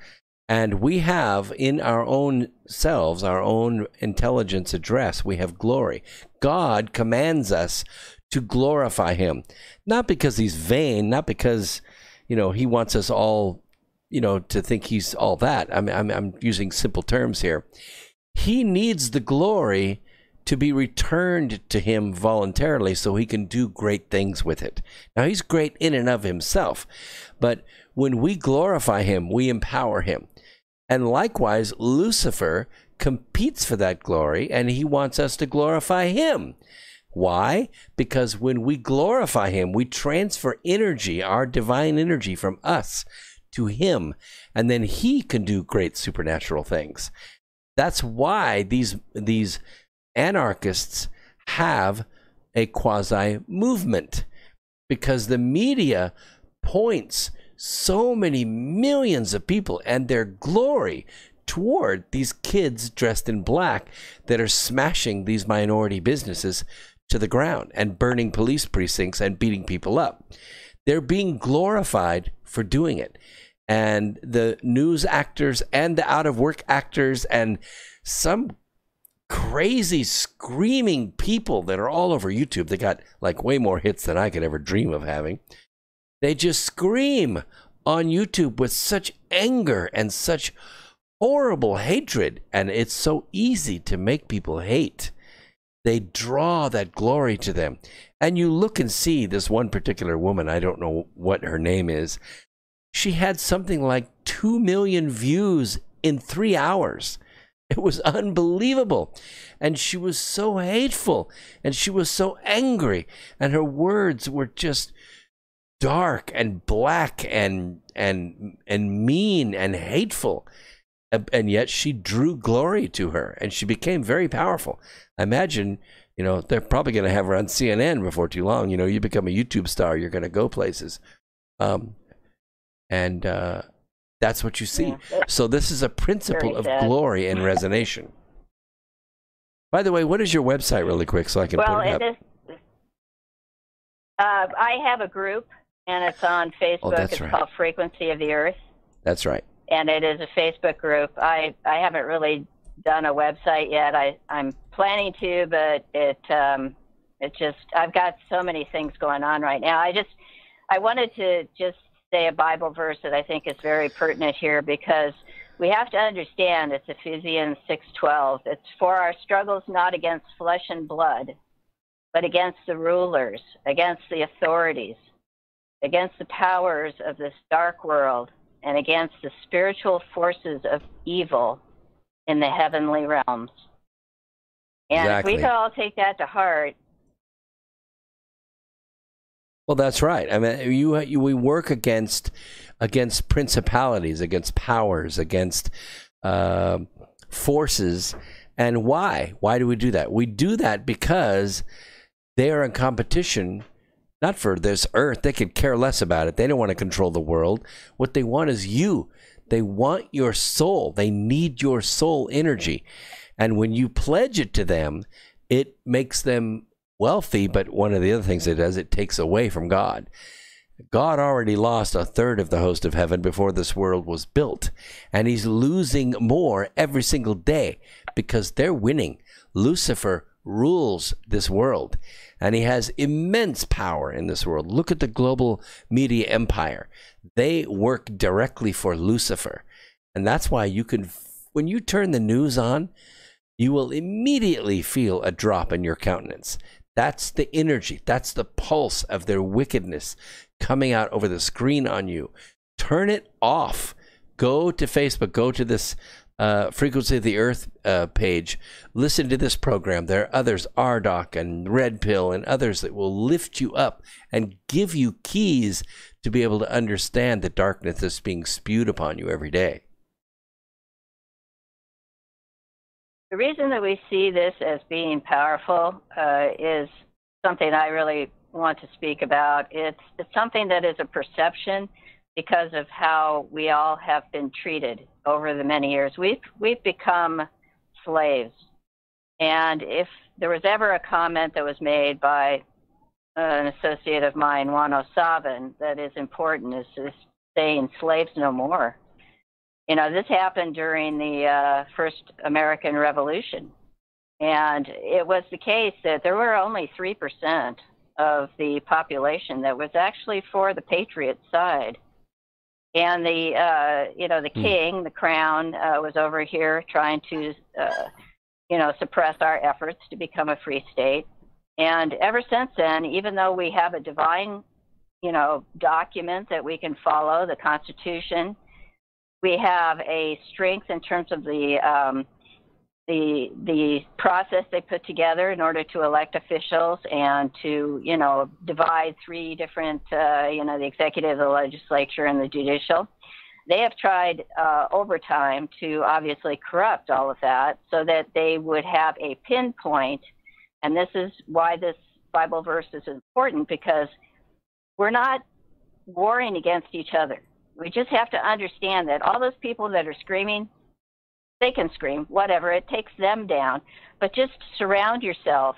And we have in our own selves, our own intelligence address, we have glory. God commands us to glorify him, not because he's vain, not because, he wants us all, to think he's all that. I'm using simple terms here. He needs the glory to be returned to him voluntarily so he can do great things with it. Now, he's great in and of himself, but when we glorify him, we empower him. And likewise, Lucifer competes for that glory, and he wants us to glorify him. Why? Because when we glorify him, we transfer energy, our divine energy, from us to him, and then he can do great supernatural things. That's why these anarchists have a quasi-movement, because the media points so many millions of people and their glory toward these kids dressed in black that are smashing these minority businesses to the ground and burning police precincts and beating people up. They're being glorified for doing it. And the news actors and the out-of-work actors and some crazy screaming people that are all over YouTube, they got like way more hits than I could ever dream of having. They just scream on YouTube with such anger and such horrible hatred. And it's so easy to make people hate. They draw that glory to them. And you look and see this one particular woman, I don't know what her name is. She had something like 2 million views in 3 hours. It was unbelievable. And she was so hateful. And she was so angry. And her words were just dark and black and mean and hateful, and yet she drew glory to her, and she became very powerful. I imagine, they're probably going to have her on CNN before too long. You become a YouTube star, you're going to go places, and that's what you see. Yeah. So this is a principle of glory and resonation. By the way, what is your website, really quick, so I can put it up? I have a group. and it's on Facebook. Oh, that's it's right. called Frequency of the Earth. That's right. And it is a Facebook group. I haven't really done a website yet. I'm planning to, but it just, I've got so many things going on right now. I wanted to just say a Bible verse that I think is very pertinent here, because we have to understand it's Ephesians 6:12. It's for our struggles not against flesh and blood, but against the rulers, against the authorities, against the powers of this dark world, and against the spiritual forces of evil in the heavenly realms. And Exactly. if we could all take that to heart. Well, that's right. I mean, we work against principalities, against powers, against forces. And why? Why do we do that? We do that because they are in competition, not for this earth. They could care less about it. They don't want to control the world. What they want is you. They want your soul. They need your soul energy. And when you pledge it to them, it makes them wealthy. But one of the other things it does, it takes away from God. God already lost a third of the host of heaven before this world was built. And he's losing more every single day because they're winning. Lucifer rules this world, and he has immense power in this world. Look at the global media empire. They work directly for Lucifer. And that's why you can, when you turn the news on, you will immediately feel a drop in your countenance. That's the energy. That's the pulse of their wickedness coming out over the screen on you. Turn it off. Go to Facebook. Go to this Frequency of the Earth page. Listen to this program. There are others, RDoc and Red Pill and others that will lift you up and give you keys to be able to understand the darkness that's being spewed upon you every day. The reason that we see this as being powerful is something I really want to speak about. It's something that is a perception because of how we all have been treated over the many years. We've become slaves. And if there was ever a comment that was made by an associate of mine, Juan Savin, that is important, is saying slaves no more. You know, this happened during the first American Revolution. And it was the case that there were only 3% of the population that was actually for the patriot side. And the king, the crown, was over here trying to, suppress our efforts to become a free state. And ever since then, even though we have a divine, document that we can follow, the Constitution, we have a strength in terms of the process they put together in order to elect officials and to, divide three different, the executive, the legislature, and the judicial. They have tried over time to obviously corrupt all of that so that they would have a pinpoint. And this is why this Bible verse is important, because we're not warring against each other. We just have to understand that all those people that are screaming, they can scream, whatever, it takes them down. But just surround yourself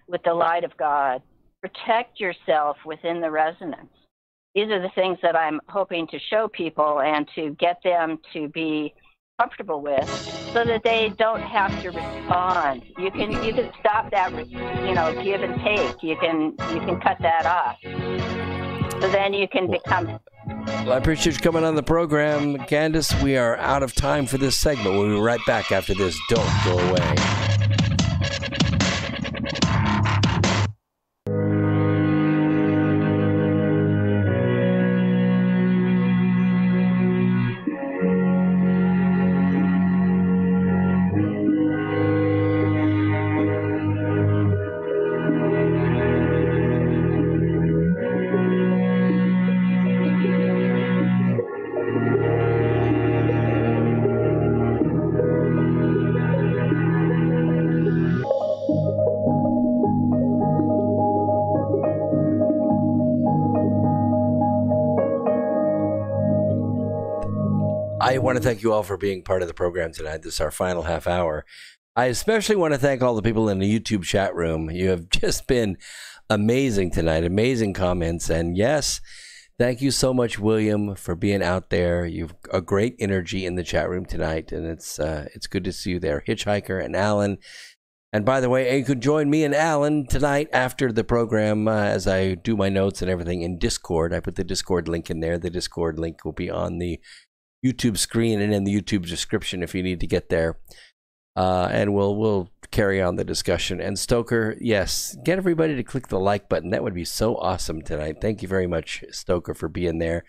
with the light of God. Protect yourself within the resonance. These are the things that I'm hoping to show people and to get them to be comfortable with so that they don't have to respond. You can stop that, give and take. You can cut that off. So then you can become... Well, I appreciate you coming on the program, Candace. We are out of time for this segment. We'll be right back after this. Don't go away. I want to thank you all for being part of the program tonight. This is our final half hour. I especially want to thank all the people in the YouTube chat room. You have just been amazing tonight, amazing comments. And yes, Thank you so much, William, for being out there. You've a great energy in the chat room tonight, and it's good to see you there. Hitchhiker and Alan. And by the way, you could join me and Alan tonight after the program as I do my notes and everything in Discord. I put the Discord link in there. The Discord link will be on the YouTube screen and in the YouTube description if you need to get there. And we'll carry on the discussion. And Stoker, yes, get everybody to click the like button. That would be so awesome tonight. Thank you very much, Stoker, for being there.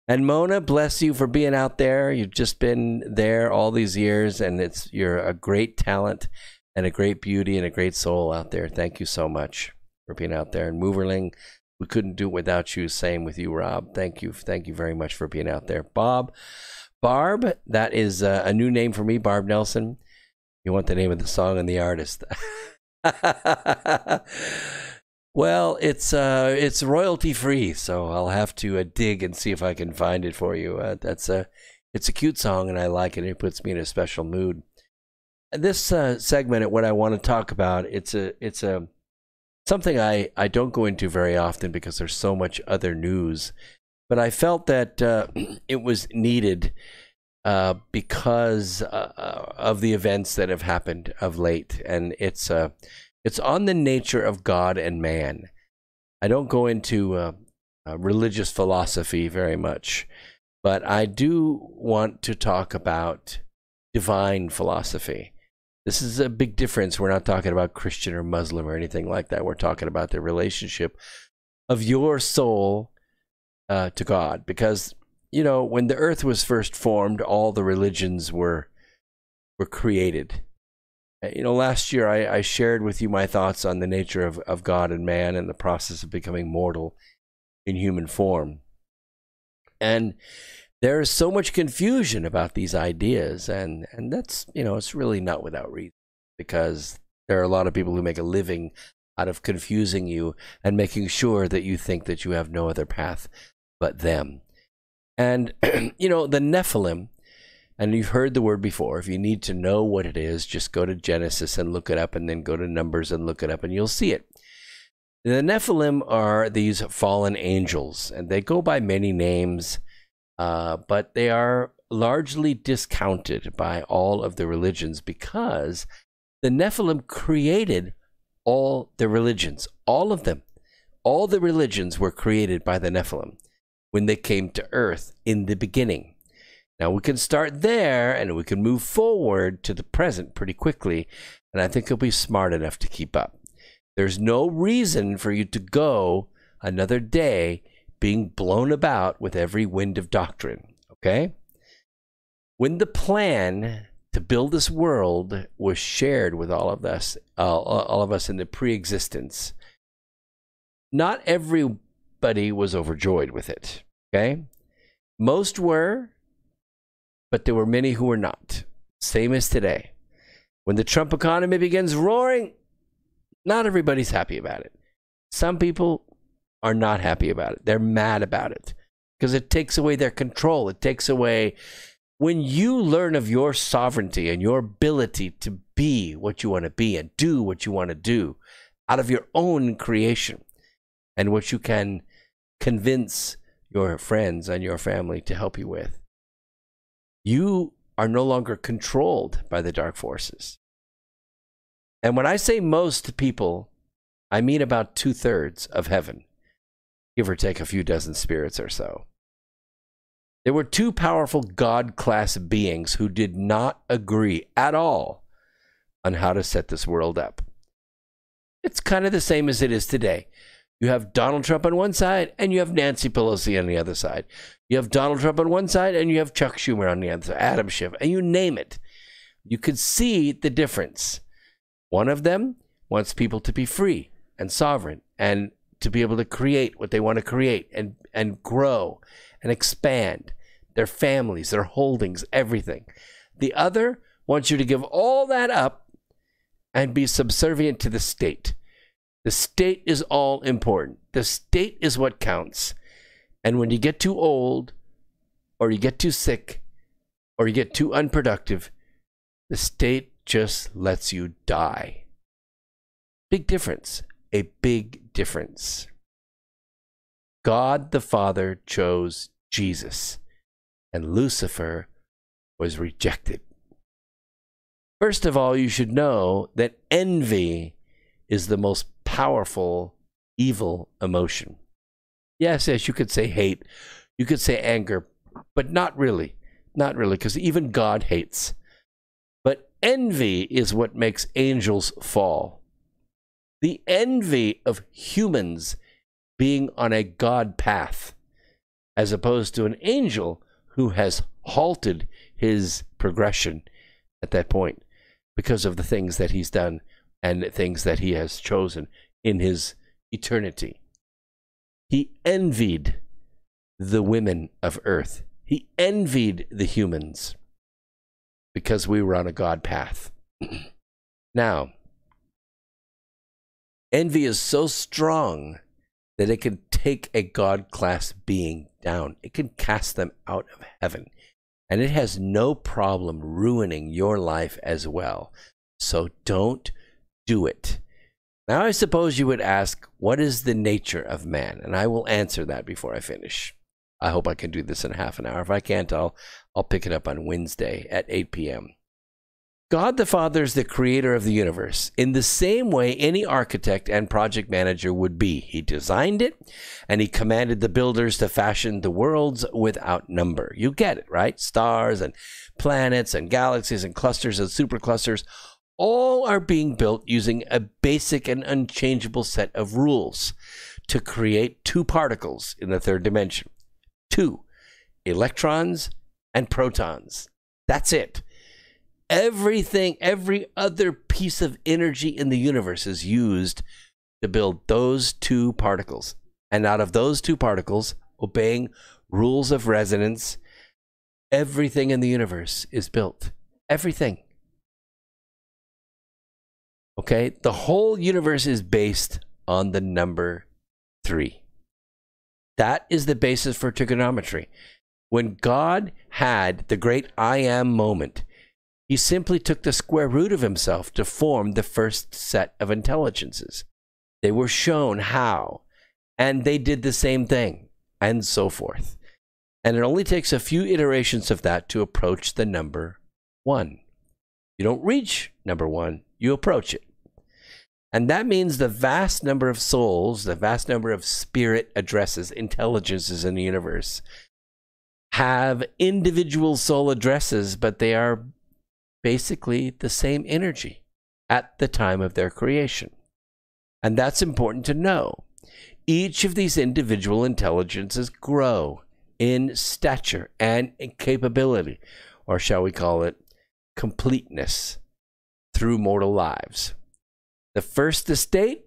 And Mona, bless you for being out there. You've just been there all these years, and you're a great talent and a great beauty and a great soul out there. Thank you so much for being out there. And Moverling, we couldn't do it without you. Same with you, Rob. Thank you very much for being out there. Barb, that is a new name for me, Barb Nelson. You want the name of the song and the artist? Well, it's royalty free, so I'll have to dig and see if I can find it for you. It's a cute song, and I like it. It puts me in a special mood. This segment, what I want to talk about, it's something I don't go into very often because there's so much other news, but I felt that it was needed because of the events that have happened of late, and it's on the nature of God and man. I don't go into religious philosophy very much, but I do want to talk about divine philosophy. This is a big difference. We're not talking about Christian or Muslim or anything like that. We're talking about the relationship of your soul to God. Because, you know, when the earth was first formed, all the religions were created. You know, last year I shared with you my thoughts on the nature of God and man and the process of becoming mortal in human form. And there is so much confusion about these ideas, and that's, you know, it's really not without reason, because there are a lot of people who make a living out of confusing you and making sure that you think that you have no other path but them. And, you know, the Nephilim, and you've heard the word before. If you need to know what it is, just go to Genesis and look it up, and then go to Numbers and look it up, and you'll see it. The Nephilim are these fallen angels, and they go by many names. But they are largely discounted by all of the religions because the Nephilim created all the religions, all of them. All the religions were created by the Nephilim when they came to earth in the beginning. Now we can start there and we can move forward to the present pretty quickly, and I think you'll be smart enough to keep up. There's no reason for you to go another day being blown about with every wind of doctrine, okay? When the plan to build this world was shared with all of us in the pre-existence, not everybody was overjoyed with it, okay? Most were, but there were many who were not. Same as today. When the Trump economy begins roaring, not everybody's happy about it. Some people are not happy about it. They're mad about it because it takes away their control. It takes away, when you learn of your sovereignty and your ability to be what you want to be and do what you want to do out of your own creation, and what you can convince your friends and your family to help you with, you are no longer controlled by the dark forces. And when I say most people, I mean about 2/3 of heaven, give or take a few dozen spirits or so. There were two powerful God-class beings who did not agree at all on how to set this world up. It's kind of the same as it is today. You have Donald Trump on one side, and you have Nancy Pelosi on the other side. You have Donald Trump on one side, and you have Chuck Schumer on the other side, Adam Schiff, and you name it. You could see the difference. One of them wants people to be free and sovereign and to be able to create what they want to create and grow and expand their families, their holdings, everything. The other wants you to give all that up and be subservient to the state. The state is all important. The state is what counts. And when you get too old, or you get too sick, or you get too unproductive, the state just lets you die. Big difference. A big difference. God the Father chose Jesus, and Lucifer was rejected. First of all, you should know that envy is the most powerful evil emotion. Yes, you could say hate, you could say anger, but not really, because even God hates. But envy is what makes angels fall. The envy of humans being on a God path, as opposed to an angel who has halted his progression at that point because of the things that he's done and things that he has chosen in his eternity. He envied the women of earth. He envied the humans because we were on a God path. Now, envy is so strong that it can take a God-class being down. It can cast them out of heaven. And it has no problem ruining your life as well. So don't do it. Now, I suppose you would ask, what is the nature of man? And I will answer that before I finish. I hope I can do this in half an hour. If I can't, I'll pick it up on Wednesday at 8 p.m. God the Father is the creator of the universe in the same way any architect and project manager would be. He designed it, and he commanded the builders to fashion the worlds without number. You get it, right? Stars and planets and galaxies and clusters and superclusters all are being built using a basic and unchangeable set of rules to create two particles in the third dimension. Two, electrons and protons. That's it. Everything, every other piece of energy in the universe is used to build those two particles. And out of those two particles, obeying rules of resonance, everything in the universe is built. Everything. Okay? The whole universe is based on the number 3. That is the basis for trigonometry. When God had the great I am moment, he simply took the square root of himself to form the first set of intelligences. They were shown how, and they did the same thing, and so forth. And it only takes a few iterations of that to approach the number 1. You don't reach number 1, you approach it. And that means the vast number of souls, the vast number of spirit addresses, intelligences in the universe, have individual soul addresses, but they are basically the same energy at the time of their creation. And that's important to know. Each of these individual intelligences grow in stature and in capability, or shall we call it completeness, through mortal lives. The first estate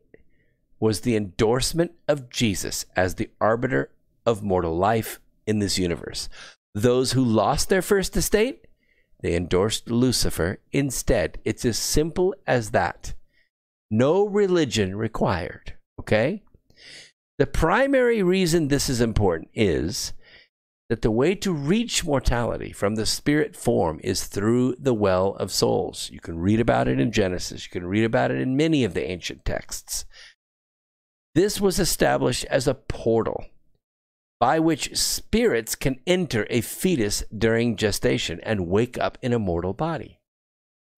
was the endorsement of Jesus as the arbiter of mortal life in this universe. Those who lost their first estate, they endorsed Lucifer instead. It's as simple as that. No religion required, okay? The primary reason this is important is that the way to reach mortality from the spirit form is through the well of souls. You can read about it in Genesis. You can read about it in many of the ancient texts. This was established as a portal by which spirits can enter a fetus during gestation and wake up in a mortal body.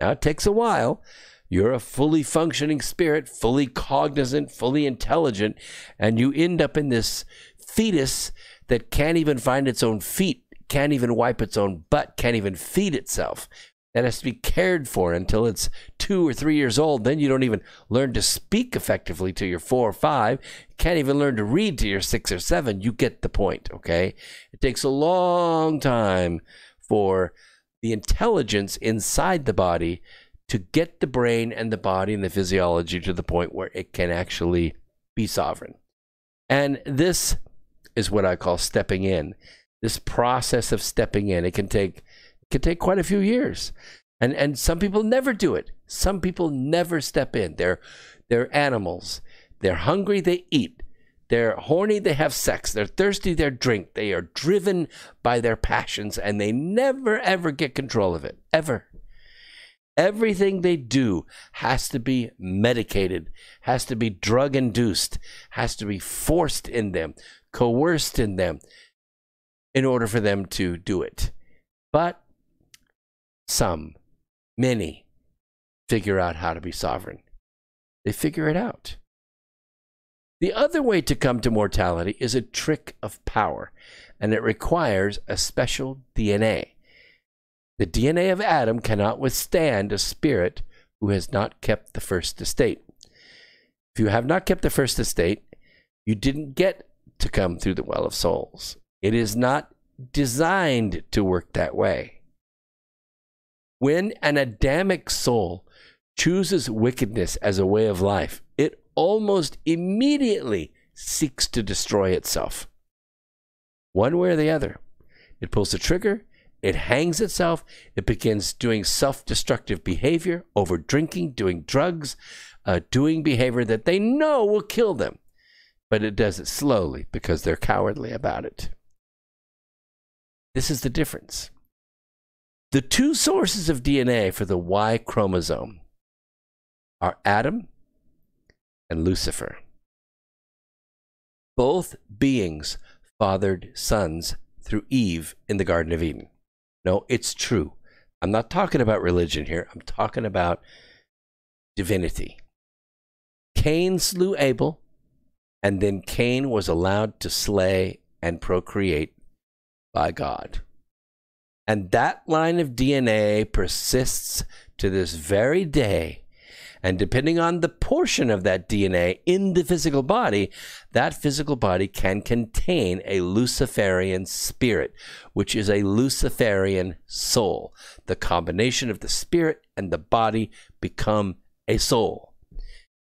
Now, it takes a while. You're a fully functioning spirit, fully cognizant, fully intelligent, and you end up in this fetus that can't even find its own feet, can't even wipe its own butt, can't even feed itself. That has to be cared for until it's 2 or 3 years old. Then you don't even learn to speak effectively till you're 4 or 5. You can't even learn to read till you're 6 or 7. You get the point, okay? It takes a long time for the intelligence inside the body to get the brain and the body and the physiology to the point where it can actually be sovereign. And this is what I call stepping in. This process of stepping in, it can take quite a few years. And some people never do it. Some people never step in. They're animals. They're hungry, they eat. They're horny, they have sex. They're thirsty, they drink. They are driven by their passions, and they never, ever get control of it, ever. Everything they do has to be medicated, has to be drug-induced, has to be forced in them, coerced in them, in order for them to do it. But many, figure out how to be sovereign. They figure it out. The other way to come to mortality is a trick of power, and it requires a special DNA. The DNA of Adam cannot withstand a spirit who has not kept the first estate. If you have not kept the first estate, you didn't get to come through the well of souls. It is not designed to work that way. When an Adamic soul chooses wickedness as a way of life, it almost immediately seeks to destroy itself. One way or the other. It pulls the trigger, it hangs itself, it begins doing self-destructive behavior, over drinking, doing drugs, doing behavior that they know will kill them. But it does it slowly because they're cowardly about it. This is the difference. The two sources of DNA for the Y chromosome are Adam and Lucifer. Both beings fathered sons through Eve in the Garden of Eden. No, it's true. I'm not talking about religion here. I'm talking about divinity. Cain slew Abel, and then Cain was allowed to slay and procreate by God. And that line of DNA persists to this very day. And depending on the portion of that DNA in the physical body, that physical body can contain a Luciferian spirit, which is a Luciferian soul. The combination of the spirit and the body become a soul.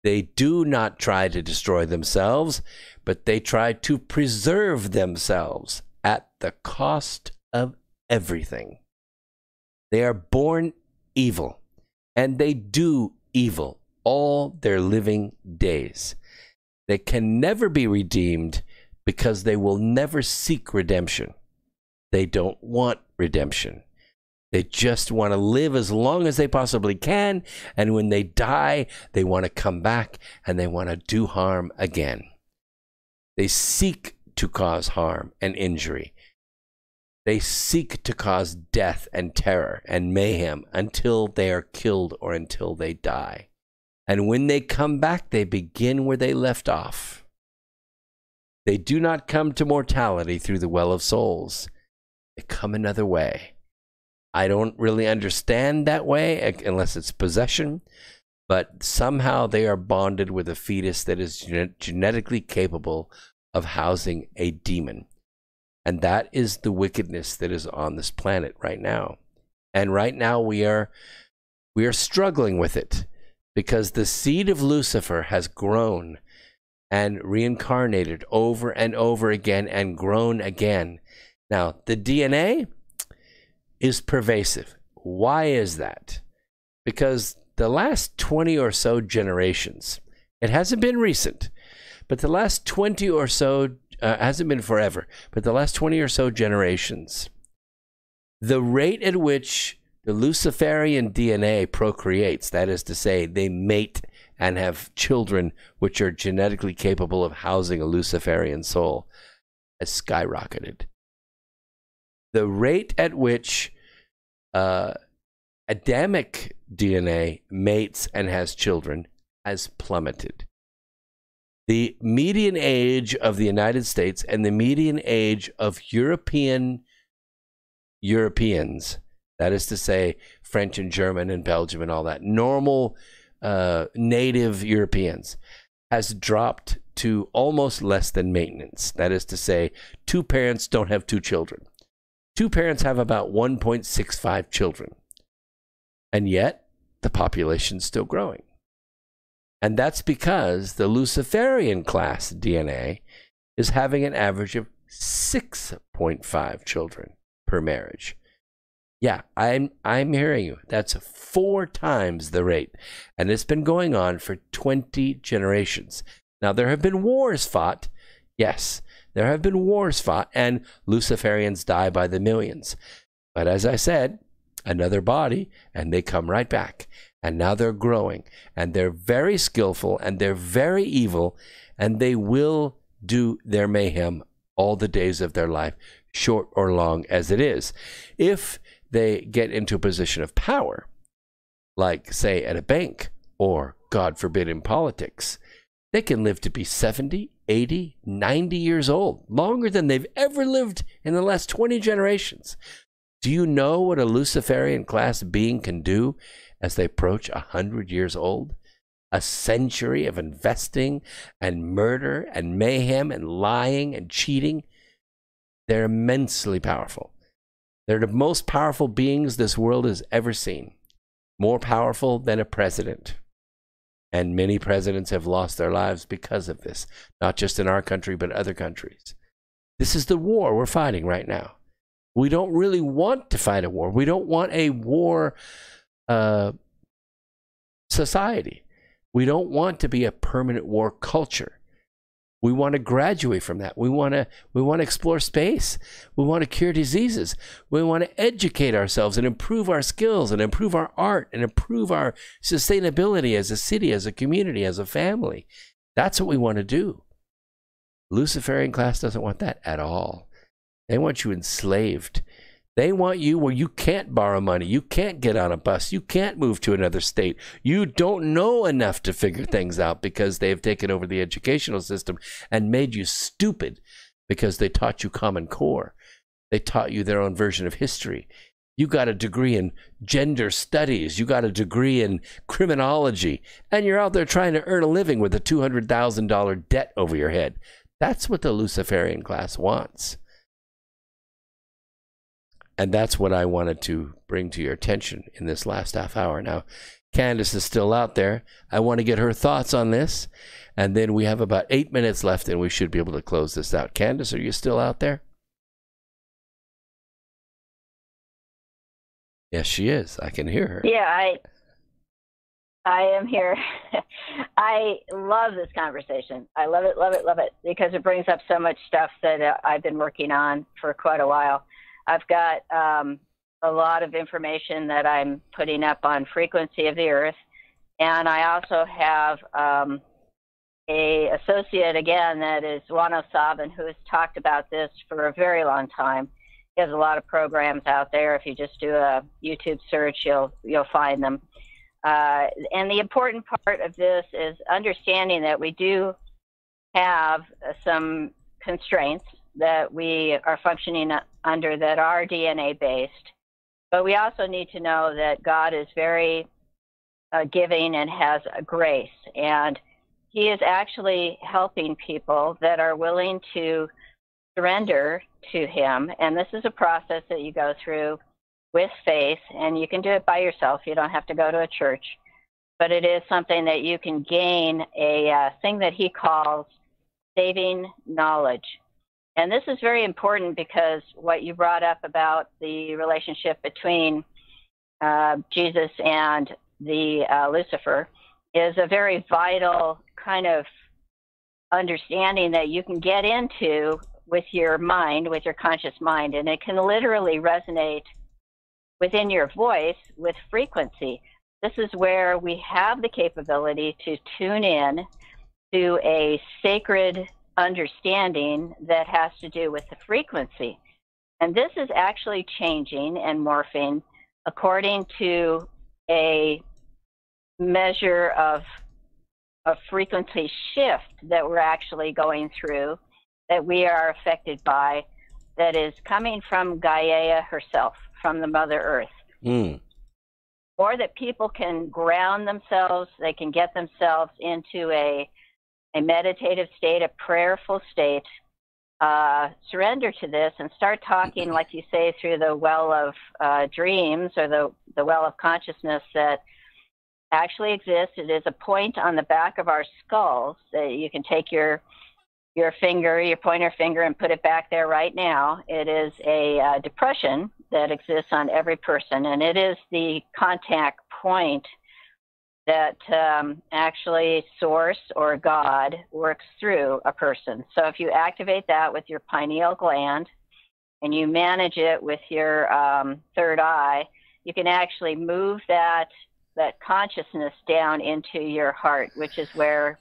They do not try to destroy themselves, but they try to preserve themselves at the cost of everything. They are born evil, and they do evil all their living days. They can never be redeemed because they will never seek redemption. They don't want redemption. They just want to live as long as they possibly can, and when they die, they want to come back and they want to do harm again. They seek to cause harm and injury. They seek to cause death and terror and mayhem until they are killed or until they die. And when they come back, they begin where they left off. They do not come to mortality through the well of souls. They come another way. I don't really understand that way unless it's possession, but somehow they are bonded with a fetus that is genetically capable of housing a demon. And that is the wickedness that is on this planet right now. And right now we are struggling with it because the seed of Lucifer has grown and reincarnated over and over again and grown again. Now, the DNA is pervasive. Why is that? Because the last 20 or so generations, it hasn't been recent, but the last 20 or so hasn't been forever, but the last 20 or so generations, the rate at which the Luciferian DNA procreates, that is to say, they mate and have children which are genetically capable of housing a Luciferian soul, has skyrocketed. The rate at which Adamic DNA mates and has children has plummeted. The median age of the United States and the median age of Europeans, that is to say, French and German and Belgium and all that, normal native Europeans, has dropped to almost less than maintenance. That is to say, two parents don't have two children. Two parents have about 1.65 children. And yet, the population's still growing. And that's because the Luciferian class DNA is having an average of 6.5 children per marriage. Yeah, I'm hearing you. That's 4 times the rate. And it's been going on for 20 generations. Now, there have been wars fought. Yes, there have been wars fought, and Luciferians die by the millions. But as I said, another body, and they come right back. And now they're growing, and they're very skillful, and they're very evil, and they will do their mayhem all the days of their life, short or long as it is. If they get into a position of power, like, say, at a bank, or, God forbid, in politics, they can live to be 70, 80, 90 years old, longer than they've ever lived in the last 20 generations. Do you know what a Luciferian class being can do as they approach 100 years old? A century of investing and murder and mayhem and lying and cheating. They're immensely powerful. They're the most powerful beings this world has ever seen. More powerful than a president. And many presidents have lost their lives because of this, not just in our country, but other countries. This is the war we're fighting right now. We don't really want to fight a war. We don't want a war society. We don't want to be a permanent war culture. We want to graduate from that. We want to explore space. We want to cure diseases. We want to educate ourselves and improve our skills and improve our art and improve our sustainability as a city, as a community, as a family. That's what we want to do. Luciferian class doesn't want that at all. They want you enslaved. They want you where you can't borrow money. You can't get on a bus. You can't move to another state. You don't know enough to figure things out because they have taken over the educational system and made you stupid because they taught you Common Core. They taught you their own version of history. You got a degree in gender studies. You got a degree in criminology. And you're out there trying to earn a living with a $200,000 debt over your head. That's what the Luciferian class wants. And that's what I wanted to bring to your attention in this last half hour. Now, Candace is still out there. I want to get her thoughts on this. And then we have about 8 minutes left, and we should be able to close this out. Candace, are you still out there? Yes, she is. I can hear her. Yeah, I am here. I love this conversation. I love it, love it, love it, because it brings up so much stuff that I've been working on for quite a while. I've got a lot of information that I'm putting up on frequency of the earth. And I also have a associate, again, that is Wano Sabin, who has talked about this for a very long time. He has a lot of programs out there. If you just do a YouTube search, you'll find them. And the important part of this is understanding that we do have some constraints that we are functioning under that are DNA based, but we also need to know that God is very giving and has a grace, and he is actually helping people that are willing to surrender to him. And this is a process that you go through with faith, and you can do it by yourself. You don't have to go to a church, but it is something that you can gain a thing that he calls saving knowledge. And this is very important because what you brought up about the relationship between Jesus and the Lucifer is a very vital kind of understanding that you can get into with your mind, with your conscious mind, and it can literally resonate within your voice with frequency. This is where we have the capability to tune in to a sacred understanding that has to do with the frequency. And this is actually changing and morphing according to a measure of a frequency shift that we're actually going through, that we are affected by, that is coming from Gaia herself, from the Mother Earth. Or that people can ground themselves, they can get themselves into a meditative state, a prayerful state, surrender to this and start talking, like you say, through the well of dreams or the well of consciousness that actually exists. It is a point on the back of our skulls that you can take your finger, your pointer finger, and put it back there right now. It is a depression that exists on every person, and it is the contact point that actually Source or God works through a person. So if you activate that with your pineal gland and you manage it with your third eye, you can actually move that consciousness down into your heart, which is where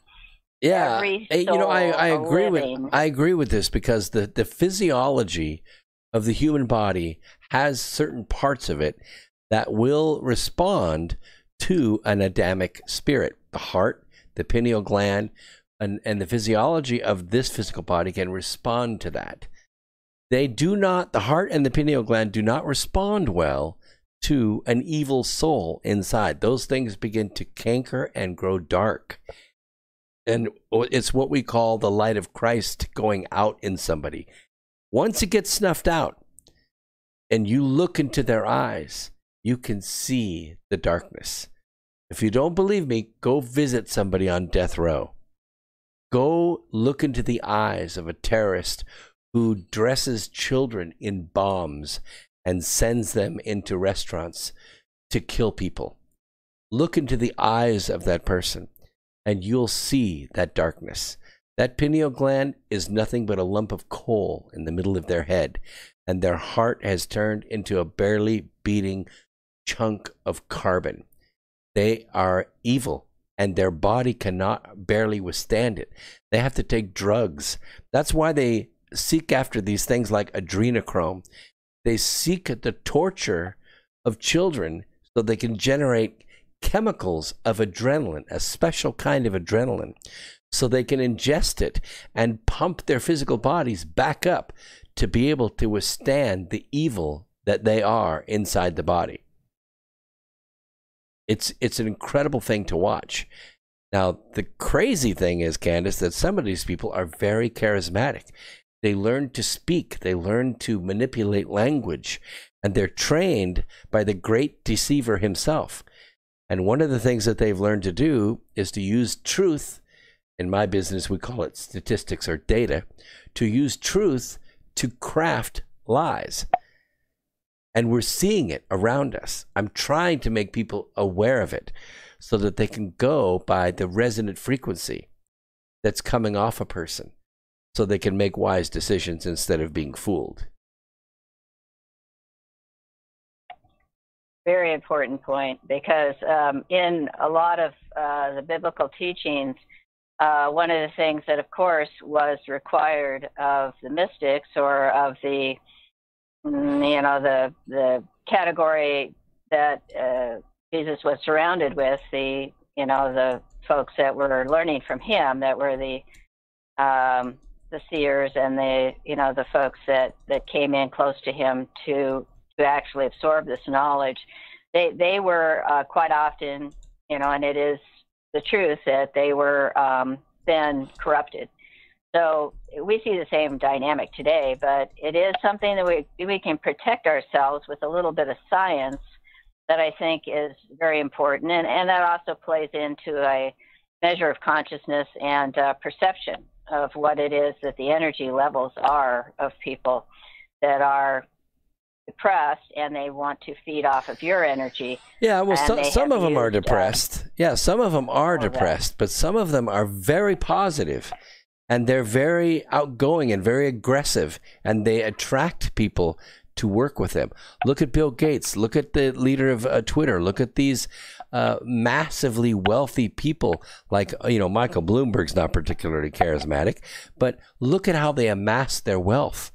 every soul I agree with this, because the physiology of the human body has certain parts of it that will respond to an Adamic spirit. The heart, the pineal gland, and the physiology of this physical body can respond to that. The heart and the pineal gland do not respond well to an evil soul inside. Those things begin to canker and grow dark. And it's what we call the light of Christ going out in somebody. Once it gets snuffed out and you look into their eyes, you can see the darkness. If you don't believe me, go visit somebody on death row. Go look into the eyes of a terrorist who dresses children in bombs and sends them into restaurants to kill people. Look into the eyes of that person, and you'll see that darkness. That pineal gland is nothing but a lump of coal in the middle of their head, and their heart has turned into a barely beating chunk of carbon. They are evil, and their body cannot barely withstand it. They have to take drugs. That's why they seek after these things like adrenochrome. They seek the torture of children so they can generate chemicals of adrenaline, a special kind of adrenaline, so they can ingest it and pump their physical bodies back up to be able to withstand the evil that they are inside the body. It's an incredible thing to watch. Now, the crazy thing is, Candace, that some of these people are very charismatic. They learn to speak. They learn to manipulate language. And they're trained by the great deceiver himself. And one of the things that they've learned to do is to use truth. In my business, we call it statistics or data. To use truth to craft lies. And we're seeing it around us. I'm trying to make people aware of it so that they can go by the resonant frequency that's coming off a person, so they can make wise decisions instead of being fooled. Very important point, because in a lot of the biblical teachings, one of the things that, of course, was required of the mystics, or of the the category that Jesus was surrounded with, the folks that were learning from him, that were the seers and the folks that came in close to him to actually absorb this knowledge. They were quite often, and it is the truth, that they were then corrupted. So we see the same dynamic today, but it is something that we can protect ourselves with a little bit of science that I think is very important. And that also plays into a measure of consciousness and perception of what it is that the energy levels are of people that are depressed, and they want to feed off of your energy. Yeah, well, some of them are depressed. Some of them are depressed, but some of them are very positive. And they're very outgoing and very aggressive, and they attract people to work with them. Look at Bill Gates. Look at the leader of Twitter. Look at these massively wealthy people like, Michael Bloomberg's not particularly charismatic, but look at how they amass their wealth.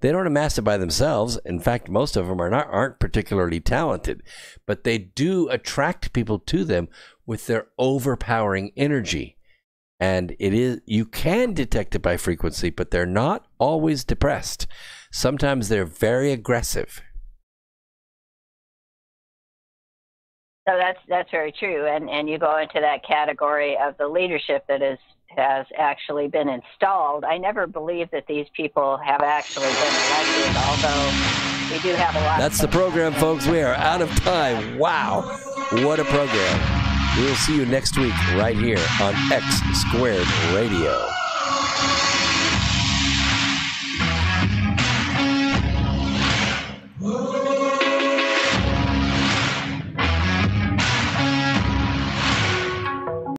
They don't amass it by themselves. In fact, most of them aren't particularly talented, but they do attract people to them with their overpowering energy. And you can detect it by frequency, but they're not always depressed. Sometimes they're very aggressive. So that's very true. And you go into that category of the leadership that has actually been installed. I never believe that these people have actually been elected, although we do have a lot. That's the program, folks. We are out of time. Wow. What a program. We will see you next week right here on X Squared Radio.